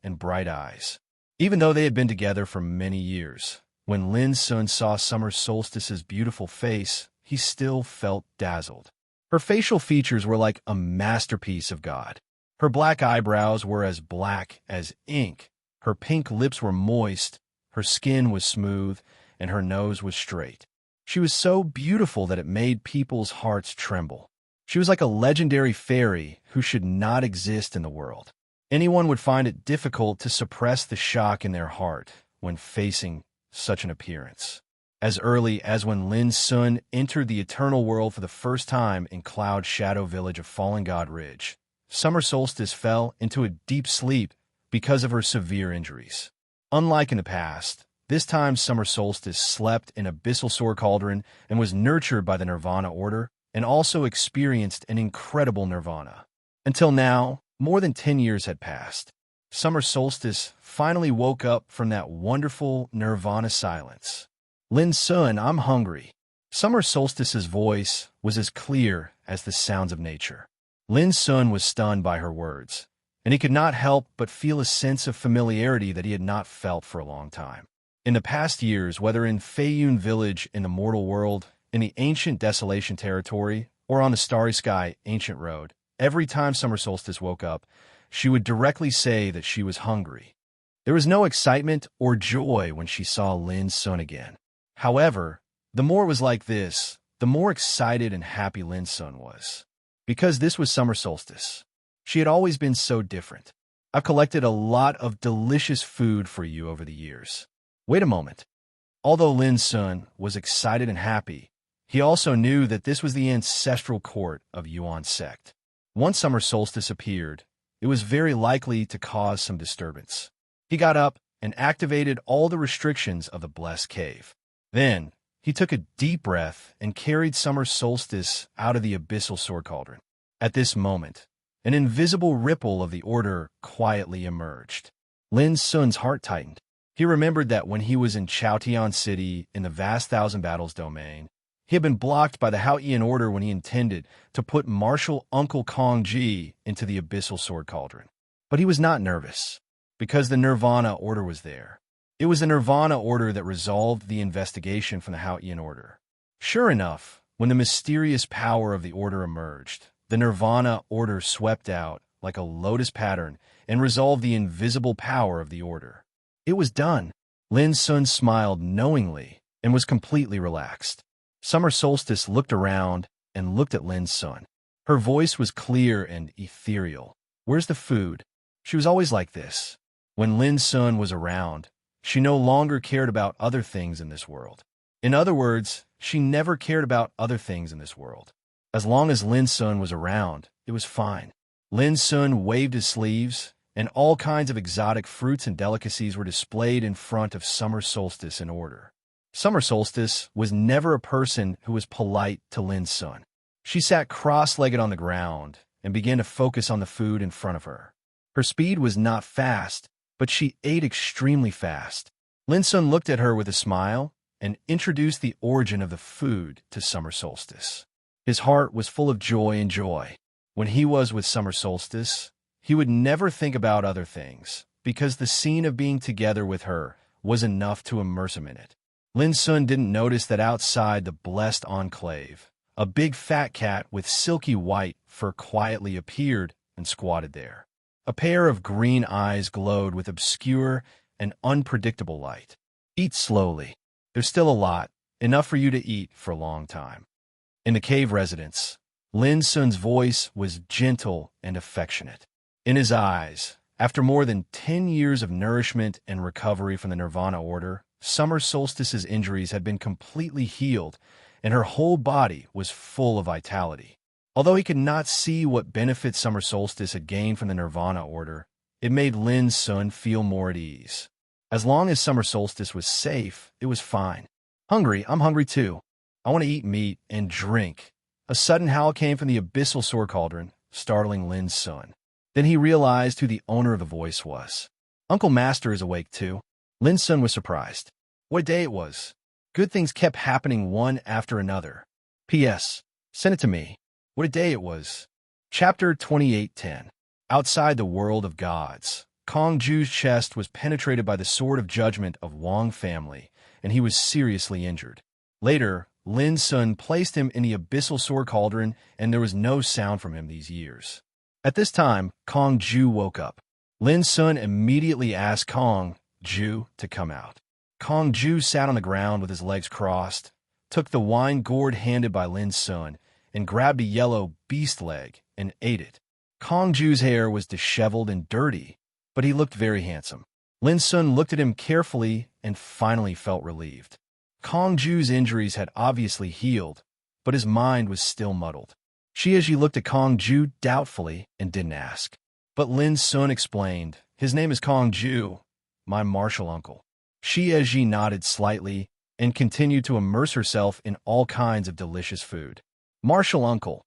and bright eyes. Even though they had been together for many years, when Lin Sun saw Summer Solstice's beautiful face, he still felt dazzled. Her facial features were like a masterpiece of God. Her black eyebrows were as black as ink, her pink lips were moist, her skin was smooth, and her nose was straight. She was so beautiful that it made people's hearts tremble. She was like a legendary fairy who should not exist in the world. Anyone would find it difficult to suppress the shock in their heart when facing such an appearance. As early as when Lin Sun entered the eternal world for the first time in Cloud Shadow Village of Fallen God Ridge, Summer Solstice fell into a deep sleep because of her severe injuries. Unlike in the past, this time Summer Solstice slept in Abyssal Sword Cauldron and was nurtured by the Nirvana order, and also experienced an incredible nirvana. Until now, more than 10 years had passed. Summer Solstice finally woke up from that wonderful nirvana silence. Lin Sun, I'm hungry. Summer Solstice's voice was as clear as the sounds of nature. Lin Sun was stunned by her words, and he could not help but feel a sense of familiarity that he had not felt for a long time. In the past years, whether in Feiyun Village in the mortal world, in the ancient Desolation territory, or on the Starry Sky Ancient Road, every time Summer Solstice woke up, she would directly say that she was hungry. There was no excitement or joy when she saw Lin Sun again. However, the more it was like this, the more excited and happy Lin Sun was. because this was summer solstice. She had always been so different. I've collected a lot of delicious food for you over the years. Wait a moment. Although Lin Sun was excited and happy, he also knew that this was the ancestral court of Yuan sect. Once summer solstice appeared, it was very likely to cause some disturbance. He got up and activated all the restrictions of the blessed cave. Then, he took a deep breath and carried summer solstice out of the abyssal sword cauldron. At this moment, an invisible ripple of the order quietly emerged. Lin Sun's heart tightened. He remembered that when he was in Chaotian City in the vast Thousand Battles domain, he had been blocked by the Haotian order when he intended to put martial Uncle Kong Ji into the abyssal sword cauldron. But he was not nervous, because the Nirvana order was there. It was the Nirvana order that resolved the investigation from the Haotian order. Sure enough, when the mysterious power of the order emerged, the Nirvana order swept out like a lotus pattern and resolved the invisible power of the order. It was done. Lin Sun smiled knowingly and was completely relaxed. Summer solstice looked around and looked at Lin Sun. Her voice was clear and ethereal. Where's the food? She was always like this. When Lin Sun was around, she no longer cared about other things in this world. In other words, she never cared about other things in this world. As long as Lin Sun was around, it was fine. Lin Sun waved his sleeves, and all kinds of exotic fruits and delicacies were displayed in front of summer solstice in order. Summer solstice was never a person who was polite to Lin Sun. She sat cross-legged on the ground and began to focus on the food in front of her. Her speed was not fast, but she ate extremely fast. Lin Sun looked at her with a smile and introduced the origin of the food to summer solstice. His heart was full of joy and joy. When he was with summer solstice, he would never think about other things, because the scene of being together with her was enough to immerse him in it. Lin Sun didn't notice that outside the blessed enclave, a big fat cat with silky white fur quietly appeared and squatted there. A pair of green eyes glowed with obscure and unpredictable light. Eat slowly. There's still a lot, enough for you to eat for a long time. In the cave residence, Lin Sun's voice was gentle and affectionate. In his eyes, after more than 10 years of nourishment and recovery from the Nirvana order, summer solstice's injuries had been completely healed, and her whole body was full of vitality. Although he could not see what benefits summer solstice had gained from the Nirvana order, it made Lin Sun feel more at ease. As long as summer solstice was safe, it was fine. Hungry, I'm hungry too. I want to eat meat and drink. A sudden howl came from the abyssal sword cauldron, startling Lin Sun. Then he realized who the owner of the voice was. Uncle Master is awake too. Lin Sun was surprised. What a day it was. Good things kept happening one after another. P.S. Send it to me. What a day it was. Chapter 28:10. Outside the world of gods, Kong Ju's chest was penetrated by the sword of judgment of Wang family, and he was seriously injured. Later, Lin Sun placed him in the abyssal sword cauldron, and there was no sound from him these years. At this time, Kong Ju woke up. Lin Sun immediately asked Kong Ju to come out. Kong Ju sat on the ground with his legs crossed, took the wine gourd handed by Lin Sun, and grabbed a yellow beast leg and ate it. Kong Ju's hair was disheveled and dirty, but he looked very handsome. Lin Sun looked at him carefully and finally felt relieved. Kong Ju's injuries had obviously healed, but his mind was still muddled. Shi looked at Kong Ju doubtfully and didn't ask. But Lin Sun explained, "His name is Kong Ju, my martial uncle." Shi nodded slightly and continued to immerse herself in all kinds of delicious food. "Martial uncle,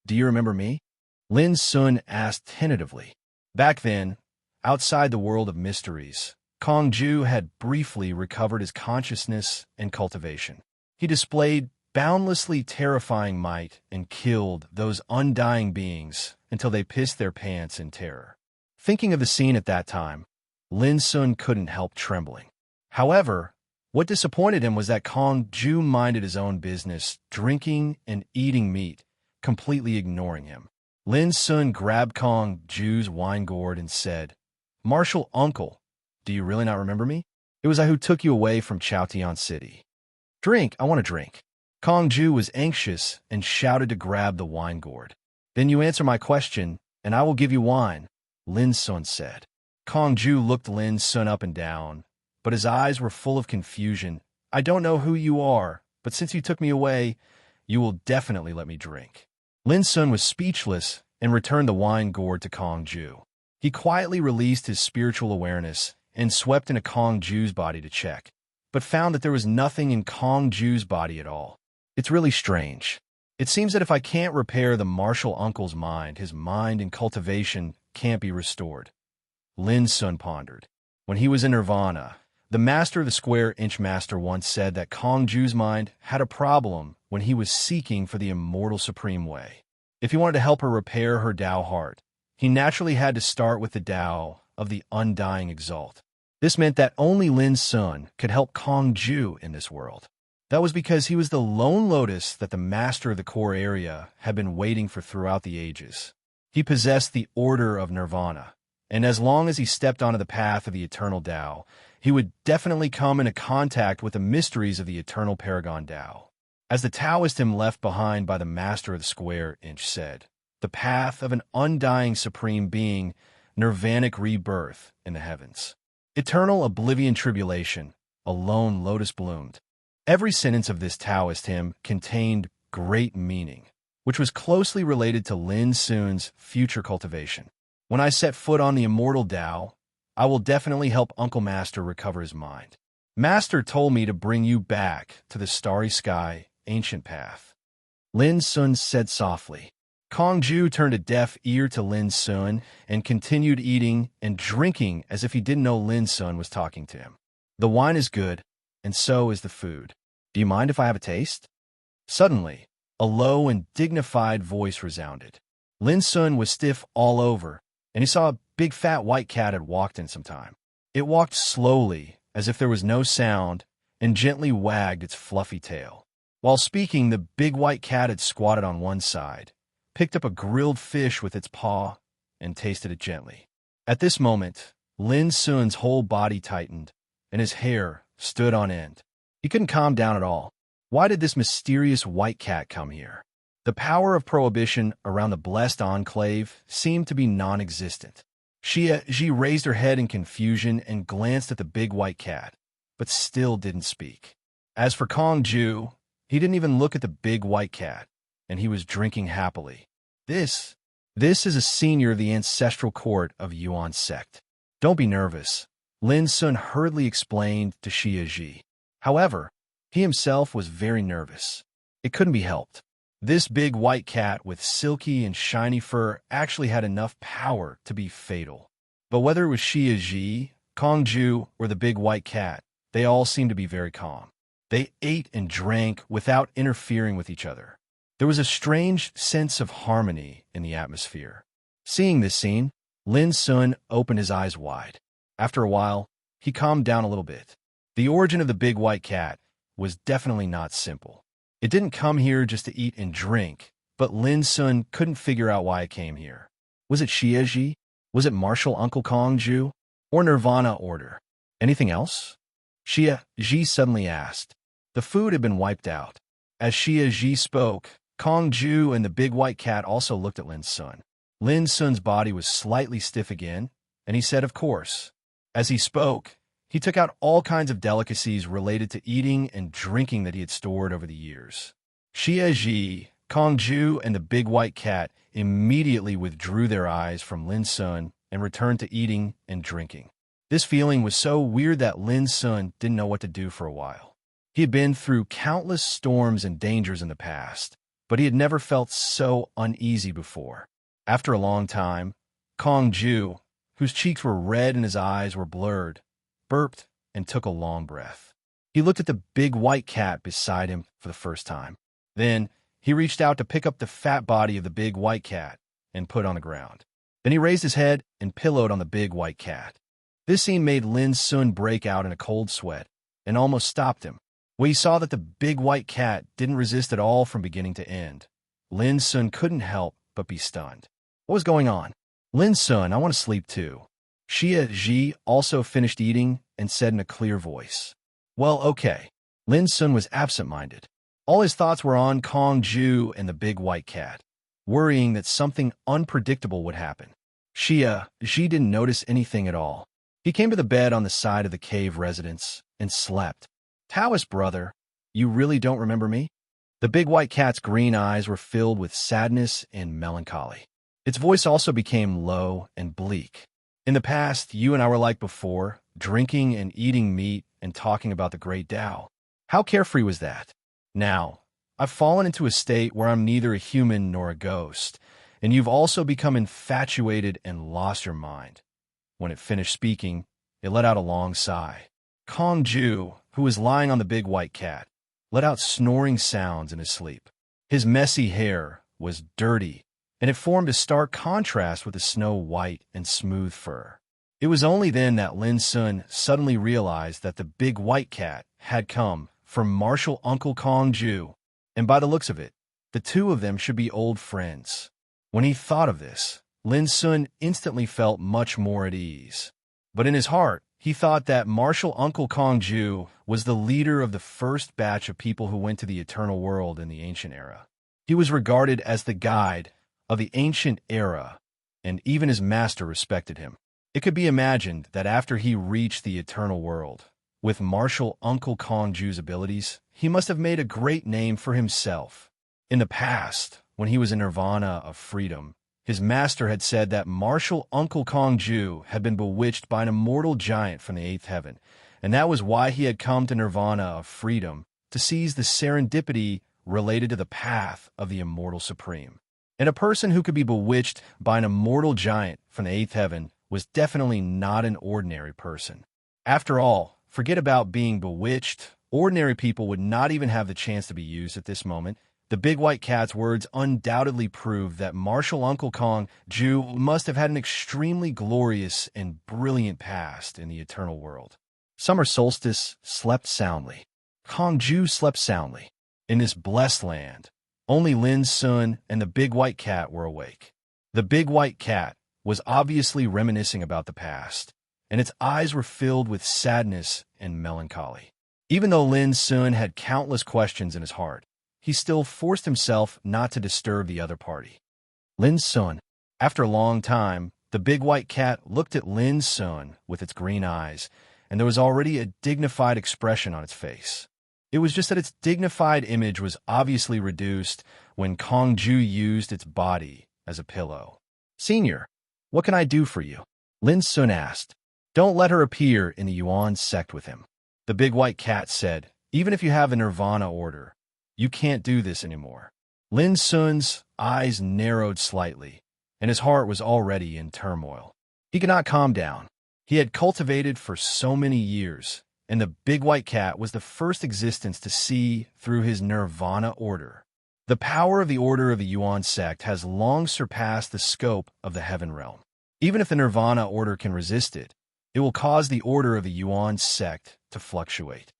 do you remember me?" Lin Sun asked tentatively. Back then, outside the world of mysteries, Kong Ju had briefly recovered his consciousness and cultivation. He displayed boundlessly terrifying might and killed those undying beings until they pissed their pants in terror. Thinking of the scene at that time, Lin Sun couldn't help trembling. However, what disappointed him was that Kong Ju minded his own business, drinking and eating meat, completely ignoring him. Lin Sun grabbed Kong Ju's wine gourd and said, "Martial uncle, do you really not remember me? It was I who took you away from Chaotian City." "Drink, I want to drink." Kong Ju was anxious and shouted to grab the wine gourd. Then you answer my question, and I will give you wine, Lin Sun said. Kong Ju looked Lin Sun up and down, but his eyes were full of confusion. I don't know who you are, but since you took me away, you will definitely let me drink. Lin Sun was speechless and returned the wine gourd to Kong Ju. He quietly released his spiritual awareness and swept into Kong Ju's body to check, but found that there was nothing in Kong Ju's body at all. It's really strange. It seems that if I can't repair the martial uncle's mind, his mind and cultivation can't be restored. Lin Sun pondered. When he was in Nirvana, the master of the square-inch master once said that Kong Ju's mind had a problem when he was seeking for the immortal supreme way. If he wanted to help her repair her Tao heart, he naturally had to start with the Tao of the undying exalt. This meant that only Lin Sun could help Kong Ju in this world. That was because he was the lone lotus that the master of the core area had been waiting for throughout the ages. He possessed the order of nirvana, and as long as he stepped onto the path of the eternal Tao, he would definitely come into contact with the mysteries of the eternal paragon Tao. As the Taoism left behind by the master of the square-inch said, the path of an undying supreme being, nirvanic rebirth in the heavens. Eternal oblivion tribulation, a lone lotus bloomed. Every sentence of this Taoist hymn contained great meaning, which was closely related to Lin Sun's future cultivation. When I set foot on the immortal Tao, I will definitely help Uncle Master recover his mind. Master told me to bring you back to the starry sky, ancient path. Lin Sun said softly. Kong Ju turned a deaf ear to Lin Sun and continued eating and drinking as if he didn't know Lin Sun was talking to him. The wine is good, and so is the food. Do you mind if I have a taste? Suddenly, a low and dignified voice resounded. Lin Sun was stiff all over, and he saw a big fat white cat had walked in some time. It walked slowly, as if there was no sound, and gently wagged its fluffy tail. While speaking, the big white cat had squatted on one side, picked up a grilled fish with its paw, and tasted it gently. At this moment, Lin Sun's whole body tightened, and his hair stood on end. He couldn't calm down at all. Why did this mysterious white cat come here? The power of prohibition around the blessed enclave seemed to be non-existent. She raised her head in confusion and glanced at the big white cat, but still didn't speak. As for Kong Ju, he didn't even look at the big white cat, and he was drinking happily. This is a senior of the ancestral court of Yuan sect. Don't be nervous, Lin Sun hurriedly explained to Xia Ji. However, he himself was very nervous. It couldn't be helped. This big white cat with silky and shiny fur actually had enough power to be fatal. But whether it was Xia Ji, Kong Ju, or the big white cat, they all seemed to be very calm. They ate and drank without interfering with each other. There was a strange sense of harmony in the atmosphere. Seeing this scene, Lin Sun opened his eyes wide. After a while, he calmed down a little bit. The origin of the big white cat was definitely not simple. It didn't come here just to eat and drink, but Lin Sun couldn't figure out why it came here. Was it Xia Ji? Was it Martial Uncle Kong Ju? Or Nirvana Order? Anything else? Xia Ji suddenly asked. The food had been wiped out. As Xia Ji spoke, Kong Ju and the big white cat also looked at Lin Sun. Lin Sun's body was slightly stiff again, and he said, of course. As he spoke, he took out all kinds of delicacies related to eating and drinking that he had stored over the years. Xia Ji, Kong Ju, and the big white cat immediately withdrew their eyes from Lin Sun and returned to eating and drinking. This feeling was so weird that Lin Sun didn't know what to do for a while. He had been through countless storms and dangers in the past, but he had never felt so uneasy before. After a long time, Kong Ju, whose cheeks were red and his eyes were blurred, burped and took a long breath. He looked at the big white cat beside him for the first time. Then he reached out to pick up the fat body of the big white cat and put it on the ground. Then he raised his head and pillowed on the big white cat. This scene made Lin Sun break out in a cold sweat and almost stopped him. When he saw that the big white cat didn't resist at all from beginning to end, Lin Sun couldn't help but be stunned. What was going on? Lin Sun, I want to sleep too. Xia Ji also finished eating and said in a clear voice. Well, okay. Lin Sun was absent-minded. All his thoughts were on Kong Ju and the big white cat. worrying that something unpredictable would happen. She didn't notice anything at all. He came to the bed on the side of the cave residence and slept. Taoist brother, you really don't remember me? The big white cat's green eyes were filled with sadness and melancholy. Its voice also became low and bleak. In the past, you and I were like before, drinking and eating meat and talking about the great Tao. How carefree was that? Now, I've fallen into a state where I'm neither a human nor a ghost, and you've also become infatuated and lost your mind. When it finished speaking, it let out a long sigh. Kong Ju, who was lying on the big white cat, let out snoring sounds in his sleep. His messy hair was dirty, and it formed a stark contrast with the snow-white and smooth fur. It was only then that Lin Sun suddenly realized that the big white cat had come from martial Uncle Kong Ju, and by the looks of it, the two of them should be old friends. When he thought of this, Lin Sun instantly felt much more at ease. But in his heart, he thought that martial Uncle Kong Ju was the leader of the first batch of people who went to the eternal world in the ancient era. He was regarded as the guide of the ancient era, and even his master respected him. It could be imagined that after he reached the eternal world, with martial Uncle Kong Ju's abilities, he must have made a great name for himself. In the past, when he was in nirvana of freedom, his master had said that martial Uncle Kong Ju had been bewitched by an immortal giant from the eighth heaven, and that was why he had come to nirvana of freedom, to seize the serendipity related to the path of the immortal supreme. And a person who could be bewitched by an immortal giant from the eighth heaven was definitely not an ordinary person. After all, forget about being bewitched. Ordinary people would not even have the chance to be used at this moment. The big white cat's words undoubtedly proved that martial Uncle Kong Ju must have had an extremely glorious and brilliant past in the eternal world. Summer solstice slept soundly. Kong Ju slept soundly. In this blessed land, only Lin Sun and the big white cat were awake. The big white cat was obviously reminiscing about the past, and its eyes were filled with sadness and melancholy. Even though Lin Sun had countless questions in his heart, he still forced himself not to disturb the other party. Lin Sun. After a long time, the big white cat looked at Lin Sun with its green eyes, and there was already a dignified expression on its face. It was just that its dignified image was obviously reduced when Kong Ju used its body as a pillow. Senior, what can I do for you? Lin Sun asked. Don't let her appear in the Yuan sect with him. The big white cat said, even if you have a nirvana order, you can't do this anymore. Lin Sun's eyes narrowed slightly, and his heart was already in turmoil. He could not calm down. He had cultivated for so many years, and the big white cat was the first existence to see through his nirvana order. The power of the order of the Yuan sect has long surpassed the scope of the heaven realm. Even if the nirvana order can resist it, it will cause the order of the Yuan sect to fluctuate.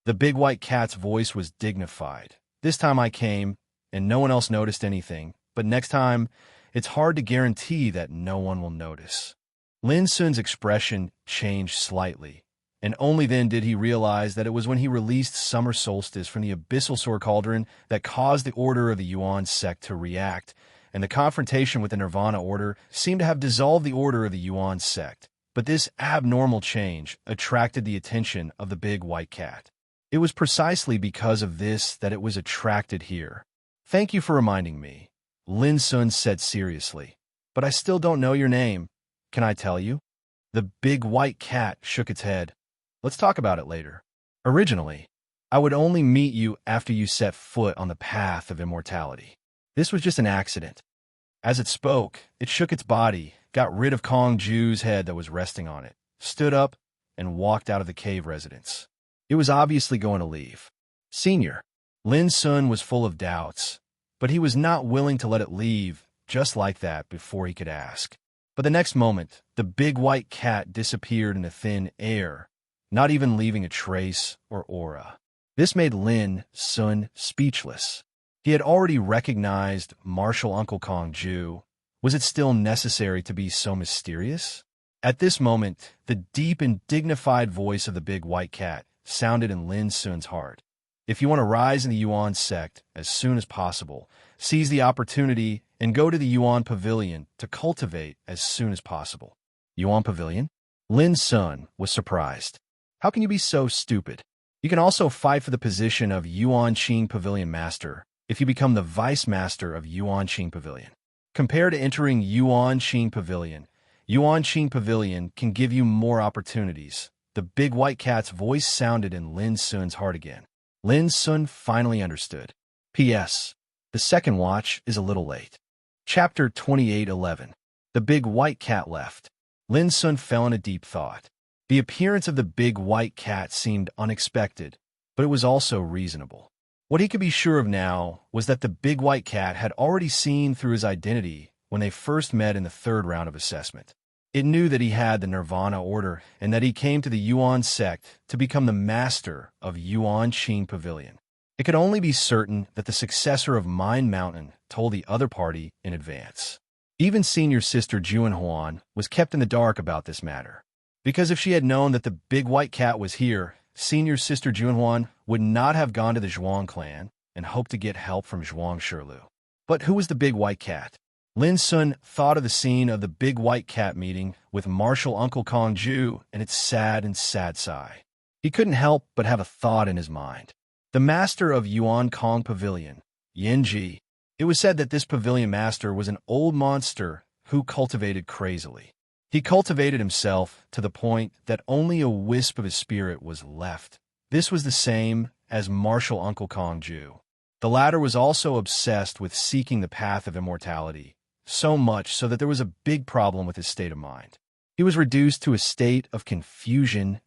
The big white cat's voice was dignified. This time I came, and no one else noticed anything, but next time, it's hard to guarantee that no one will notice. Lin Sun's expression changed slightly, and only then did he realize that it was when he released summer solstice from the abyssal sword cauldron that caused the order of the Yuan sect to react, and the confrontation with the nirvana order seemed to have dissolved the order of the Yuan sect. But this abnormal change attracted the attention of the big white cat. It was precisely because of this that it was attracted here. Thank you for reminding me, Lin Sun said seriously. But I still don't know your name. Can I tell you? The big white cat shook its head. Let's talk about it later. Originally, I would only meet you after you set foot on the path of immortality. This was just an accident. As it spoke, it shook its body, got rid of Kong Ju's head that was resting on it, stood up, and walked out of the cave residence. It was obviously going to leave. Senior, Lin Sun was full of doubts, but he was not willing to let it leave just like that before he could ask. But the next moment, the big white cat disappeared in the thin air, not even leaving a trace or aura. This made Lin Sun speechless. He had already recognized martial Uncle Kong Ju. Was it still necessary to be so mysterious? At this moment, the deep and dignified voice of the big white cat sounded in Lin Sun's heart. If you want to rise in the Yuan sect as soon as possible, seize the opportunity and go to the Yuan Pavilion to cultivate as soon as possible. Yuan Pavilion? Lin Sun was surprised. How can you be so stupid? You can also fight for the position of Yuan Qing Pavilion Master if you become the Vice Master of Yuan Qing Pavilion. Compared to entering Yuan Qing Pavilion can give you more opportunities. The big white cat's voice sounded in Lin Sun's heart again. Lin Sun finally understood. P.S. The second watch is a little late. Chapter 28:11. The big white cat left. Lin Sun fell in a deep thought. The appearance of the big white cat seemed unexpected, but it was also reasonable. What he could be sure of now was that the big white cat had already seen through his identity when they first met in the third round of assessment. It knew that he had the Nirvana order and that he came to the Yuan sect to become the master of Yuan Qing Pavilion. It could only be certain that the successor of Mind Mountain told the other party in advance. Even senior sister Juanhuan was kept in the dark about this matter. Because if she had known that the big white cat was here, senior sister Juanhuan would not have gone to the Zhuang clan and hoped to get help from Zhuang Shilu. But who was the big white cat? Lin Sun thought of the scene of the big white cat meeting with Marshal Uncle Kong Ju and its sad sigh. He couldn't help but have a thought in his mind. The master of Yuan Kong Pavilion, Yin Ji. It was said that this pavilion master was an old monster who cultivated crazily. He cultivated himself to the point that only a wisp of his spirit was left. This was the same as Marshal Uncle Kong Ju. The latter was also obsessed with seeking the path of immortality, so much so that there was a big problem with his state of mind. He was reduced to a state of confusion.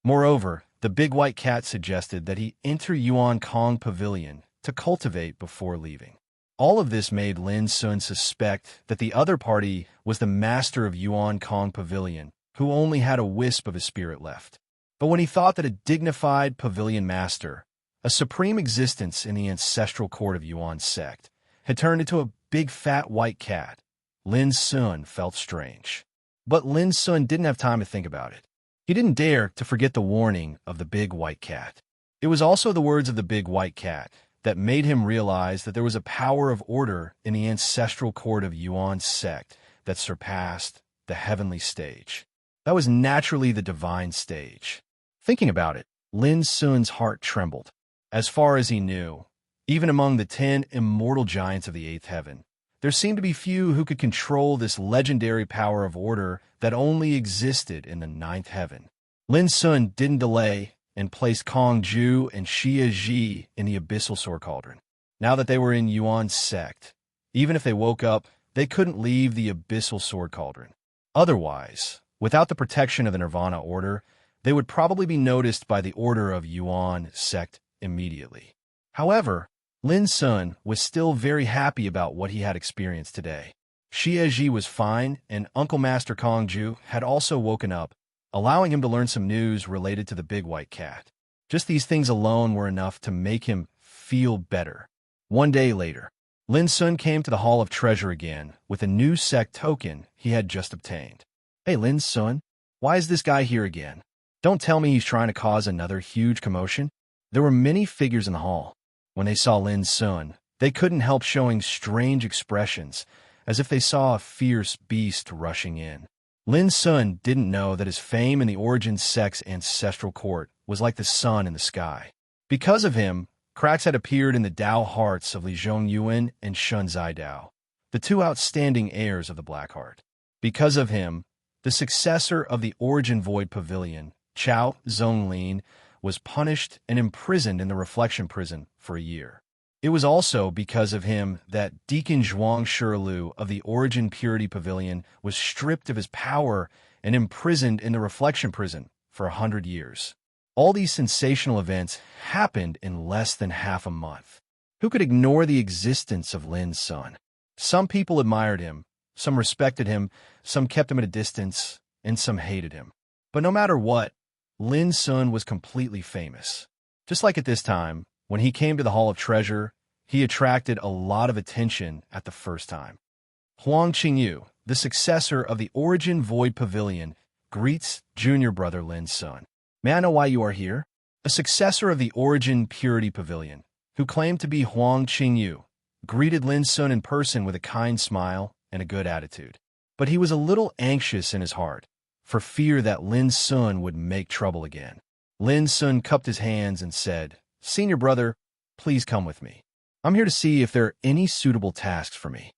Moreover, the big white cat suggested that he enter Yuan Kong Pavilion to cultivate before leaving. All of this made Lin Sun suspect that the other party was the master of Yuan Kong Pavilion, who only had a wisp of his spirit left. But when he thought that a dignified pavilion master, a supreme existence in the ancestral court of Yuan sect, had turned into a big fat white cat, Lin Sun felt strange. But Lin Sun didn't have time to think about it. He didn't dare to forget the warning of the big white cat. It was also the words of the big white cat that made him realize that there was a power of order in the ancestral court of Yuan sect that surpassed the heavenly stage. That was naturally the divine stage. Thinking about it, Lin Sun's heart trembled. As far as he knew, even among the 10 immortal giants of the 8th heaven, there seemed to be few who could control this legendary power of order that only existed in the 9th heaven. Lin Sun didn't delay and placed Kong Ju and Xia Ji in the abyssal sword cauldron. Now that they were in Yuan sect, even if they woke up, they couldn't leave the abyssal sword cauldron. Otherwise, without the protection of the Nirvana order, they would probably be noticed by the order of Yuan sect immediately. However, Lin Sun was still very happy about what he had experienced today. Xia Ji was fine, and Uncle Master Kong Ju had also woken up, allowing him to learn some news related to the big white cat. Just these things alone were enough to make him feel better. One day later, Lin Sun came to the Hall of Treasure again with a new sect token he had just obtained. Hey Lin Sun, why is this guy here again? Don't tell me he's trying to cause another huge commotion. There were many figures in the hall. When they saw Lin Sun, they couldn't help showing strange expressions, as if they saw a fierce beast rushing in. Lin Sun didn't know that his fame in the Origin sect's ancestral court was like the sun in the sky. Because of him, cracks had appeared in the Dao hearts of Li Zhongyuan and Shun Zidao, the two outstanding heirs of the Black Heart. Because of him, the successor of the Origin Void Pavilion, Chao Zonglin, was punished and imprisoned in the Reflection Prison for a year. It was also because of him that Deacon Zhuang Shilu of the Origin Purity Pavilion was stripped of his power and imprisoned in the Reflection Prison for 100 years. All these sensational events happened in less than half a month. Who could ignore the existence of Lin Sun? Some people admired him, some respected him, some kept him at a distance, and some hated him. But no matter what, Lin Sun was completely famous. Just like at this time, when he came to the Hall of Treasure, he attracted a lot of attention at the first time. Huang Qingyu, the successor of the Origin Void Pavilion, greets junior brother Lin Sun. May I know why you are here? a successor of the Origin Purity Pavilion, who claimed to be Huang Qingyu, greeted Lin Sun in person with a kind smile and a good attitude. But he was a little anxious in his heart, for fear that Lin Sun would make trouble again. Lin Sun cupped his hands and said, "Senior brother, please come with me. I'm here to see if there are any suitable tasks for me."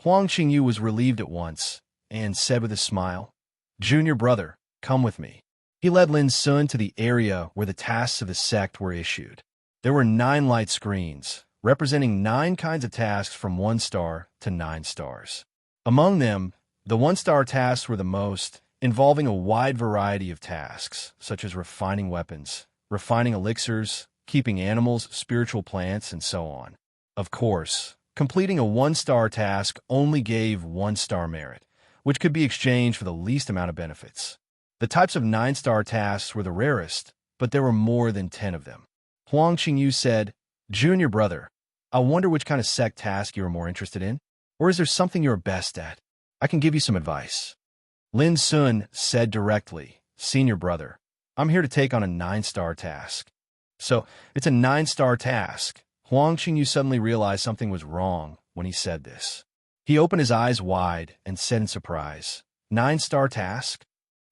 Huang Qingyu was relieved at once and said with a smile, "Junior brother, come with me." He led Lin Sun to the area where the tasks of the sect were issued. There were 9 light screens, representing 9 kinds of tasks from 1 star to 9 stars. Among them, the 1-star tasks were the most, involving a wide variety of tasks, such as refining weapons, refining elixirs, keeping animals, spiritual plants, and so on. Of course, completing a 1-star task only gave 1-star merit, which could be exchanged for the least amount of benefits. The types of 9-star tasks were the rarest, but there were more than 10 of them. Huang Qingyu said, "Junior brother, I wonder which kind of sect task you are more interested in? Or is there something you're best at? I can give you some advice." Lin Sun said directly, "Senior brother, I'm here to take on a 9-star task." "So, it's a 9-star task." Huang Qingyu suddenly realized something was wrong when he said this. He opened his eyes wide and said in surprise, "9-star task?"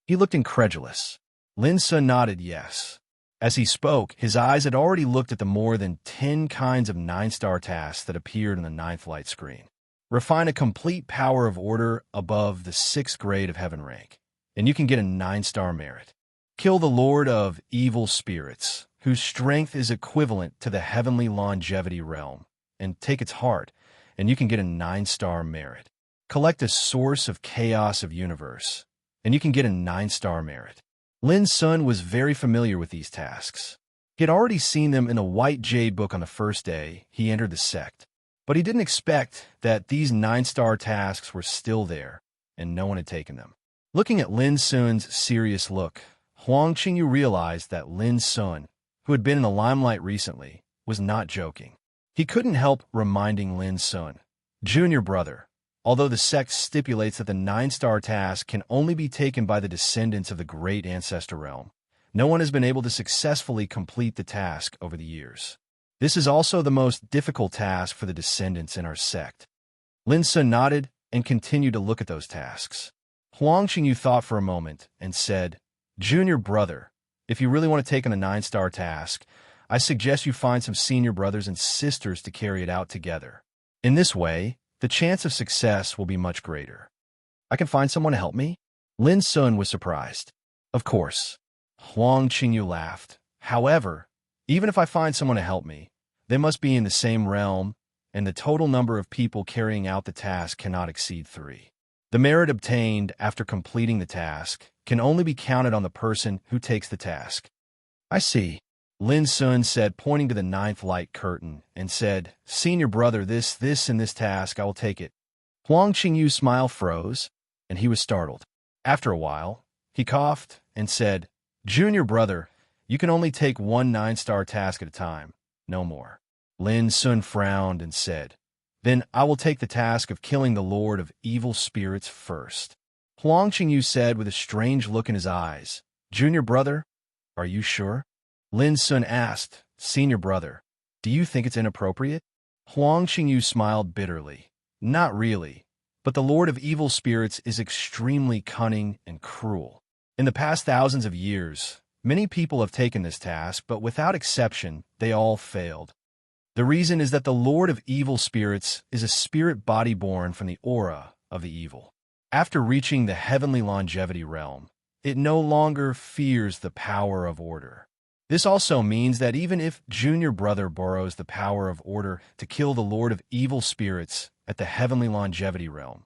He looked incredulous. Lin Sun nodded yes. As he spoke, his eyes had already looked at the more than 10 kinds of 9-star tasks that appeared on the 9th light screen. Refine a complete power of order above the 6th grade of heaven rank, and you can get a 9-star merit. Kill the Lord of Evil Spirits, whose strength is equivalent to the heavenly longevity realm, and take its heart, and you can get a 9-star merit. Collect a source of chaos of universe, and you can get a 9-star merit. Lin Sun was very familiar with these tasks. He had already seen them in a white jade book on the first day he entered the sect, but he didn't expect that these 9-star tasks were still there, and no one had taken them. Looking at Lin Sun's serious look, Huang Qingyu realized that Lin Sun, who had been in the limelight recently, was not joking. He couldn't help reminding Lin Sun, "Junior brother, although the sect stipulates that the 9-star task can only be taken by the descendants of the great ancestor realm, no one has been able to successfully complete the task over the years. This is also the most difficult task for the descendants in our sect." Lin Sun nodded and continued to look at those tasks. Huang Qingyu thought for a moment and said, "Junior brother, if you really want to take on a 9-star task, I suggest you find some senior brothers and sisters to carry it out together. In this way, the chance of success will be much greater." "I can find someone to help me?" Lin Sun was surprised. "Of course." Huang Qingyu laughed. "However, even if I find someone to help me, they must be in the same realm, and the total number of people carrying out the task cannot exceed 3. The merit obtained after completing the task can only be counted on the person who takes the task." "I see," Lin Sun said, pointing to the 9th light curtain, and said, "Senior brother, this and this task, I will take it." Huang Qingyu's smile froze, and he was startled. After a while, he coughed and said, "Junior brother, you can only take 1 9-star task at a time, no more." Lin Sun frowned and said, "Then I will take the task of killing the Lord of Evil Spirits first." Huang Qingyu said with a strange look in his eyes, "Junior brother, are you sure?" Lin Sun asked, "Senior brother, do you think it's inappropriate?" Huang Qingyu smiled bitterly. "Not really, but the Lord of Evil Spirits is extremely cunning and cruel. In the past thousands of years, many people have taken this task, but without exception, they all failed. The reason is that the Lord of Evil Spirits is a spirit body born from the aura of the evil. After reaching the heavenly longevity realm, it no longer fears the power of order. This also means that even if Junior Brother borrows the power of order to kill the Lord of Evil Spirits at the heavenly longevity realm,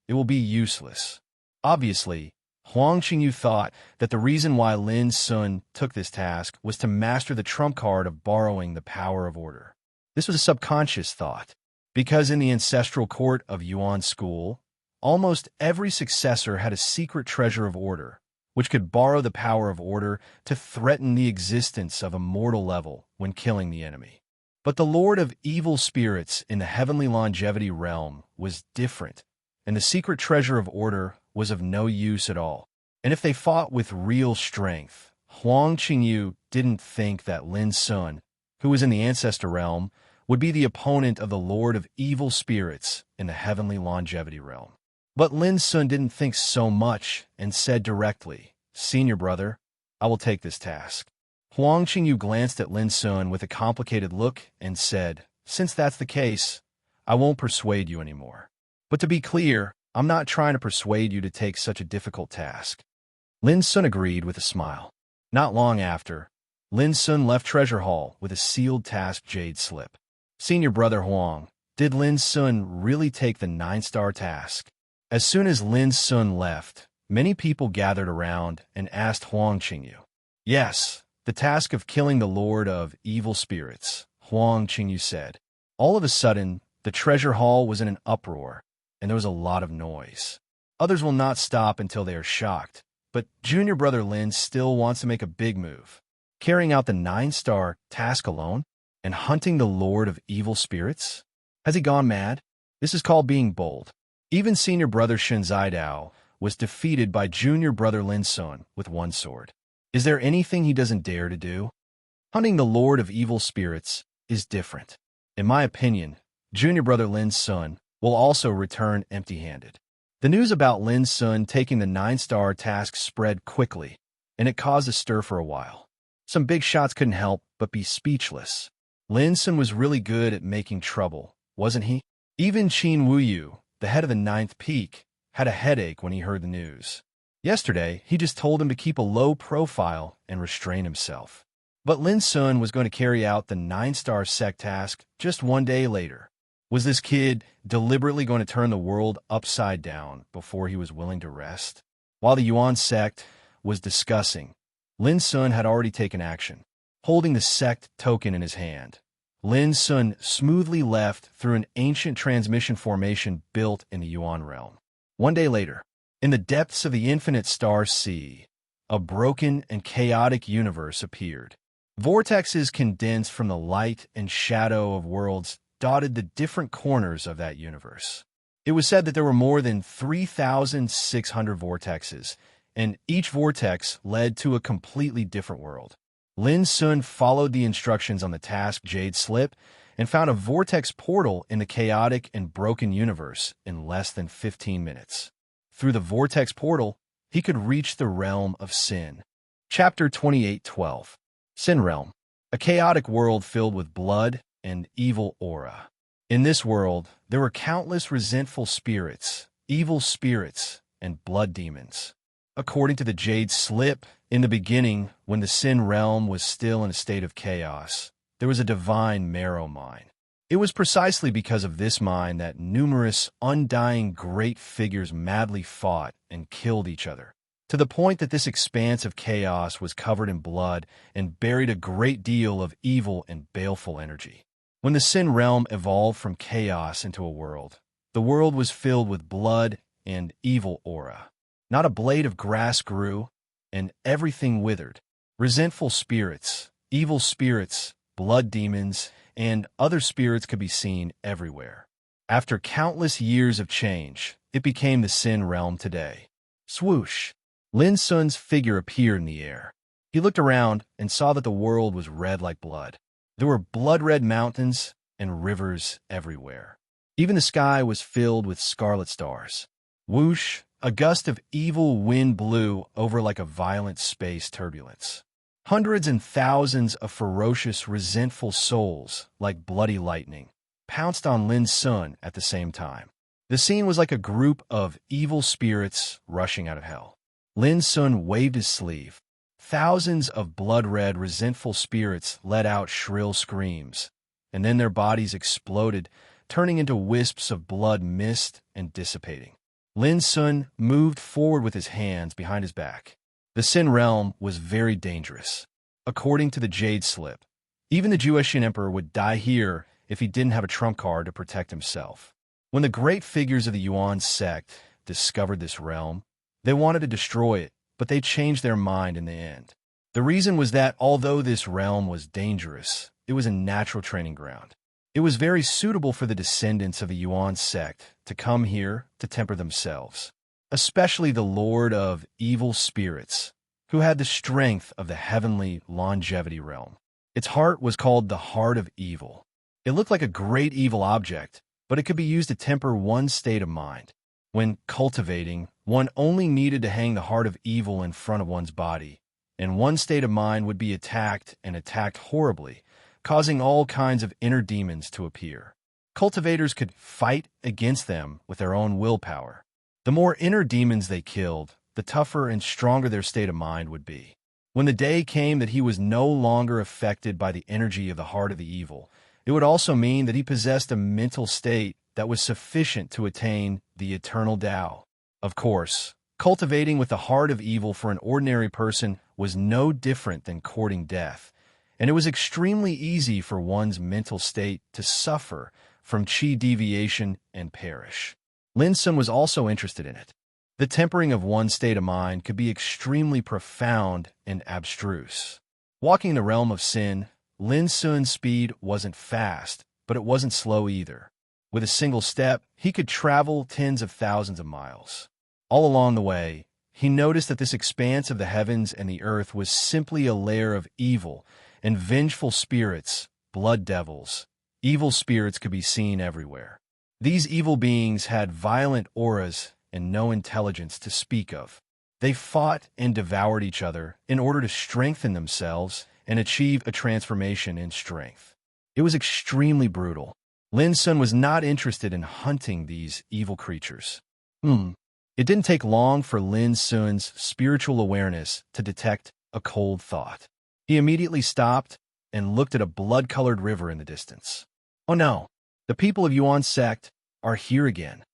it will be useless." Obviously, Huang Qingyu thought that the reason why Lin Sun took this task was to master the trump card of borrowing the power of order. This was a subconscious thought, because in the ancestral court of Yuan School, almost every successor had a secret treasure of order, which could borrow the power of order to threaten the existence of a mortal level when killing the enemy. But the Lord of Evil Spirits in the heavenly longevity realm was different, and the secret treasure of order was of no use at all. And if they fought with real strength, Huang Qingyu didn't think that Lin Sun, who was in the ancestor realm, would be the opponent of the Lord of Evil Spirits in the heavenly longevity realm. But Lin Sun didn't think so much and said directly, "Senior brother, I will take this task." Huang Qingyu glanced at Lin Sun with a complicated look and said, "Since that's the case, I won't persuade you anymore. But to be clear, I'm not trying to persuade you to take such a difficult task." Lin Sun agreed with a smile. Not long after, Lin Sun left Treasure Hall with a sealed task jade slip. "Senior brother Huang, did Lin Sun really take the 9-star task?" As soon as Lin Sun left, many people gathered around and asked Huang Qingyu. "Yes, the task of killing the Lord of Evil Spirits," Huang Qingyu said. All of a sudden, the treasure hall was in an uproar, and there was a lot of noise. Others will not stop until they are shocked, but junior brother Lin still wants to make a big move. Carrying out the 9-star task alone and hunting the Lord of Evil Spirits? Has he gone mad? This is called being bold. Even senior brother Shen Zidao was defeated by junior brother Lin Sun with 1 sword. Is there anything he doesn't dare to do? Hunting the Lord of Evil Spirits is different. In my opinion, junior brother Lin Sun will also return empty-handed. The news about Lin Sun taking the 9-star task spread quickly, and it caused a stir for a while. Some big shots couldn't help but be speechless. Lin Sun was really good at making trouble, wasn't he? Even Qin Wuyu, the head of the 9th peak, had a headache when he heard the news. Yesterday, he just told him to keep a low profile and restrain himself. But Lin Sun was going to carry out the 9-star sect task just 1 day later. Was this kid deliberately going to turn the world upside down before he was willing to rest? While the Yuan sect was discussing, Lin Sun had already taken action. Holding the sect token in his hand, Lin Sun smoothly left through an ancient transmission formation built in the Yuan realm. 1 day later, in the depths of the infinite star sea, a broken and chaotic universe appeared. Vortexes condensed from the light and shadow of worlds dotted the different corners of that universe. It was said that there were more than 3,600 vortexes, and each vortex led to a completely different world. Lin Sun followed the instructions on the task jade slip and found a vortex portal in the chaotic and broken universe in less than 15 minutes. Through the vortex portal, he could reach the realm of sin. Chapter 28:12. Sin Realm, a chaotic world filled with blood and evil aura. In this world, there were countless resentful spirits, evil spirits, and blood demons. According to the Jade Slip, in the beginning, when the Sin Realm was still in a state of chaos, there was a divine marrow mine. It was precisely because of this mine that numerous undying great figures madly fought and killed each other, to the point that this expanse of chaos was covered in blood and buried a great deal of evil and baleful energy. When the Sin Realm evolved from chaos into a world, the world was filled with blood and evil aura. Not a blade of grass grew, and everything withered. Resentful spirits, evil spirits, blood demons, and other spirits could be seen everywhere. After countless years of change, it became the Sin Realm today. Swoosh! Lin Sun's figure appeared in the air. He looked around and saw that the world was red like blood. There were blood-red mountains and rivers everywhere. Even the sky was filled with scarlet stars. Whoosh! A gust of evil wind blew over like a violent space turbulence. Hundreds and thousands of ferocious, resentful souls, like bloody lightning, pounced on Lin Sun at the same time. The scene was like a group of evil spirits rushing out of hell. Lin Sun waved his sleeve. Thousands of blood-red, resentful spirits let out shrill screams, and then their bodies exploded, turning into wisps of blood mist and dissipating. Lin Sun moved forward with his hands behind his back. The Sin Realm was very dangerous. According to the Jade Slip, even the Juetian Emperor would die here if he didn't have a trump card to protect himself. When the great figures of the Yuan sect discovered this realm, they wanted to destroy it, but they changed their mind in the end. The reason was that although this realm was dangerous, it was a natural training ground. It was very suitable for the descendants of the Yuan sect to come here to temper themselves, especially the Lord of Evil Spirits, who had the strength of the heavenly longevity realm. Its heart was called the Heart of Evil. It looked like a great evil object, but it could be used to temper one's state of mind. When cultivating, one only needed to hang the Heart of Evil in front of one's body, and one state of mind would be attacked and attacked horribly, causing all kinds of inner demons to appear. Cultivators could fight against them with their own willpower. The more inner demons they killed, the tougher and stronger their state of mind would be. When the day came that he was no longer affected by the energy of the Heart of the Evil, it would also mean that he possessed a mental state that was sufficient to attain the eternal Tao. Of course, cultivating with the Heart of Evil for an ordinary person was no different than courting death, and it was extremely easy for one's mental state to suffer from qi deviation and perish. Lin Sun was also interested in it. The tempering of one's state of mind could be extremely profound and abstruse. Walking in the realm of sin, Lin Sun's speed wasn't fast, but it wasn't slow either. With a single step, he could travel tens of thousands of miles. All along the way, he noticed that this expanse of the heavens and the earth was simply a layer of evil, and vengeful spirits, blood devils, evil spirits could be seen everywhere. These evil beings had violent auras and no intelligence to speak of. They fought and devoured each other in order to strengthen themselves and achieve a transformation in strength. It was extremely brutal. Lin Sun was not interested in hunting these evil creatures. It didn't take long for Lin Sun's spiritual awareness to detect a cold thought. He immediately stopped and looked at a blood-colored river in the distance. Oh no, the people of Yuan sect are here again.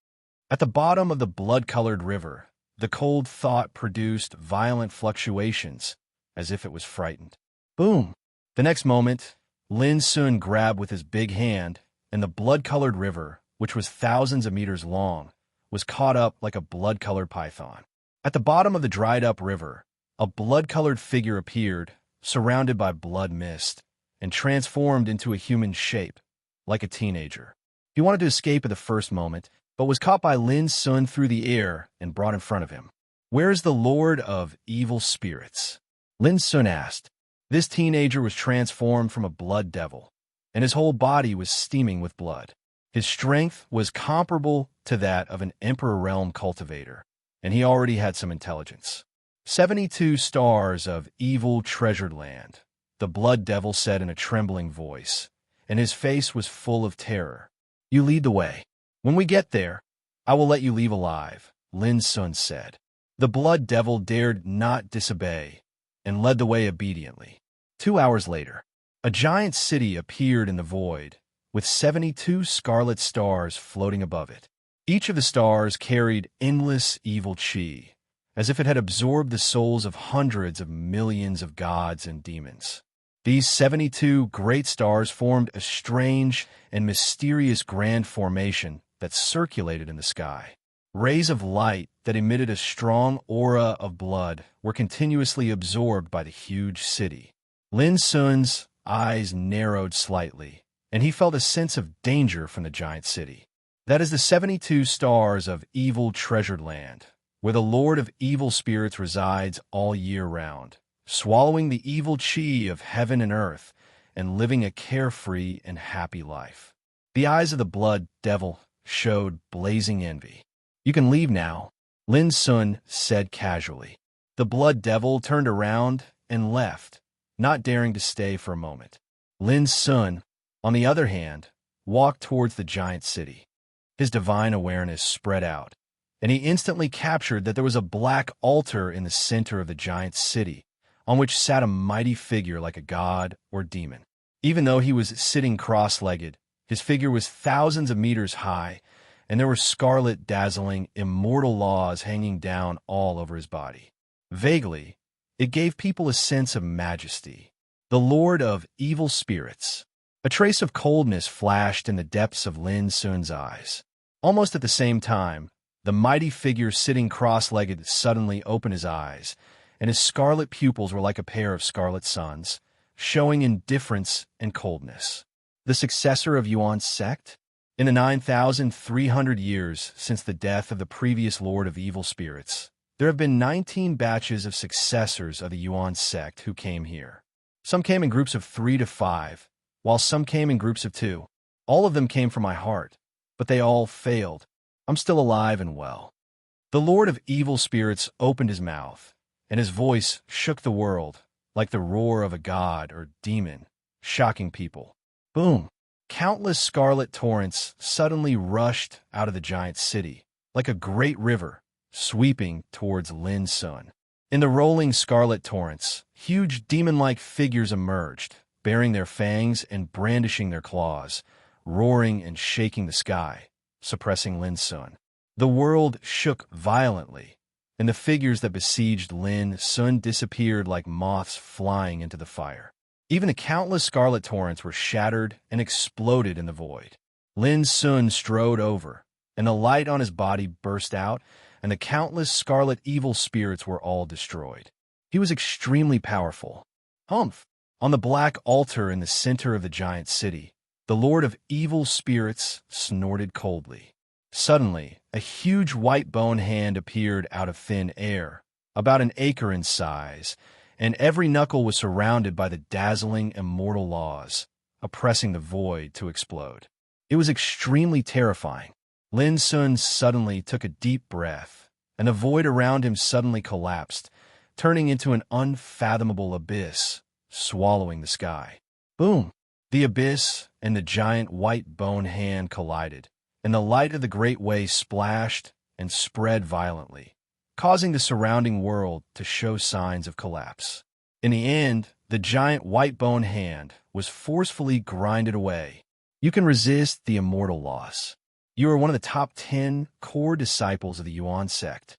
At the bottom of the blood-colored river, the cold thought produced violent fluctuations, as if it was frightened. Boom! The next moment, Lin Sun grabbed with his big hand, and the blood-colored river, which was thousands of meters long, was caught up like a blood-colored python. At the bottom of the dried-up river, a blood-colored figure appeared, surrounded by blood mist, and transformed into a human shape, like a teenager. He wanted to escape at the first moment, but was caught by Lin Sun through the air and brought in front of him. "Where is the Lord of Evil Spirits?" Lin Sun asked. This teenager was transformed from a blood devil, and his whole body was steaming with blood. His strength was comparable to that of an Emperor Realm cultivator, and he already had some intelligence. 72 stars of evil treasured land, the blood devil said in a trembling voice, and his face was full of terror. "You lead the way. When we get there, I will let you leave alive," Lin Sun said. The blood devil dared not disobey, and led the way obediently. 2 hours later, a giant city appeared in the void, with 72 scarlet stars floating above it. Each of the stars carried endless evil qi, as if it had absorbed the souls of hundreds of millions of gods and demons. These 72 great stars formed a strange and mysterious grand formation that circulated in the sky. Rays of light that emitted a strong aura of blood were continuously absorbed by the huge city. Lin Sun's eyes narrowed slightly, and he felt a sense of danger from the giant city. That is the 72 stars of evil treasured land, where the Lord of Evil Spirits resides all year round, swallowing the evil qi of heaven and earth, and living a carefree and happy life. The eyes of the blood devil showed blazing envy. "You can leave now," Lin Sun said casually. The blood devil turned around and left, not daring to stay for a moment. Lin Sun, on the other hand, walked towards the giant city. His divine awareness spread out, and he instantly captured that there was a black altar in the center of the giant city, on which sat a mighty figure like a god or demon. Even though he was sitting cross-legged, his figure was thousands of meters high, and there were scarlet, dazzling, immortal laws hanging down all over his body. Vaguely, it gave people a sense of majesty. The Lord of Evil Spirits. A trace of coldness flashed in the depths of Lin Sun's eyes. Almost at the same time, the mighty figure sitting cross-legged suddenly opened his eyes, and his scarlet pupils were like a pair of scarlet suns, showing indifference and coldness. The successor of Yuan's sect? In the 9,300 years since the death of the previous Lord of Evil Spirits, There have been 19 batches of successors of the Yuan sect who came here. Some came in groups of 3 to 5, while some came in groups of 2. All of them came from my heart, but they all failed. I'm still alive and well. The Lord of Evil Spirits opened his mouth, and his voice shook the world like the roar of a god or demon, shocking people. Boom! Countless scarlet torrents suddenly rushed out of the giant city, like a great river, sweeping towards Lin Sun. In the rolling scarlet torrents, huge demon-like figures emerged, baring their fangs and brandishing their claws, roaring and shaking the sky, suppressing Lin Sun. The world shook violently, and the figures that besieged Lin Sun disappeared like moths flying into the fire. Even the countless scarlet torrents were shattered and exploded in the void. Lin Sun strode over, and the light on his body burst out, and the countless scarlet evil spirits were all destroyed. He was extremely powerful. Humph! On the black altar in the center of the giant city, the Lord of Evil Spirits snorted coldly. Suddenly, a huge white bone hand appeared out of thin air, about an acre in size, and every knuckle was surrounded by the dazzling immortal laws, oppressing the void to explode. It was extremely terrifying. Lin Sun suddenly took a deep breath, and the void around him suddenly collapsed, turning into an unfathomable abyss, swallowing the sky. Boom! The abyss and the giant white bone hand collided, and the light of the great way splashed and spread violently, causing the surrounding world to show signs of collapse. In the end, the giant white bone hand was forcefully grinded away. You can resist the immortal loss. You are one of the top 10 core disciples of the Yuan sect.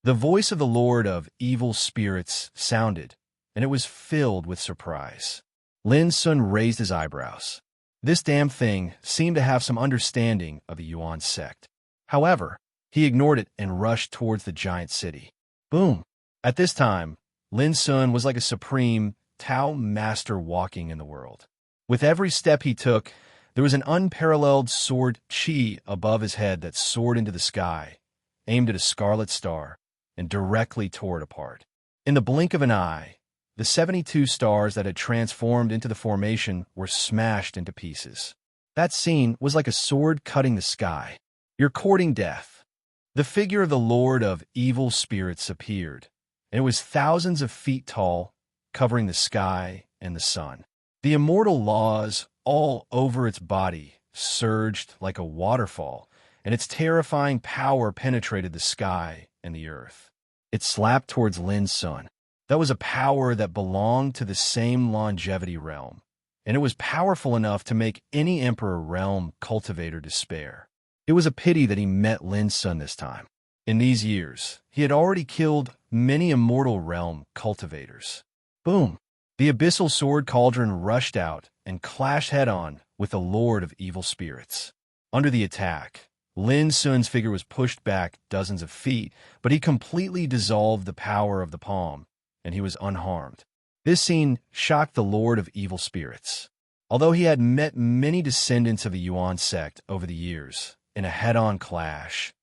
The voice of the Lord of Evil Spirits sounded, and it was filled with surprise. Lin Sun raised his eyebrows. This damn thing seemed to have some understanding of the Yuan sect. However, he ignored it and rushed towards the giant city. Boom! At this time, Lin Sun was like a supreme Tao master walking in the world. With every step he took, there was an unparalleled sword chi above his head that soared into the sky, aimed at a scarlet star, and directly tore it apart. In the blink of an eye, the 72 stars that had transformed into the formation were smashed into pieces. That scene was like a sword cutting the sky. You're courting death. The figure of the Lord of Evil Spirits appeared, and it was thousands of feet tall, covering the sky and the sun. The immortal laws all over its body surged like a waterfall, and its terrifying power penetrated the sky and the earth. It slapped towards Lin Sun. That was a power that belonged to the same longevity realm, and it was powerful enough to make any Emperor realm cultivator despair. It was a pity that he met Lin Sun this time. In these years, he had already killed many immortal realm cultivators. Boom! The abyssal sword cauldron rushed out and clashed head-on with the Lord of Evil Spirits. Under the attack, Lin Sun's figure was pushed back dozens of feet, but he completely dissolved the power of the palm, and he was unharmed. This scene shocked the Lord of Evil Spirits. Although he had met many descendants of the Yuan sect over the years in a head-on clash,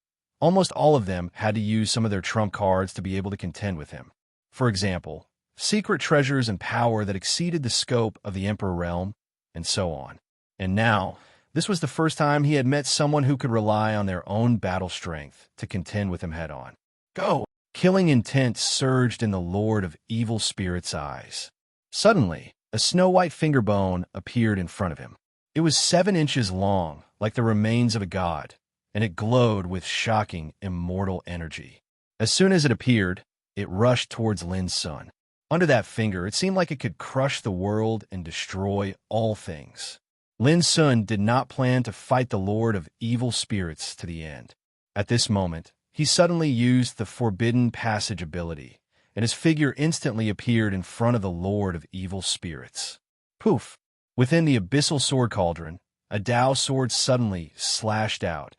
almost all of them had to use some of their trump cards to be able to contend with him. For example, secret treasures and power that exceeded the scope of the Emperor realm, and so on. And now, this was the first time he had met someone who could rely on their own battle strength to contend with him head-on. Go! Killing intent surged in the Lord of Evil Spirits' eyes. Suddenly, a snow-white finger bone appeared in front of him. It was 7 inches long, like the remains of a god, and it glowed with shocking, immortal energy. As soon as it appeared, it rushed towards Lin Sun. Under that finger, it seemed like it could crush the world and destroy all things. Lin Sun did not plan to fight the Lord of Evil Spirits to the end. At this moment, he suddenly used the Forbidden Passage ability, and his figure instantly appeared in front of the Lord of Evil Spirits. Poof! Within the abyssal sword cauldron, a Tao sword suddenly slashed out,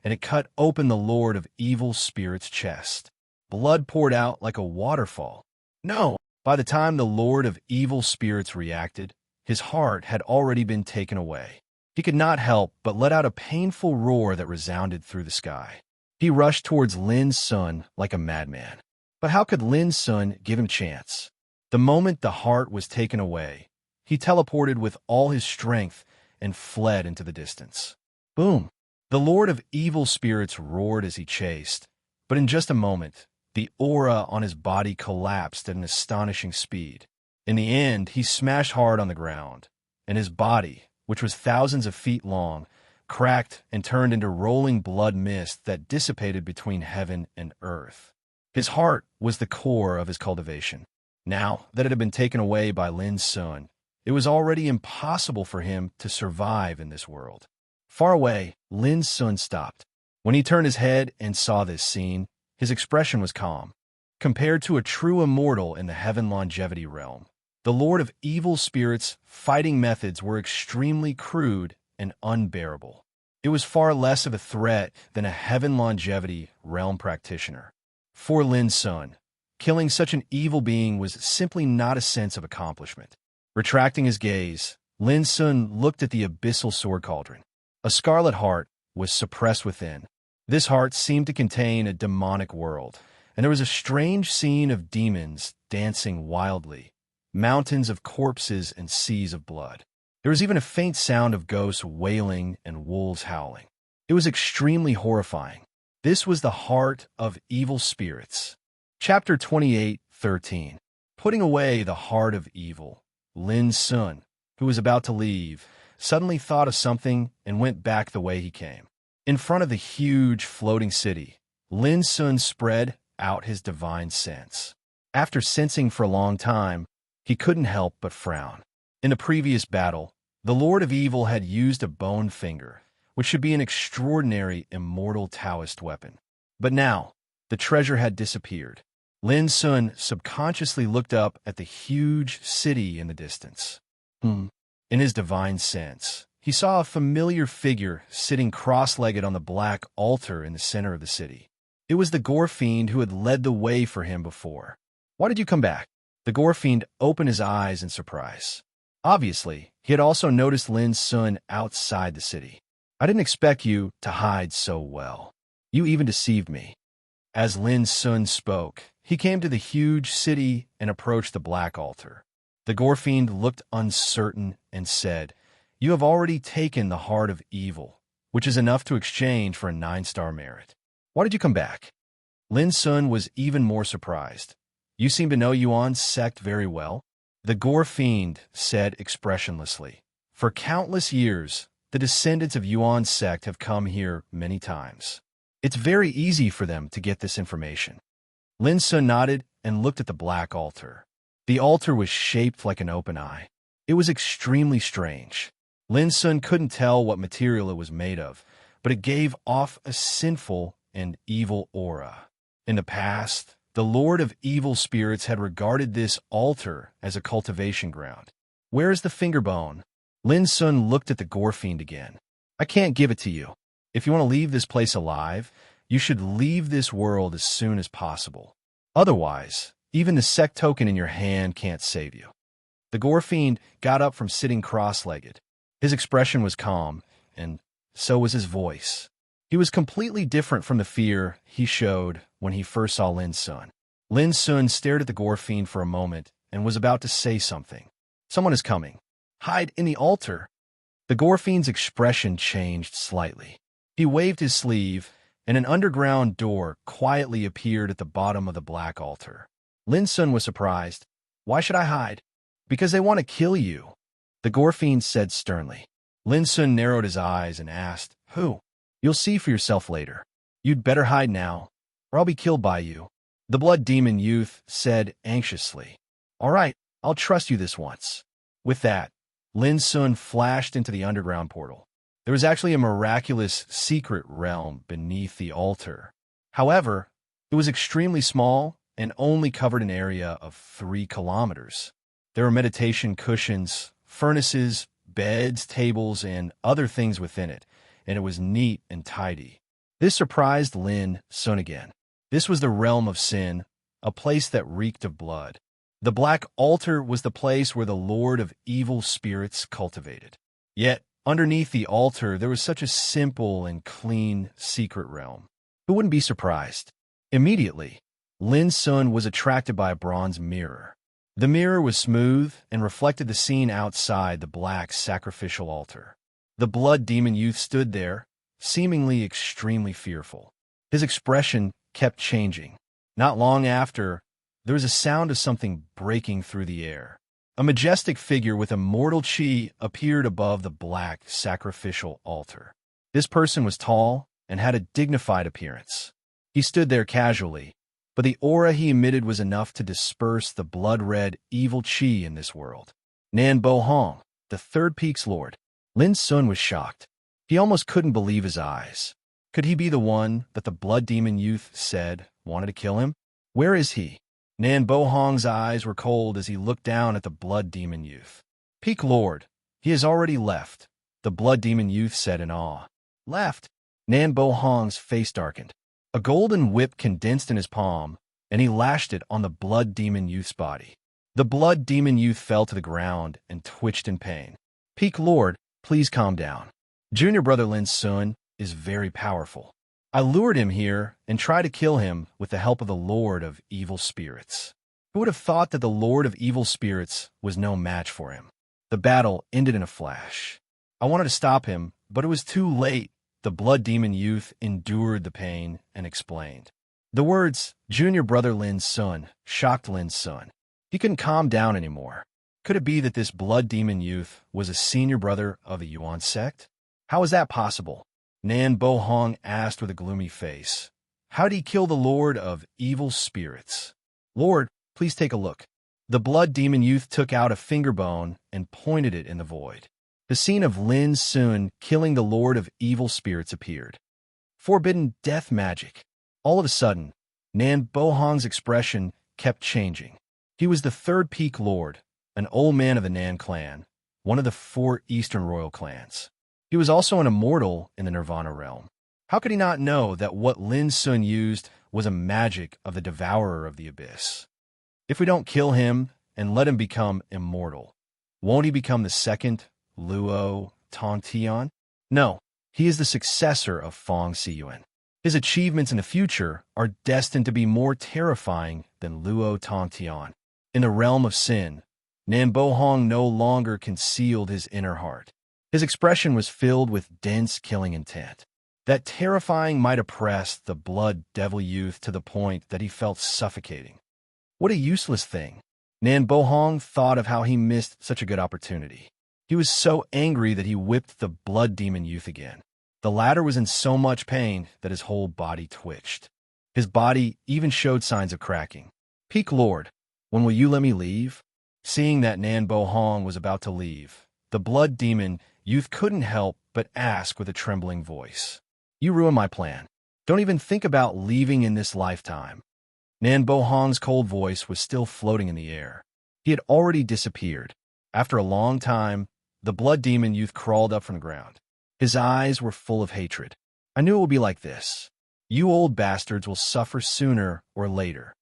and it cut open the Lord of Evil Spirits' chest. Blood poured out like a waterfall. No! By the time the Lord of Evil Spirits reacted, his heart had already been taken away. He could not help but let out a painful roar that resounded through the sky. He rushed towards Lin's son like a madman. But how could Lin's son give him chance? The moment the heart was taken away, he teleported with all his strength and fled into the distance. Boom! The Lord of Evil Spirits roared as he chased, but in just a moment, the aura on his body collapsed at an astonishing speed. In the end, he smashed hard on the ground, and his body, which was thousands of feet long, cracked and turned into rolling blood mist that dissipated between heaven and earth. His heart was the core of his cultivation. Now that it had been taken away by Lin's son, it was already impossible for him to survive in this world. Far away, Lin's son stopped. When he turned his head and saw this scene, his expression was calm. Compared to a true immortal in the heaven longevity realm, the Lord of Evil Spirits' fighting methods were extremely crude and unbearable. It was far less of a threat than a heaven longevity realm practitioner. For Lin's son, killing such an evil being was simply not a sense of accomplishment. Retracting his gaze, Lin's son looked at the abyssal sword cauldron. A scarlet heart was suppressed within. This heart seemed to contain a demonic world, and there was a strange scene of demons dancing wildly, mountains of corpses and seas of blood. There was even a faint sound of ghosts wailing and wolves howling. It was extremely horrifying. This was the heart of evil spirits. Chapter 28:13. Putting away the heart of evil, Lin's son, who was about to leave, suddenly thought of something and went back the way he came. In front of the huge floating city, Lin's son spread out his divine sense. After sensing for a long time, he couldn't help but frown. In the previous battle, the Lord of Evil had used a bone finger, which should be an extraordinary immortal Taoist weapon. But now, the treasure had disappeared. Lin's son subconsciously looked up at the huge city in the distance. In his divine sense, he saw a familiar figure sitting cross-legged on the black altar in the center of the city. It was the gore fiend who had led the way for him before. "Why did you come back?" The gore fiend opened his eyes in surprise. Obviously, he had also noticed Lin's son outside the city. "I didn't expect you to hide so well. You even deceived me." As Lin's son spoke, he came to the huge city and approached the black altar. The gore fiend looked uncertain and said, "You have already taken the heart of evil, which is enough to exchange for a 9-star merit. Why did you come back?" Lin's son was even more surprised. "You seem to know Yuan's sect very well." The gore fiend said expressionlessly, "For countless years, the descendants of Yuan's sect have come here many times. It's very easy for them to get this information." Lin's son nodded and looked at the black altar. The altar was shaped like an open eye. It was extremely strange. Lin's son couldn't tell what material it was made of, but it gave off a sinful and evil aura. In the past, the Lord of Evil Spirits had regarded this altar as a cultivation ground. "Where is the finger bone?" Lin's son looked at the gore fiend again. "I can't give it to you. If you want to leave this place alive, you should leave this world as soon as possible. Otherwise, even the sect token in your hand can't save you." The gore fiend got up from sitting cross-legged. His expression was calm, and so was his voice. He was completely different from the fear he showed when he first saw Lin's son. Lin's son stared at the gore fiend for a moment and was about to say something. "Someone is coming. Hide in the altar." The gore fiend's expression changed slightly. He waved his sleeve, and an underground door quietly appeared at the bottom of the black altar. Lin's son was surprised. "Why should I hide?" "Because they want to kill you," the gore fiend said sternly. Lin's son narrowed his eyes and asked, "Who?" "You'll see for yourself later. You'd better hide now, or I'll be killed by you," the blood demon youth said anxiously. "All right, I'll trust you this once." With that, Lin's son flashed into the underground portal. There was actually a miraculous secret realm beneath the altar. However, it was extremely small and only covered an area of 3 kilometers. There were meditation cushions, furnaces, beds, tables, and other things within it, and it was neat and tidy. This surprised Lin's son again. This was the realm of sin, a place that reeked of blood. The black altar was the place where the Lord of Evil Spirits cultivated. Yet, underneath the altar, there was such a simple and clean secret realm. Who wouldn't be surprised? Immediately, Lin Sun was attracted by a bronze mirror. The mirror was smooth and reflected the scene outside the black sacrificial altar. The blood demon youth stood there, seemingly extremely fearful. His expression kept changing. Not long after, there was a sound of something breaking through the air. A majestic figure with immortal chi appeared above the black sacrificial altar. This person was tall and had a dignified appearance. He stood there casually, but the aura he emitted was enough to disperse the blood-red evil chi in this world. Nan Bo Hong, the third peak's lord. Lin Sun was shocked. He almost couldn't believe his eyes. Could he be the one that the blood demon youth said wanted to kill him? Where is he? Nan Bo Hong's eyes were cold as he looked down at the blood demon youth. Peak Lord, he has already left, the blood demon youth said in awe. Left? Nan Bo Hong's face darkened. A golden whip condensed in his palm, and he lashed it on the blood demon youth's body. The blood demon youth fell to the ground and twitched in pain. Peak Lord, please calm down. Junior brother Lin Sun is very powerful. I lured him here and tried to kill him with the help of the Lord of Evil Spirits. Who would have thought that the Lord of Evil Spirits was no match for him? The battle ended in a flash. I wanted to stop him, but it was too late. The blood demon youth endured the pain and explained. The words, Junior brother Lin Sun, shocked Lin Sun. He couldn't calm down anymore. Could it be that this blood demon youth was a senior brother of the Yuan sect? How is that possible? Nan Bo Hong asked with a gloomy face. How did he kill the Lord of Evil Spirits? Lord, please take a look. The blood demon youth took out a finger bone and pointed it in the void. The scene of Lin Sun killing the Lord of Evil Spirits appeared. Forbidden death magic. All of a sudden, Nan Bo Hong's expression kept changing. He was the third peak lord, an old man of the Nan clan, one of the 4 eastern royal clans. He was also an immortal in the Nirvana realm. How could he not know that what Lin Sun used was a magic of the devourer of the abyss? If we don't kill him and let him become immortal, won't he become the second Luo Tongtian? No, he is the successor of Fong Siyuan. His achievements in the future are destined to be more terrifying than Luo Tongtian. In the realm of sin, Nan Bo Hong no longer concealed his inner heart. His expression was filled with dense killing intent. That terrifying might oppress the blood devil youth to the point that he felt suffocating. What a useless thing. Nan Bo Hong thought of how he missed such a good opportunity. He was so angry that he whipped the blood demon youth again. The latter was in so much pain that his whole body twitched. His body even showed signs of cracking. Peak Lord, when will you let me leave? Seeing that Nan Bo Hong was about to leave, the blood demon youth couldn't help but ask with a trembling voice. You ruined my plan. Don't even think about leaving in this lifetime. Nan Bo Hong's cold voice was still floating in the air. He had already disappeared. After a long time, the blood demon youth crawled up from the ground. His eyes were full of hatred. I knew it would be like this. You old bastards will suffer sooner or later.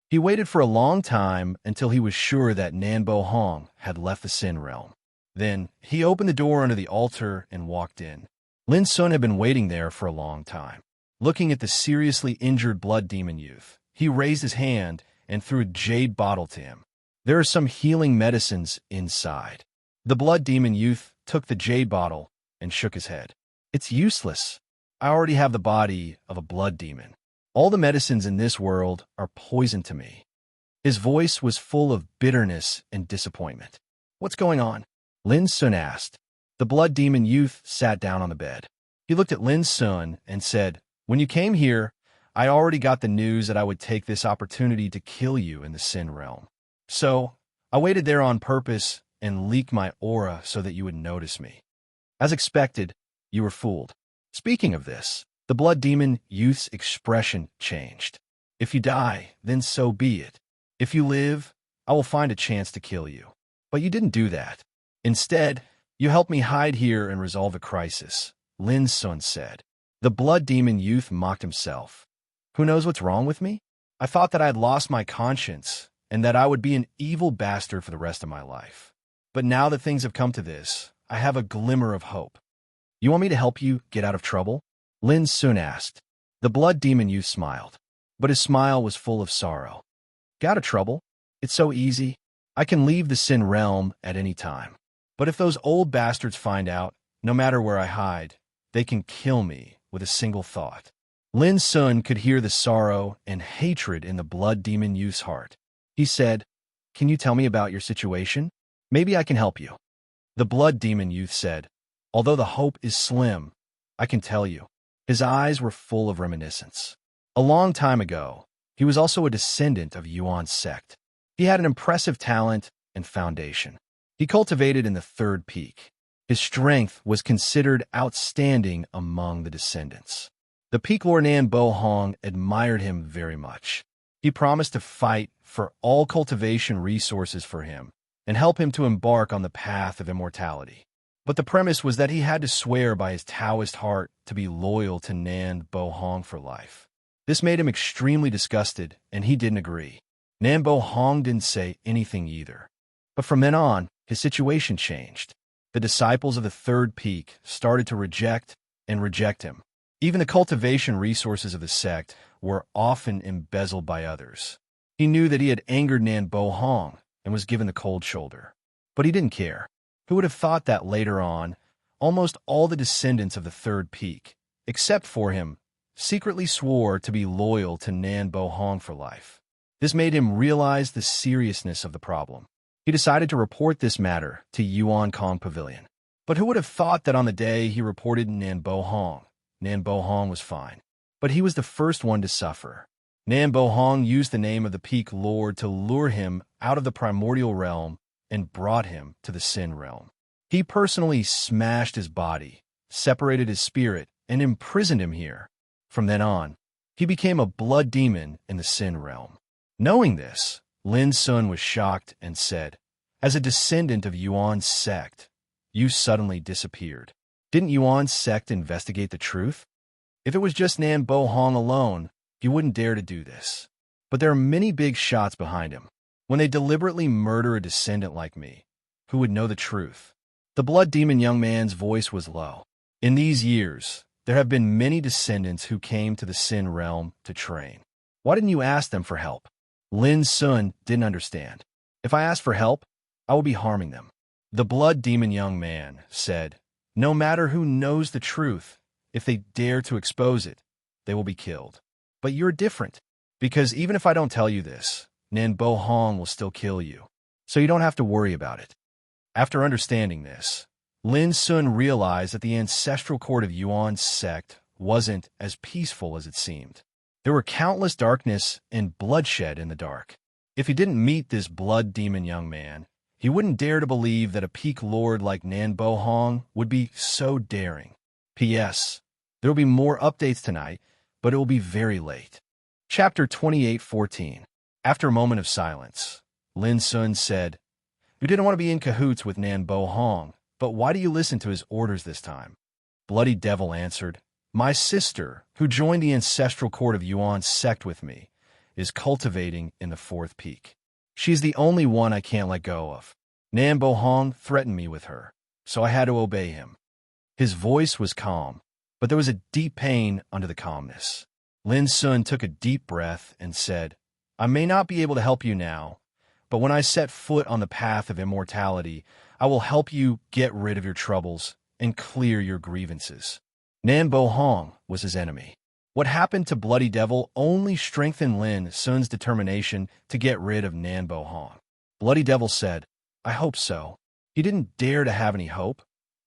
He waited for a long time until he was sure that Nan Bo Hong had left the Sin realm. Then he opened the door under the altar and walked in. Lin Sun had been waiting there for a long time. Looking at the seriously injured blood demon youth, he raised his hand and threw a jade bottle to him. There are some healing medicines inside. The blood demon youth took the jade bottle and shook his head. It's useless. I already have the body of a blood demon. All the medicines in this world are poison to me. His voice was full of bitterness and disappointment. What's going on? Lin Sun asked. The blood demon youth sat down on the bed. He looked at Lin Sun and said, When you came here, I already got the news that I would take this opportunity to kill you in the Sin realm. So, I waited there on purpose and leaked my aura so that you would notice me. As expected, you were fooled. Speaking of this, the blood demon youth's expression changed. If you die, then so be it. If you live, I will find a chance to kill you. But you didn't do that. Instead, you helped me hide here and resolve a crisis, Lin Sun said. The blood demon youth mocked himself. Who knows what's wrong with me? I thought that I had lost my conscience and that I would be an evil bastard for the rest of my life. But now that things have come to this, I have a glimmer of hope. You want me to help you get out of trouble? Lin Sun asked. The blood demon youth smiled, but his smile was full of sorrow. Got a trouble? It's so easy. I can leave the Sin realm at any time. But if those old bastards find out, no matter where I hide, they can kill me with a single thought. Lin Sun could hear the sorrow and hatred in the blood demon youth's heart. He said, "Can you tell me about your situation? Maybe I can help you." The blood demon youth said, "Although the hope is slim, I can tell you." His eyes were full of reminiscence. A long time ago, he was also a descendant of Yuan's sect. He had an impressive talent and foundation. He cultivated in the third peak. His strength was considered outstanding among the descendants. The peak lord Nan Bo Hong admired him very much. He promised to fight for all cultivation resources for him and help him to embark on the path of immortality. But the premise was that he had to swear by his Taoist heart to be loyal to Nan Bo Hong for life. This made him extremely disgusted, and he didn't agree. Nan Bo Hong didn't say anything either. But from then on, his situation changed. The disciples of the third peak started to reject him. Even the cultivation resources of the sect were often embezzled by others. He knew that he had angered Nan Bo Hong and was given the cold shoulder. But he didn't care. Who would have thought that later on, almost all the descendants of the third peak, except for him, secretly swore to be loyal to Nan Bo Hong for life. This made him realize the seriousness of the problem. He decided to report this matter to Yuan Kong Pavilion. But who would have thought that on the day he reported Nan Bo Hong was fine. But he was the first one to suffer. Nan Bo Hong used the name of the peak lord to lure him out of the primordial realm and brought him to the Sin realm. He personally smashed his body, separated his spirit, and imprisoned him here. From then on, he became a blood demon in the Sin realm. Knowing this, Lin Sun was shocked and said, "As a descendant of Yuan's sect, you suddenly disappeared. Didn't Yuan's sect investigate the truth? If it was just Nan Bo Hong alone, he wouldn't dare to do this. But there are many big shots behind him. When they deliberately murder a descendant like me, who would know the truth?" The blood demon young man's voice was low. In these years, there have been many descendants who came to the Sin realm to train. Why didn't you ask them for help? Lin Sun didn't understand. If I ask for help, I will be harming them. The blood demon young man said, "No matter who knows the truth, if they dare to expose it, they will be killed. But you're different, because even if I don't tell you this, Nan Bo Hong will still kill you, so you don't have to worry about it." After understanding this, Lin Sun realized that the ancestral court of Yuan's sect wasn't as peaceful as it seemed. There were countless darkness and bloodshed in the dark. If he didn't meet this blood demon young man, he wouldn't dare to believe that a peak lord like Nan Bo Hong would be so daring. P.S. There will be more updates tonight, but it will be very late. Chapter 28:14. After a moment of silence, Lin Sun said, "You didn't want to be in cahoots with Nan Bo Hong, but why do you listen to his orders this time?" Bloody Devil answered, "My sister, who joined the ancestral court of Yuan's sect with me, is cultivating in the fourth peak. She's the only one I can't let go of. Nan Bo Hong threatened me with her, so I had to obey him." His voice was calm, but there was a deep pain under the calmness. Lin Sun took a deep breath and said, "I may not be able to help you now, but when I set foot on the path of immortality, I will help you get rid of your troubles and clear your grievances." Nan Bo Hong was his enemy. What happened to Bloody Devil only strengthened Lin Sun's determination to get rid of Nan Bo Hong. Bloody Devil said, "I hope so." He didn't dare to have any hope,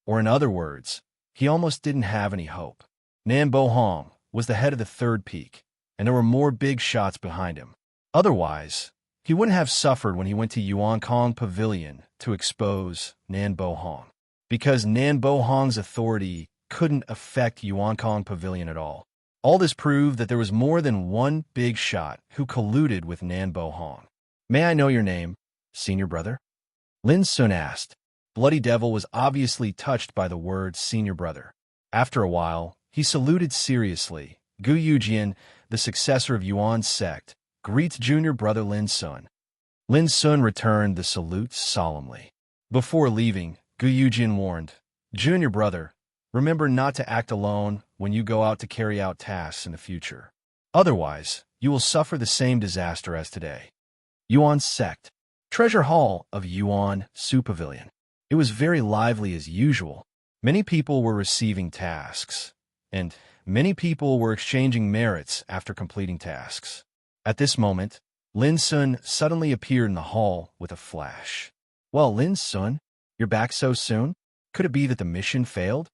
or in other words, he almost didn't have any hope. Nan Bo Hong was the head of the third peak, and there were more big shots behind him. Otherwise, he wouldn't have suffered when he went to Yuan Kong Pavilion to expose Nan Bo Hong, because Nan Bo Hong's authority couldn't affect Yuan Kong Pavilion at all. All this proved that there was more than one big shot who colluded with Nan Bo Hong. "May I know your name, senior brother?" Lin Sun asked. Bloody Devil was obviously touched by the word senior brother. After a while, he saluted seriously. "Gu Yujian, the successor of Yuan's sect, greets junior brother Lin Sun." Lin Sun returned the salute solemnly. Before leaving, Gu Yujian warned, "Junior brother, Remember not to act alone when you go out to carry out tasks in the future. Otherwise, you will suffer the same disaster as today. Yuan's sect. Treasure Hall of Yuan Su Pavilion. It was very lively as usual. Many people were receiving tasks, and many people were exchanging merits after completing tasks. At this moment, Lin Sun suddenly appeared in the hall with a flash. Well, Lin Sun, you're back so soon? Could it be that the mission failed?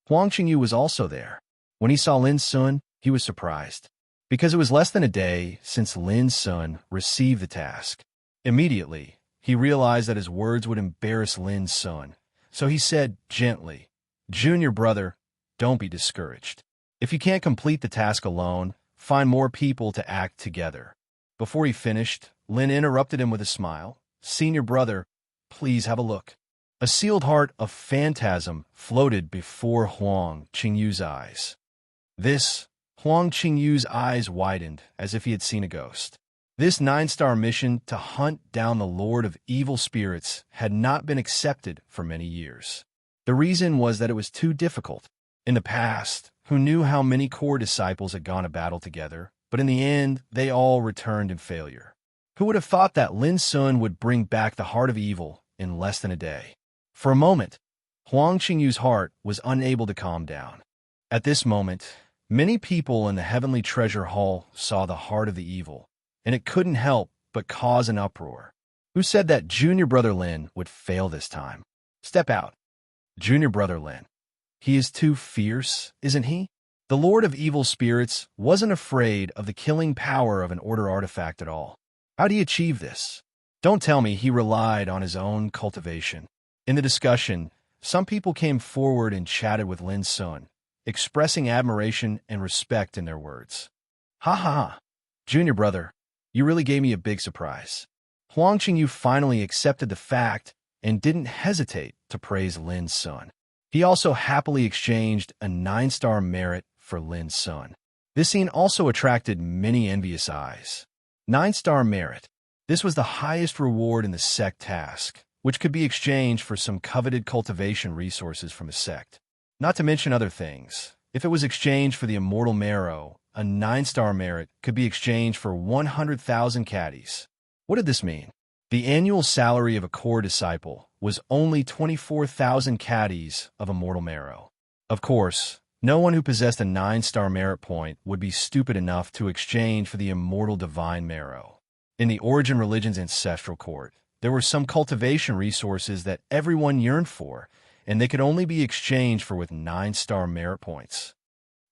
Huang Qingyu was also there. When he saw Lin Sun, he was surprised, because it was less than a day since Lin Sun received the task. Immediately, he realized that his words would embarrass Lin Sun, so he said gently, "Junior brother, don't be discouraged. If you can't complete the task alone, find more people to act together." Before he finished, Lin interrupted him with a smile. "Senior brother, please have a look." A sealed heart of phantasm floated before Huang Qingyu's eyes. Huang Qingyu's eyes widened as if he had seen a ghost. This 9-star mission to hunt down the Lord of Evil Spirits had not been accepted for many years. The reason was that it was too difficult. In the past, who knew how many core disciples had gone to battle together, but in the end, they all returned in failure. Who would have thought that Lin Sun would bring back the heart of evil in less than a day? For a moment, Huang Qingyu's heart was unable to calm down. At this moment, many people in the Heavenly Treasure Hall saw the heart of the evil, and it couldn't help but cause an uproar. Who said that Junior Brother Lin would fail this time? Step out. Junior Brother Lin. He is too fierce, isn't he? The Lord of Evil Spirits wasn't afraid of the killing power of an Order artifact at all. How'd he achieve this? Don't tell me he relied on his own cultivation. In the discussion, some people came forward and chatted with Lin Sun, expressing admiration and respect in their words. Ha ha ha. Junior brother, you really gave me a big surprise. Huang Qingyu finally accepted the fact and didn't hesitate to praise Lin Sun. He also happily exchanged a 9-star merit for Lin Sun. This scene also attracted many envious eyes. 9-star merit. This was the highest reward in the sect task, which could be exchanged for some coveted cultivation resources from the sect. Not to mention other things. If it was exchanged for the immortal marrow, a 9-star merit could be exchanged for 100,000 caddies. What did this mean? The annual salary of a core disciple was only 24,000 caddies of immortal marrow. Of course, no one who possessed a 9-star merit point would be stupid enough to exchange for the immortal divine marrow. In the Origin Religion's ancestral court, there were some cultivation resources that everyone yearned for, and they could only be exchanged for with 9-star merit points.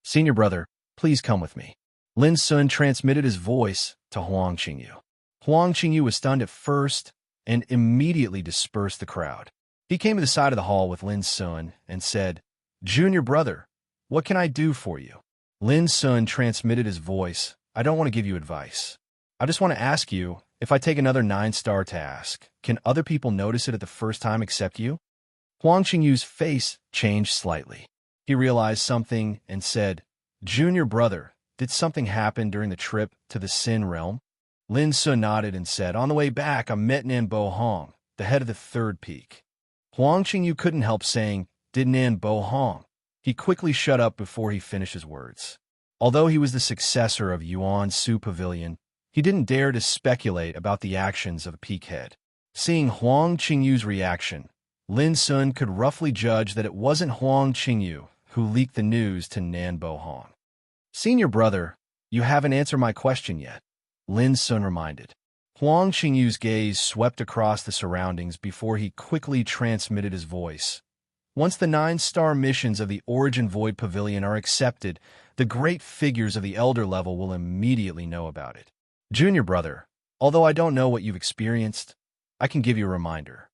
Senior brother, please come with me. Lin Sun transmitted his voice to Huang Qingyu. Huang Qingyu was stunned at first and immediately dispersed the crowd. He came to the side of the hall with Lin Sun and said, "Junior brother, what can I do for you?" Lin Sun transmitted his voice. "I don't want to give you advice. I just want to ask you, if I take another 9-star task, can other people notice it at the first time except you?" Huang Qingyu's face changed slightly. He realized something and said, "Junior brother, did something happen during the trip to the Sin Realm?" Lin Sun nodded and said, "On the way back, I met Nan Bo Hong, the head of the third peak." Huang Qingyu couldn't help saying, "Did Nan Bo Hong?" He quickly shut up before he finished his words. Although he was the successor of Yuan Su Pavilion, he didn't dare to speculate about the actions of a peak head. Seeing Huang Qingyu's reaction, Lin Sun could roughly judge that it wasn't Huang Qingyu who leaked the news to Nan Bo Hong. "Senior brother, you haven't answered my question yet," Lin Sun reminded. Huang Qingyu's gaze swept across the surroundings before he quickly transmitted his voice. "Once the 9-star missions of the Origin Void Pavilion are accepted, the great figures of the Elder level will immediately know about it. Junior brother, although I don't know what you've experienced, I can give you a reminder."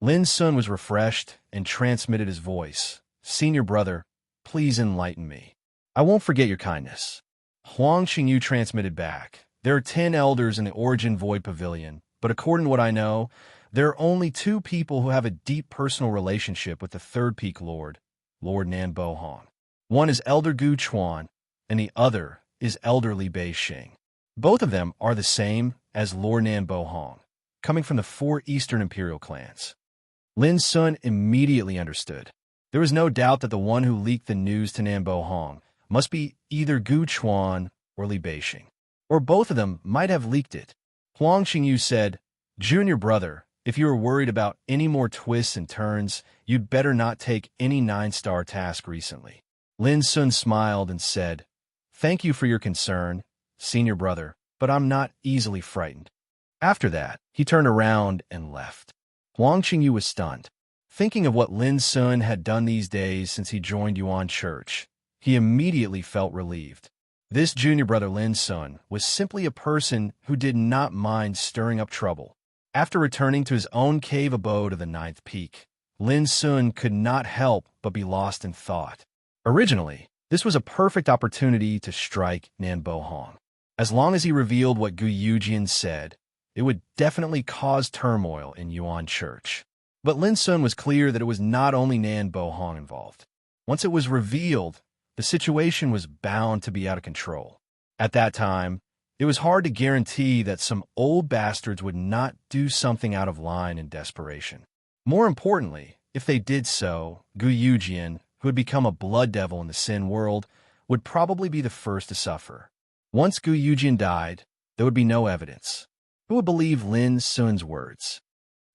Lin Sun was refreshed and transmitted his voice. "Senior brother, please enlighten me. I won't forget your kindness." Huang Qingyu transmitted back. "There are 10 elders in the Origin Void Pavilion, but according to what I know, there are only 2 people who have a deep personal relationship with the Third Peak Lord, Lord Nan Bo Hong. One is Elder Gu Chuan, and the other is Elder Li Bei Xing. Both of them are the same as Lord Nan Bo Hong, coming from the 4 Eastern Imperial clans." Lin Sun immediately understood. There was no doubt that the one who leaked the news to Nambo Hong must be either Gu Chuan or Li Beixing, or both of them might have leaked it. Huang Qingyu said, "Junior brother, if you are worried about any more twists and turns, you'd better not take any 9-star task recently." Lin Sun smiled and said, "Thank you for your concern, senior brother, but I'm not easily frightened." After that, he turned around and left. Huang Qingyu was stunned. Thinking of what Lin Sun had done these days since he joined Yuan Church, he immediately felt relieved. This junior brother Lin Sun was simply a person who did not mind stirring up trouble. After returning to his own cave abode of the 9th peak, Lin Sun could not help but be lost in thought. Originally, this was a perfect opportunity to strike Nambo Hong. As long as he revealed what Gu Yujian said, it would definitely cause turmoil in Yuan Church. But Lin Sun was clear that it was not only Nambo Hong involved. Once it was revealed, the situation was bound to be out of control. At that time, it was hard to guarantee that some old bastards would not do something out of line in desperation. More importantly, if they did so, Gu Yujian, who had become a blood devil in the Sin world, would probably be the first to suffer. Once Gu Yujian died, there would be no evidence. Who would believe Lin Sun's words?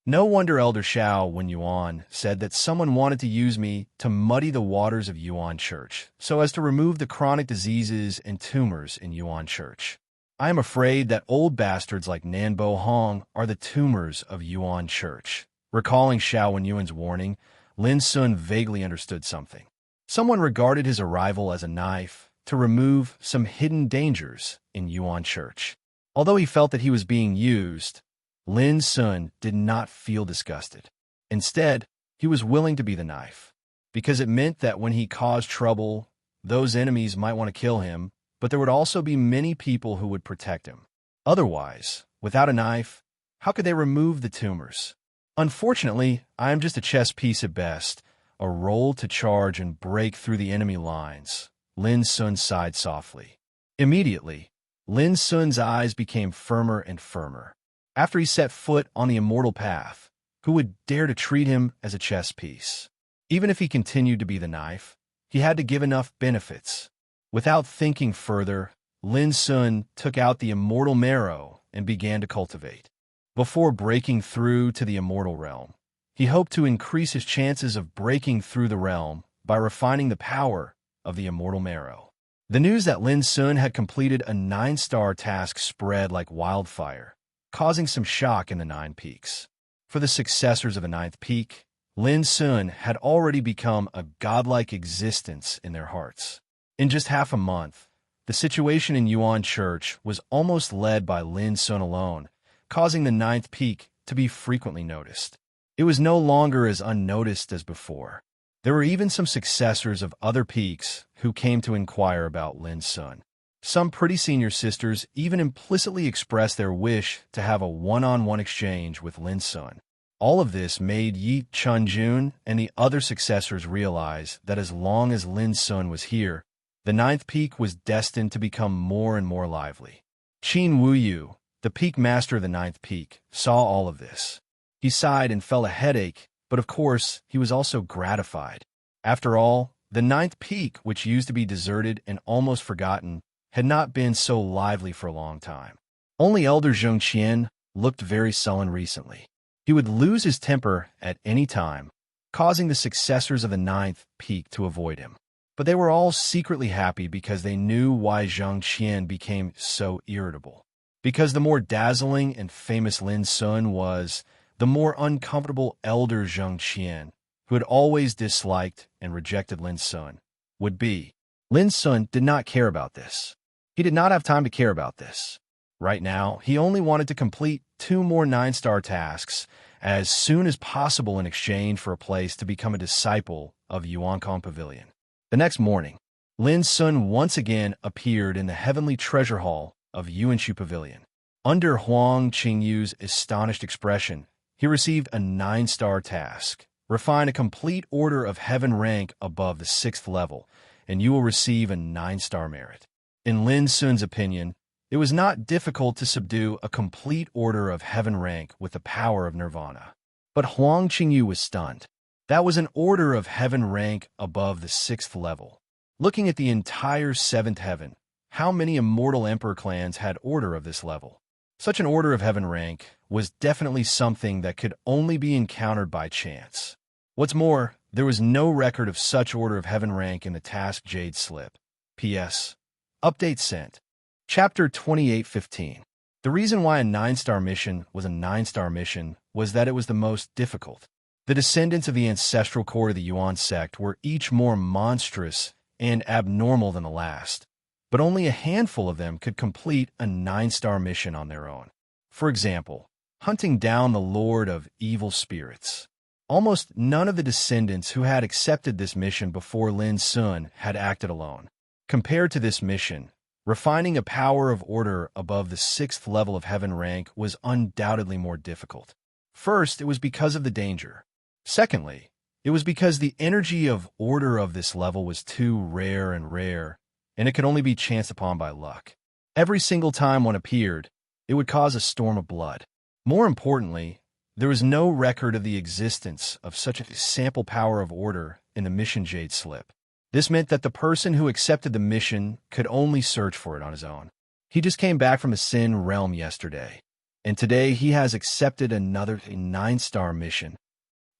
No wonder Elder Xiao Wen Yuan said that someone wanted to use me to muddy the waters of Yuan Church, so as to remove the chronic diseases and tumors in Yuan Church. I am afraid that old bastards like Nambo Hong are the tumors of Yuan Church. Recalling Xiao Wen Yuan's warning, Lin Sun vaguely understood something. Someone regarded his arrival as a knife to remove some hidden dangers in Yuan Church. Although he felt that he was being used, Lin Sun did not feel disgusted. Instead, he was willing to be the knife, because it meant that when he caused trouble, those enemies might want to kill him, but there would also be many people who would protect him. Otherwise, without a knife, how could they remove the tumors? Unfortunately, I am just a chess piece at best, a role to charge and break through the enemy lines. Lin Sun sighed softly. Immediately, Lin Sun's eyes became firmer and firmer. After he set foot on the immortal path, who would dare to treat him as a chess piece? Even if he continued to be the knife, he had to give enough benefits. Without thinking further, Lin Sun took out the immortal marrow and began to cultivate. Before breaking through to the immortal realm, he hoped to increase his chances of breaking through the realm by refining the power of the immortal marrow. The news that Lin Sun had completed a 9-star task spread like wildfire, causing some shock in the 9 peaks. For the successors of the 9th peak, Lin Sun had already become a godlike existence in their hearts. In just half a month, the situation in Yuan Church was almost led by Lin Sun alone, causing the 9th peak to be frequently noticed. It was no longer as unnoticed as before. There were even some successors of other peaks who came to inquire about Lin Sun. Some pretty senior sisters even implicitly expressed their wish to have a one-on-one exchange with Lin Sun. All of this made Yi Chunjun and the other successors realize that as long as Lin Sun was here, the 9th peak was destined to become more and more lively. Qin Wuyu, the peak master of the 9th peak, saw all of this. He sighed and felt a headache, but of course, he was also gratified. After all, the 9th peak, which used to be deserted and almost forgotten, had not been so lively for a long time. Only Elder Zhongqian looked very sullen recently. He would lose his temper at any time, causing the successors of the 9th peak to avoid him. But they were all secretly happy because they knew why Zhongqian became so irritable. Because the more dazzling and famous Lin Sun was, the more uncomfortable Elder Zhongqian, who had always disliked and rejected Lin Sun, would be. Lin Sun did not care about this. He did not have time to care about this. Right now, he only wanted to complete 2 more 9-star tasks as soon as possible in exchange for a place to become a disciple of Yuankong Pavilion. The next morning, Lin Sun once again appeared in the heavenly treasure hall of Yuanshu Pavilion. Under Huang Qingyu's astonished expression, he received a 9-star task. Refine a complete order of heaven rank above the 6th level, and you will receive a 9-star merit. In Lin Sun's opinion, it was not difficult to subdue a complete order of heaven rank with the power of nirvana. But Huang Qingyu was stunned. That was an order of heaven rank above the 6th level. Looking at the entire 7th heaven, how many immortal emperor clans had order of this level? Such an order of heaven rank was definitely something that could only be encountered by chance. What's more, there was no record of such order of heaven rank in the task Jade Slip. P.S. Update sent. Chapter 2815. The reason why a 9-star mission was a 9-star mission was that it was the most difficult. The descendants of the ancestral core of the Yuan sect were each more monstrous and abnormal than the last, but only a handful of them could complete a 9-star mission on their own. For example, hunting down the Lord of Evil Spirits. Almost none of the descendants who had accepted this mission before Lin Sun had acted alone. Compared to this mission, refining a power of order above the 6th level of heaven rank was undoubtedly more difficult. First, it was because of the danger. Secondly, it was because the energy of order of this level was too rare, and it could only be chanced upon by luck. Every single time one appeared, it would cause a storm of blood. More importantly, there was no record of the existence of such a sample power of order in the mission Jade Slip. This meant that the person who accepted the mission could only search for it on his own. He just came back from a Sin realm yesterday, and today he has accepted another 9-star mission.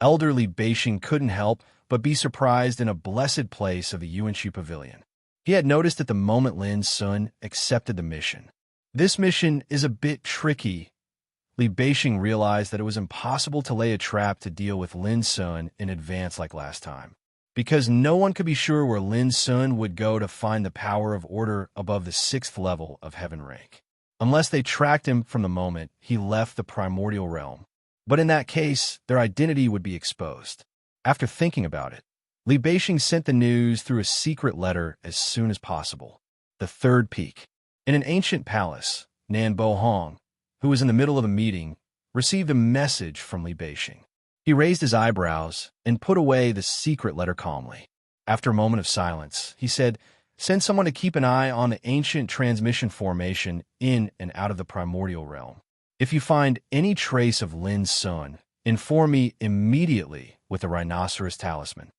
Elderly Beixing couldn't help but be surprised in a blessed place of the Yuanshu Pavilion. He had noticed at the moment Lin Sun accepted the mission. This mission is a bit tricky. Li Beixing realized that it was impossible to lay a trap to deal with Lin Sun in advance like last time, because no one could be sure where Lin Sun would go to find the power of order above the 6th level of heaven rank, unless they tracked him from the moment he left the primordial realm. But in that case, their identity would be exposed. After thinking about it, Li Beixing sent the news through a secret letter as soon as possible. The 3rd peak. In an ancient palace, Nan Bo Hong, who was in the middle of a meeting, received a message from Li Beixing. He raised his eyebrows and put away the secret letter calmly. After a moment of silence, he said, "Send someone to keep an eye on the ancient transmission formation in and out of the primordial realm. If you find any trace of Lin Sun, inform me immediately with the rhinoceros talisman."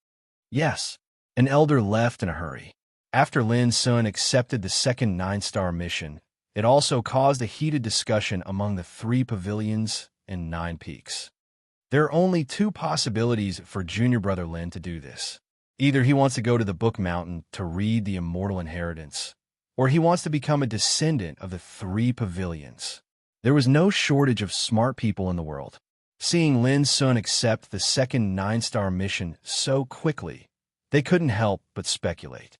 Yes, an elder left in a hurry. After Lin Sun accepted the second 9-star mission, it also caused a heated discussion among the 3 pavilions and 9 peaks. There are only 2 possibilities for junior brother Lin to do this. Either he wants to go to the Book Mountain to read the immortal inheritance, or he wants to become a descendant of the 3 pavilions. There was no shortage of smart people in the world. Seeing Lin Sun accept the second 9-star mission so quickly, they couldn't help but speculate.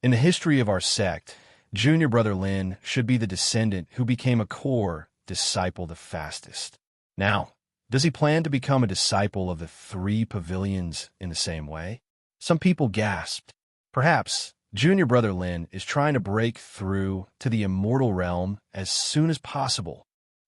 In the history of our sect, junior brother Lin should be the descendant who became a core disciple the fastest. Now, does he plan to become a disciple of the 3 pavilions in the same way? Some people gasped. Perhaps junior brother Lin is trying to break through to the immortal realm as soon as possible.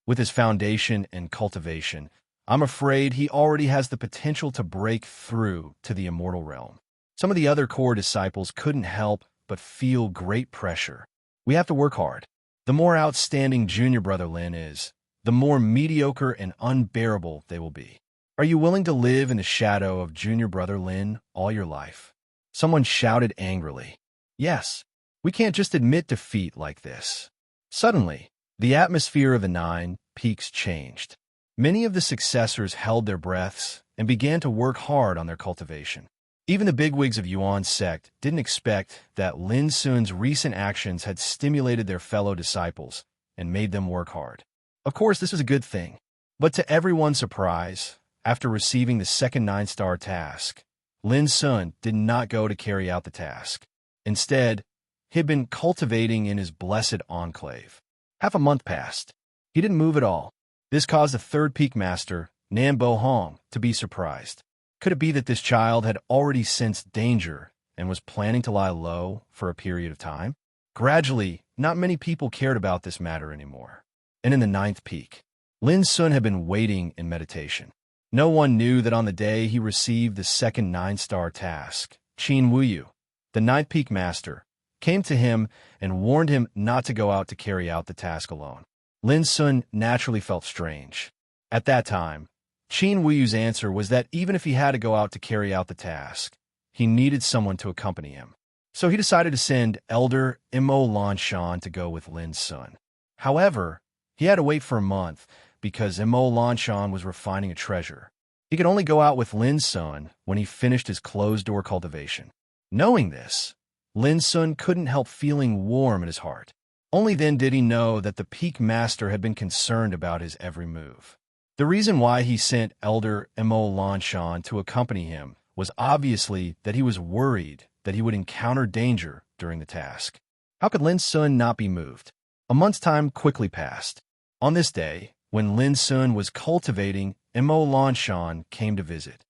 With his foundation and cultivation, I'm afraid he already has the potential to break through to the immortal realm. Some of the other core disciples couldn't help but feel great pressure. We have to work hard. The more outstanding junior brother Lin is, the more mediocre and unbearable they will be. Are you willing to live in the shadow of junior brother Lin all your life? Someone shouted angrily. Yes, we can't just admit defeat like this. Suddenly, the atmosphere of the 9 peaks changed. Many of the successors held their breaths and began to work hard on their cultivation. Even the bigwigs of Yuan sect didn't expect that Lin Sun's recent actions had stimulated their fellow disciples and made them work hard. Of course, this was a good thing. But to everyone's surprise, after receiving the second 9-star task, Lin Sun did not go to carry out the task. Instead, he had been cultivating in his blessed enclave. Half a month passed. He didn't move at all. This caused the 3rd peak master, Nan Bo Hong, to be surprised. Could it be that this child had already sensed danger and was planning to lie low for a period of time? Gradually, not many people cared about this matter anymore. And in the 9th peak, Lin Sun had been waiting in meditation. No one knew that on the day he received the second 9-star task, Qin Wuyu, the 9th peak master, came to him and warned him not to go out to carry out the task alone. Lin Sun naturally felt strange. At that time, Qin Wuyu's answer was that even if he had to go out to carry out the task, he needed someone to accompany him. So he decided to send Elder Mo Lanshan to go with Lin Sun. However, he had to wait for a month because Mo Lanshan was refining a treasure. He could only go out with Lin Sun when he finished his closed-door cultivation. Knowing this, Lin Sun couldn't help feeling warm in his heart. Only then did he know that the Peak Master had been concerned about his every move. The reason why he sent Elder Mo Lanshan to accompany him was obviously that he was worried that he would encounter danger during the task. How could Lin Sun not be moved? A month's time quickly passed. On this day, when Lin Sun was cultivating, Mo Lanshan came to visit.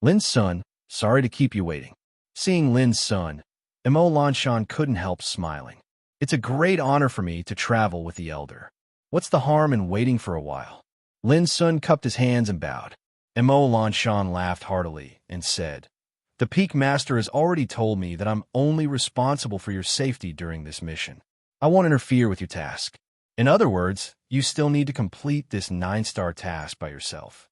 Lin Sun, sorry to keep you waiting. Seeing Lin Sun, Mo Lanshan couldn't help smiling. It's a great honor for me to travel with the elder. What's the harm in waiting for a while? Lin Sun cupped his hands and bowed. Mo Lanshan laughed heartily and said, "The Peak Master has already told me that I'm only responsible for your safety during this mission. I won't interfere with your task. In other words, you still need to complete this 9-star task by yourself."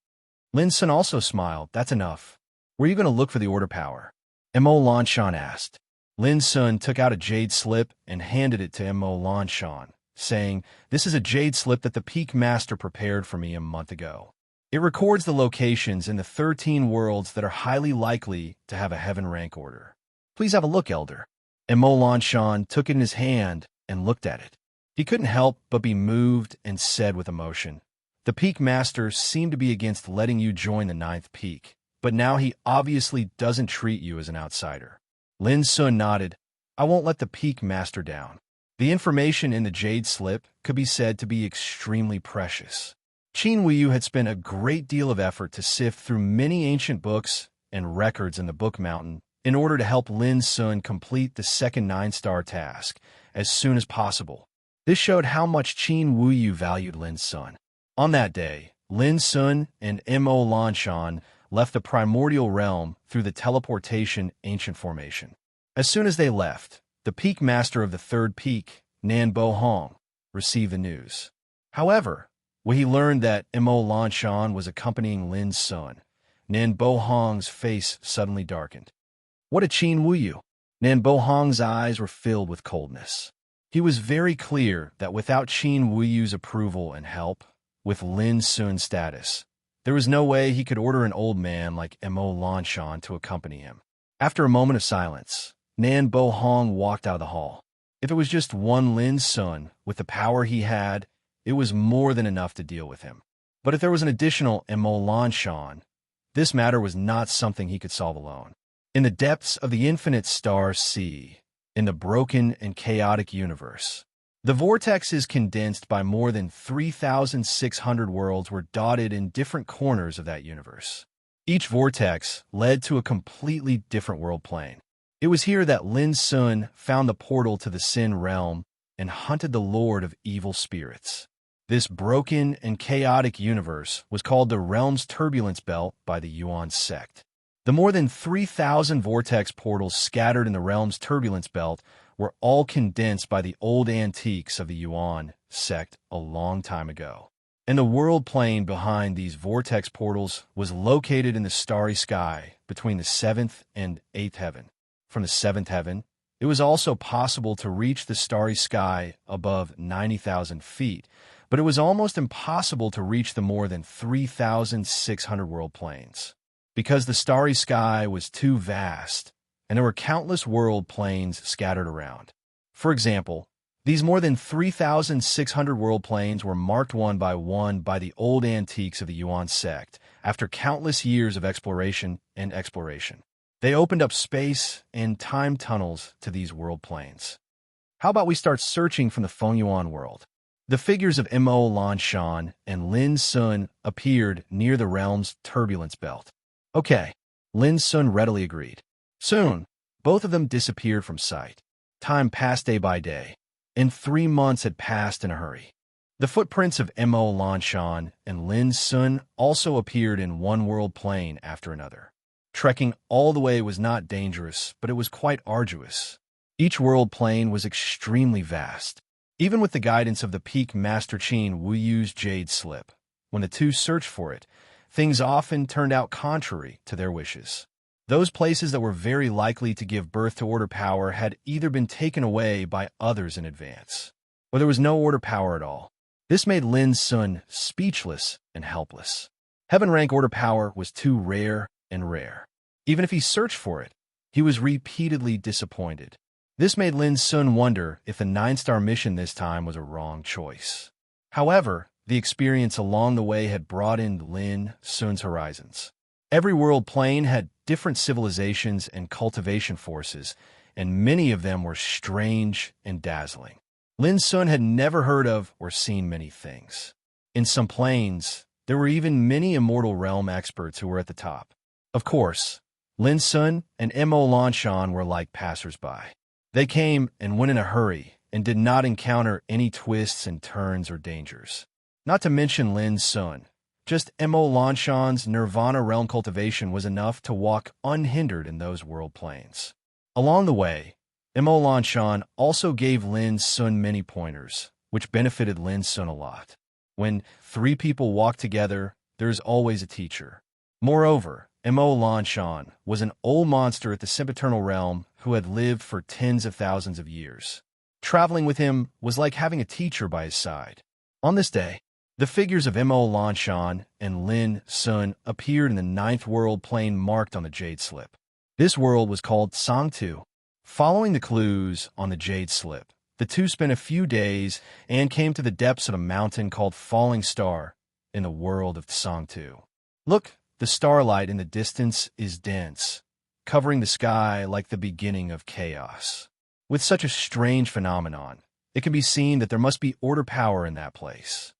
Lin Sun also smiled. "That's enough. Where are you going to look for the order power?" Mo Lanshan asked. Lin Sun took out a jade slip and handed it to Mo Lanshan, saying, "This is a jade slip that the Peak Master prepared for me a month ago. It records the locations in the 13 worlds that are highly likely to have a heaven rank order. Please have a look, Elder." Mo Lanshan took it in his hand and looked at it. He couldn't help but be moved and said with emotion, "The Peak Master seemed to be against letting you join the 9th peak, but now he obviously doesn't treat you as an outsider." Lin Sun nodded. "I won't let the Peak Master down." The information in the jade slip could be said to be extremely precious. Qin Wuyu had spent a great deal of effort to sift through many ancient books and records in the Book Mountain in order to help Lin Sun complete the second 9-star task as soon as possible. This showed how much Qin Wuyu valued Lin Sun. On that day, Lin Sun and Mo Lanshan left the primordial realm through the teleportation ancient formation. As soon as they left, the Peak Master of the 3rd peak, Nan Bo Hong, received the news. However, when he learned that Mo Lanshan was accompanying Lin Sun, Nan Bo Hong's face suddenly darkened. What a Qin Wuyu! Nan Bo Hong's eyes were filled with coldness. He was very clear that without Qin Wuyu's approval and help, with Lin Sun's status, there was no way he could order an old man like Mo Lanshan to accompany him. After a moment of silence, Nan Bo Hong walked out of the hall. If it was just one Lin Sun, with the power he had, it was more than enough to deal with him. But if there was an additional Mo Lanshan, this matter was not something he could solve alone. In the depths of the infinite star sea, in the broken and chaotic universe, the vortexes condensed by more than 3,600 worlds were dotted in different corners of that universe. Each vortex led to a completely different world plane. It was here that Lin Sun found the portal to the Sin realm and hunted the Lord of Evil Spirits. This broken and chaotic universe was called the Realm's Turbulence Belt by the Yuan sect. The more than 3,000 vortex portals scattered in the Realm's Turbulence Belt were all condensed by the old antiques of the Yuan sect a long time ago. And the world plane behind these vortex portals was located in the starry sky between the 7th and 8th heaven. From the 7th heaven, it was also possible to reach the starry sky above 90,000 feet, but it was almost impossible to reach the more than 3,600 world planes. Because the starry sky was too vast, and there were countless world planes scattered around. For example, these more than 3,600 world planes were marked one by the old antiques of the Yuan sect after countless years of exploration and exploration. They opened up space and time tunnels to these world planes. How about we start searching from the Fengyuan world? The figures of Mo Lanshan and Lin Sun appeared near the realm's turbulence belt. Okay, Lin Sun readily agreed. Soon, both of them disappeared from sight. Time passed day by day, and 3 months had passed in a hurry. The footprints of Mo Lanshan and Lin Sun also appeared in one world plane after another. Trekking all the way was not dangerous, but it was quite arduous. Each world plane was extremely vast. Even with the guidance of the Peak Master Qin Wuyu's jade slip, when the two searched for it, things often turned out contrary to their wishes. Those places that were very likely to give birth to order power had either been taken away by others in advance, or there was no order power at all. This made Lin Sun speechless and helpless. Heaven rank order power was too rare and rare. Even if he searched for it, he was repeatedly disappointed. This made Lin Sun wonder if the 9-star mission this time was a wrong choice. However, the experience along the way had broadened Lin Sun's horizons. Every world plane had different civilizations and cultivation forces, and many of them were strange and dazzling. Lin Sun had never heard of or seen many things. In some planes, there were even many immortal realm experts who were at the top. Of course, Lin Sun and Mo Lanshan were like passers-by. They came and went in a hurry and did not encounter any twists and turns or dangers. Not to mention Lin Sun. Just Mo Lanshan's Nirvana realm cultivation was enough to walk unhindered in those world planes. Along the way, Mo Lanshan also gave Lin Sun many pointers, which benefited Lin Sun a lot. When 3 people walk together, there is always a teacher. Moreover, Mo Lanshan was an old monster at the sempiternal realm who had lived for tens of thousands of years. Traveling with him was like having a teacher by his side. On this day, the figures of Mo Lanshan and Lin Sun appeared in the 9th world plane marked on the jade slip. This world was called Sangtu. Following the clues on the jade slip, the two spent a few days and came to the depths of a mountain called Falling Star in the world of Sangtu. Look, the starlight in the distance is dense, covering the sky like the beginning of chaos. With such a strange phenomenon, it can be seen that there must be order power in that place.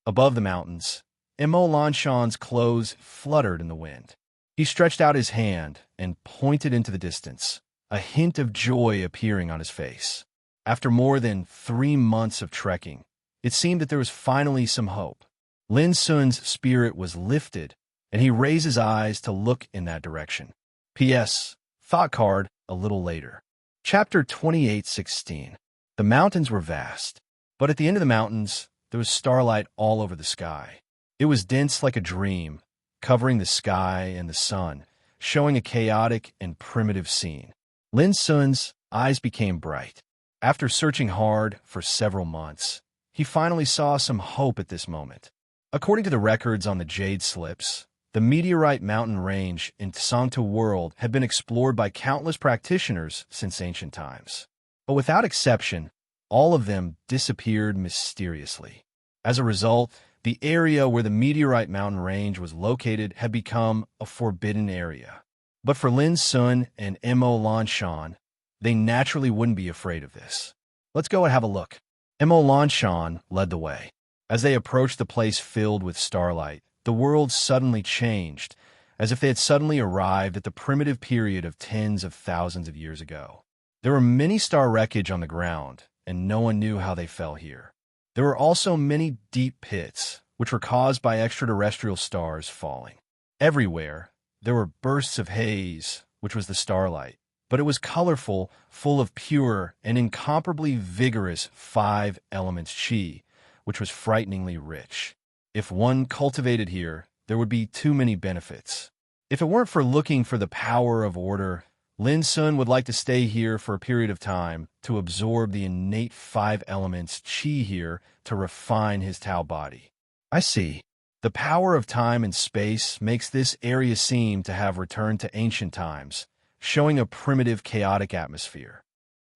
Above the mountains, Mo Lanshan's clothes fluttered in the wind. He stretched out his hand and pointed into the distance, a hint of joy appearing on his face. After more than 3 months of trekking, it seemed that there was finally some hope. Lin Sun's spirit was lifted, and he raised his eyes to look in that direction. P.S. Thought card a little later. Chapter 28:16. The mountains were vast, but at the end of the mountains, there was starlight all over the sky. It was dense like a dream, covering the sky and the sun, showing a chaotic and primitive scene. Lin Sun's eyes became bright. After searching hard for several months, he finally saw some hope at this moment. According to the records on the jade slips, the meteorite mountain range in Sangtu world had been explored by countless practitioners since ancient times. But without exception, all of them disappeared mysteriously. As a result, the area where the meteorite mountain range was located had become a forbidden area. But for Lin Sun and Mo Lanshan, they naturally wouldn't be afraid of this. Let's go and have a look. Mo Lanshan led the way. As they approached the place filled with starlight, the world suddenly changed, as if they had suddenly arrived at the primitive period of tens of thousands of years ago. There were many star wreckage on the ground, and no one knew how they fell here. There were also many deep pits, which were caused by extraterrestrial stars falling. Everywhere, there were bursts of haze, which was the starlight, but it was colorful, full of pure and incomparably vigorous 5 elements chi, which was frighteningly rich. If one cultivated here, there would be too many benefits. If it weren't for looking for the power of order, Lin Sun would like to stay here for a period of time to absorb the innate 5 elements chi here to refine his Tao body. I see. The power of time and space makes this area seem to have returned to ancient times, showing a primitive, chaotic atmosphere.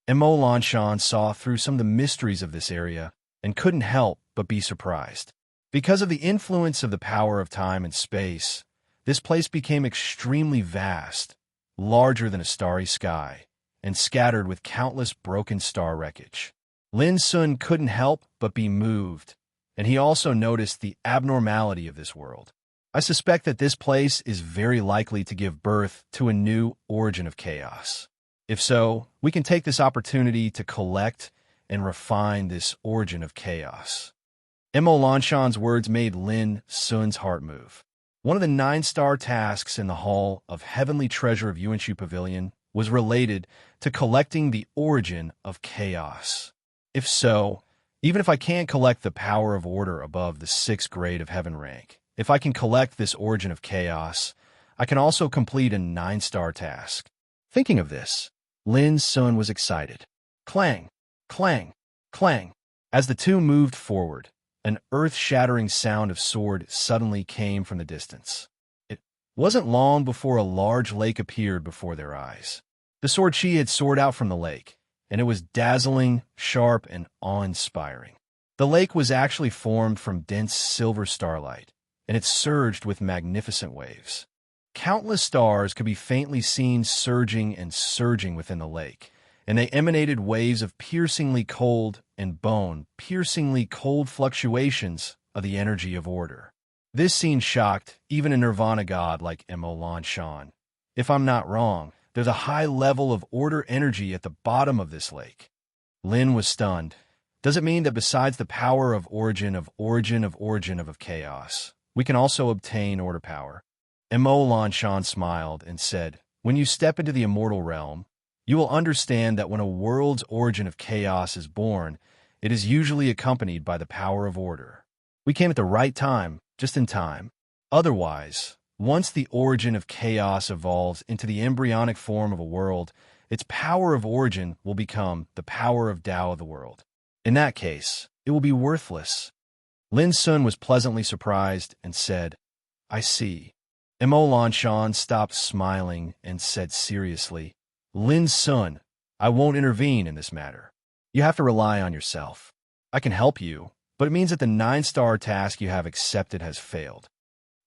Mo Lanshan saw through some of the mysteries of this area and couldn't help but be surprised. Because of the influence of the power of time and space, this place became extremely vast, larger than a starry sky, and scattered with countless broken star wreckage. Lin Sun couldn't help but be moved, and he also noticed the abnormality of this world. I suspect that this place is very likely to give birth to a new origin of chaos. If so, we can take this opportunity to collect and refine this origin of chaos. Mo Lanshan's words made Lin Sun's heart move. One of the 9-star tasks in the Hall of Heavenly Treasure of Yuanshu Pavilion was related to collecting the origin of chaos. If so, even if I can't collect the power of order above the 6th grade of heaven rank, If I can collect this origin of chaos, I can also complete a 9-star task. Thinking of this, Lin Sun was excited. Clang, clang, clang. As the two moved forward, an earth-shattering sound of sword suddenly came from the distance. It wasn't long before a large lake appeared before their eyes. The sword chi had soared out from the lake, and it was dazzling, sharp, and awe-inspiring. The lake was actually formed from dense silver starlight, and it surged with magnificent waves. Countless stars could be faintly seen surging and surging within the lake, and they emanated waves of piercingly cold and bone-piercingly cold fluctuations of the energy of order. This scene shocked even a nirvana god like Emolan Shan. If I'm not wrong, there's a high level of order energy at the bottom of this lake. Lin was stunned. Does it mean that besides the power of origin of chaos, we can also obtain order power? Emolan Shan smiled and said, when you step into the immortal realm, you will understand that when a world's origin of chaos is born, it is usually accompanied by the power of order. We came at the right time, just in time. Otherwise, once the origin of chaos evolves into the embryonic form of a world, its power of origin will become the power of Tao of the world. In that case, it will be worthless. Lin Sun was pleasantly surprised and said, I see. Emolan Shan stopped smiling and said seriously, Lin Sun, I won't intervene in this matter. You have to rely on yourself. I can help you, but it means that the 9-star task you have accepted has failed.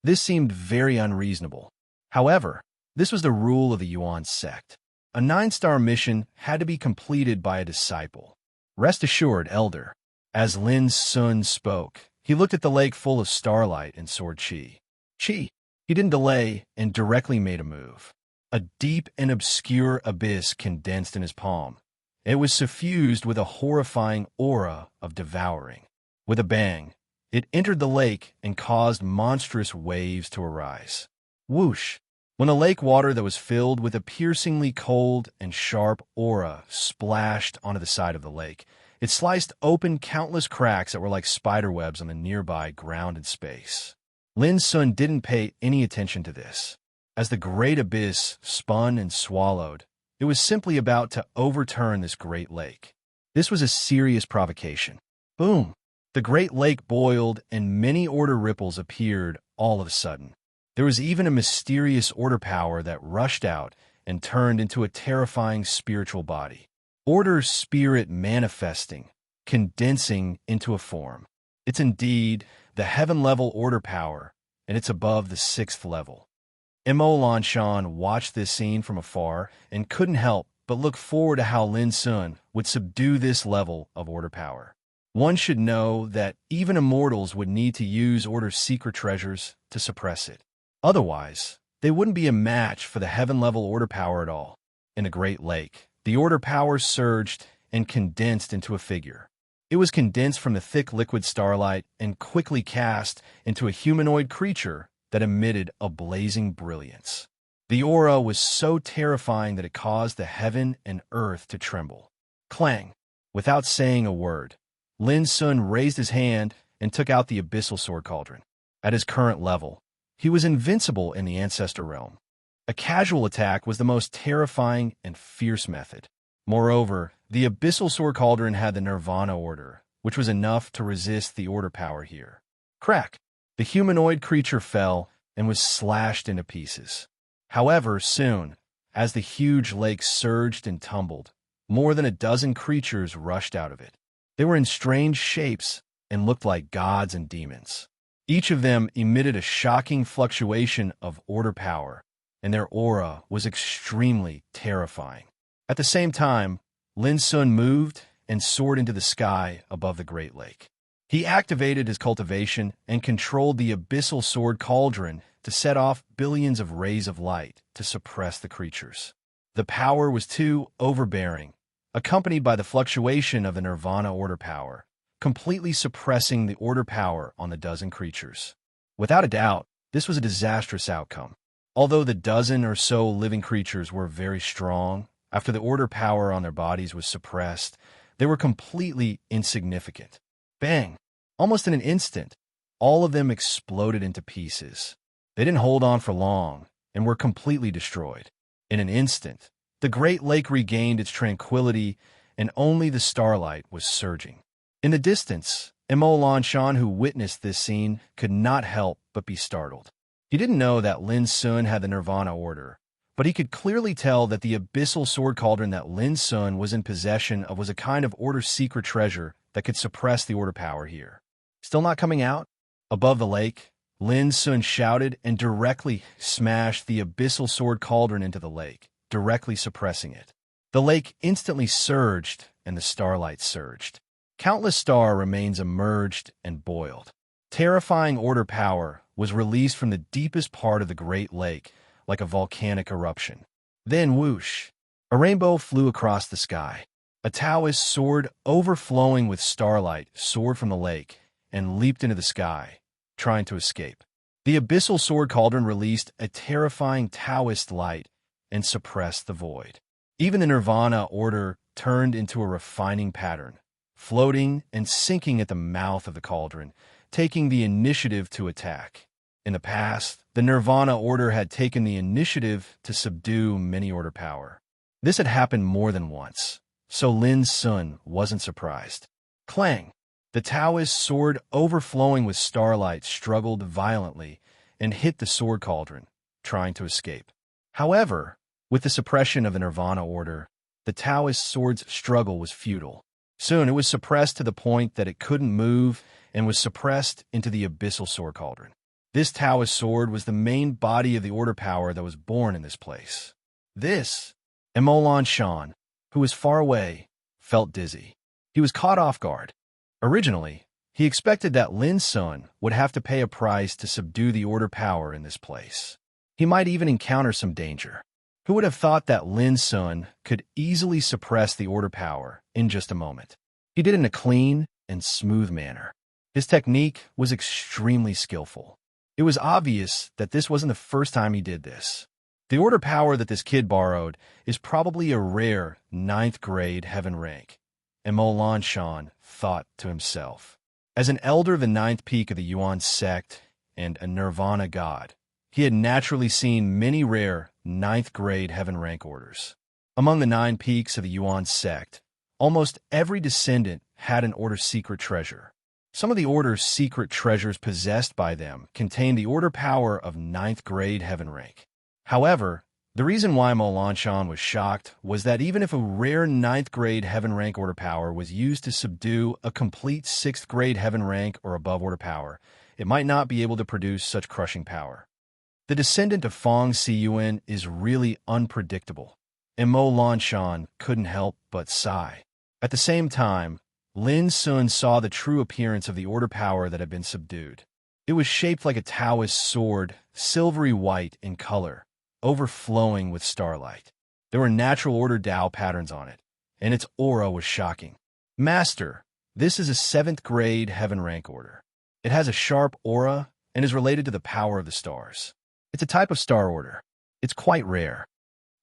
This seemed very unreasonable. However, this was the rule of the Yuan sect. A 9-star mission had to be completed by a disciple. Rest assured, Elder. As Lin Sun spoke, he looked at the lake full of starlight and sword chi. Chi. He didn't delay and directly made a move. A deep and obscure abyss condensed in his palm. It was suffused with a horrifying aura of devouring. With a bang, it entered the lake and caused monstrous waves to arise. Whoosh! When the lake water that was filled with a piercingly cold and sharp aura splashed onto the side of the lake, it sliced open countless cracks that were like spiderwebs on the nearby ground and space. Lin Sun didn't pay any attention to this. As the great abyss spun and swallowed, it was simply about to overturn this great lake. This was a serious provocation. Boom! The great lake boiled and many order ripples appeared all of a sudden. There was even a mysterious order power that rushed out and turned into a terrifying spiritual body. Order spirit manifesting, condensing into a form. It's indeed the heaven-level order power, and it's above the 6th level. Emolan Shan watched this scene from afar and couldn't help but look forward to how Lin Sun would subdue this level of order power. One should know that even immortals would need to use order's secret treasures to suppress it. Otherwise, they wouldn't be a match for the heaven-level order power at all. In the Great Lake, the order power surged and condensed into a figure. It was condensed from the thick liquid starlight and quickly cast into a humanoid creature that emitted a blazing brilliance. The aura was so terrifying that it caused the heaven and earth to tremble. Clang! Without saying a word, Lin Sun raised his hand and took out the abyssal sword cauldron. At his current level, he was invincible in the ancestor realm. A casual attack was the most terrifying and fierce method. Moreover, the abyssal sword cauldron had the nirvana order, which was enough to resist the order power here. Crack! The humanoid creature fell and was slashed into pieces. However, soon, as the huge lake surged and tumbled, more than a dozen creatures rushed out of it. They were in strange shapes and looked like gods and demons. Each of them emitted a shocking fluctuation of order power, and their aura was extremely terrifying. At the same time, Lin Sun moved and soared into the sky above the Great Lake. He activated his cultivation and controlled the abyssal sword cauldron to set off billions of rays of light to suppress the creatures. The power was too overbearing, accompanied by the fluctuation of the nirvana order power, completely suppressing the order power on the dozen creatures. Without a doubt, this was a disastrous outcome. Although the dozen or so living creatures were very strong, after the order power on their bodies was suppressed, they were completely insignificant. Bang! Almost in an instant, All of them exploded into pieces. They didn't hold on for long and were completely destroyed. In an instant, the great lake regained its tranquility, and only the starlight was surging. In the distance, Emol, who witnessed this scene, could not help but be startled. He didn't know that Lin Sun had the Nirvana order, but he could clearly tell that the abyssal sword cauldron that Lin Sun was in possession of was a kind of order secret treasure that could suppress the order power here. Still not coming out? Above the lake, Lin Sun shouted and directly smashed the abyssal sword cauldron into the lake, directly suppressing it. The lake instantly surged, and the starlight surged. Countless star remains emerged and boiled. Terrifying order power was released from the deepest part of the Great Lake, like a volcanic eruption. Then whoosh! A rainbow flew across the sky. A Taoist sword overflowing with starlight soared from the lake and leaped into the sky, trying to escape. The abyssal sword cauldron released a terrifying Taoist light and suppressed the void. Even the Nirvana order turned into a refining pattern, floating and sinking at the mouth of the cauldron, taking the initiative to attack. In the past, the Nirvana order had taken the initiative to subdue many order power. This had happened more than once, so Lin Sun wasn't surprised. Clang! The Taoist sword overflowing with starlight struggled violently and hit the sword cauldron, trying to escape. However, with the suppression of the Nirvana order, the Taoist sword's struggle was futile. Soon it was suppressed to the point that it couldn't move and was suppressed into the abyssal sword cauldron. This Taoist sword was the main body of the order power that was born in this place. This, Emol, who was far away, felt dizzy. He was caught off guard. Originally, he expected that Lin Sun would have to pay a price to subdue the order power in this place. He might even encounter some danger. Who would have thought that Lin Sun could easily suppress the order power in just a moment? He did it in a clean and smooth manner. His technique was extremely skillful. It was obvious that this wasn't the first time he did this. The order power that this kid borrowed is probably a rare 9th grade heaven rank, Emol thought to himself. As an elder of the 9th peak of the Yuan sect and a Nirvana god, he had naturally seen many rare 9th grade heaven rank orders. Among the 9 peaks of the Yuan sect, almost every descendant had an order secret treasure. Some of the order's secret treasures possessed by them contained the order power of 9th grade heaven rank. However, the reason why Emol was shocked was that even if a rare 9th grade heaven rank order power was used to subdue a complete 6th grade heaven rank or above order power, it might not be able to produce such crushing power. The descendant of Fong Siyuan is really unpredictable. Emol couldn't help but sigh. At the same time, Lin Sun saw the true appearance of the order power that had been subdued. It was shaped like a Taoist sword, silvery white in color, overflowing with starlight. There were natural order Tao patterns on it, and its aura was shocking. Master, this is a 7th grade heaven rank order. It has a sharp aura and is related to the power of the stars. It's a type of star order. It's quite rare.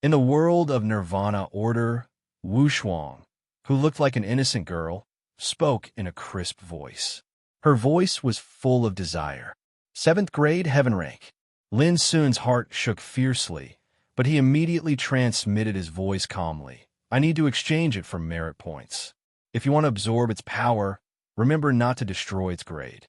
In the world of Nirvana order, Wu Shuang, who looked like an innocent girl, spoke in a crisp voice. Her voice was full of desire. 7th grade heaven rank. Lin Sun's heart shook fiercely, but he immediately transmitted his voice calmly. I need to exchange it for merit points. If you want to absorb its power, remember not to destroy its grade.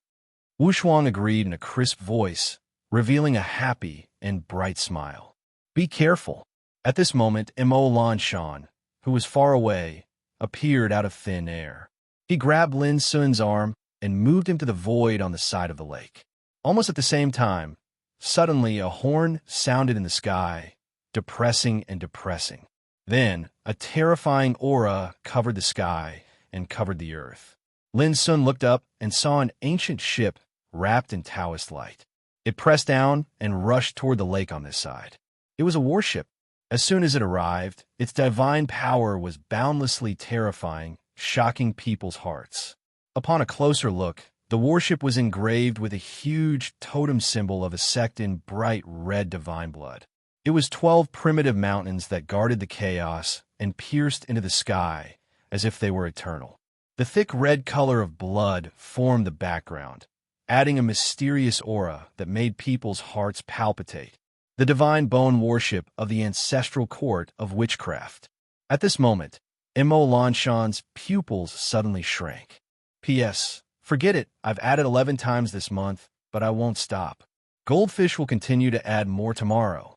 Wu Shuang agreed in a crisp voice, revealing a happy and bright smile. Be careful. At this moment, Emol, who was far away, appeared out of thin air. He grabbed Lin Sun's arm and moved him to the void on the side of the lake. Almost at the same time, suddenly a horn sounded in the sky, depressing and depressing. Then, a terrifying aura covered the sky and covered the earth. Lin Sun looked up and saw an ancient ship wrapped in Taoist light. It pressed down and rushed toward the lake on this side. It was a warship. As soon as it arrived, its divine power was boundlessly terrifying, shocking people's hearts. Upon a closer look, the warship was engraved with a huge totem symbol of a sect in bright red divine blood. It was 12 primitive mountains that guarded the chaos and pierced into the sky as if they were eternal. The thick red color of blood formed the background, adding a mysterious aura that made people's hearts palpitate. The divine bone worship of the ancestral court of witchcraft. At this moment, Mo Lanshan's pupils suddenly shrank. P.S. Forget it, I've added 11 times this month, but I won't stop. Goldfish will continue to add more tomorrow.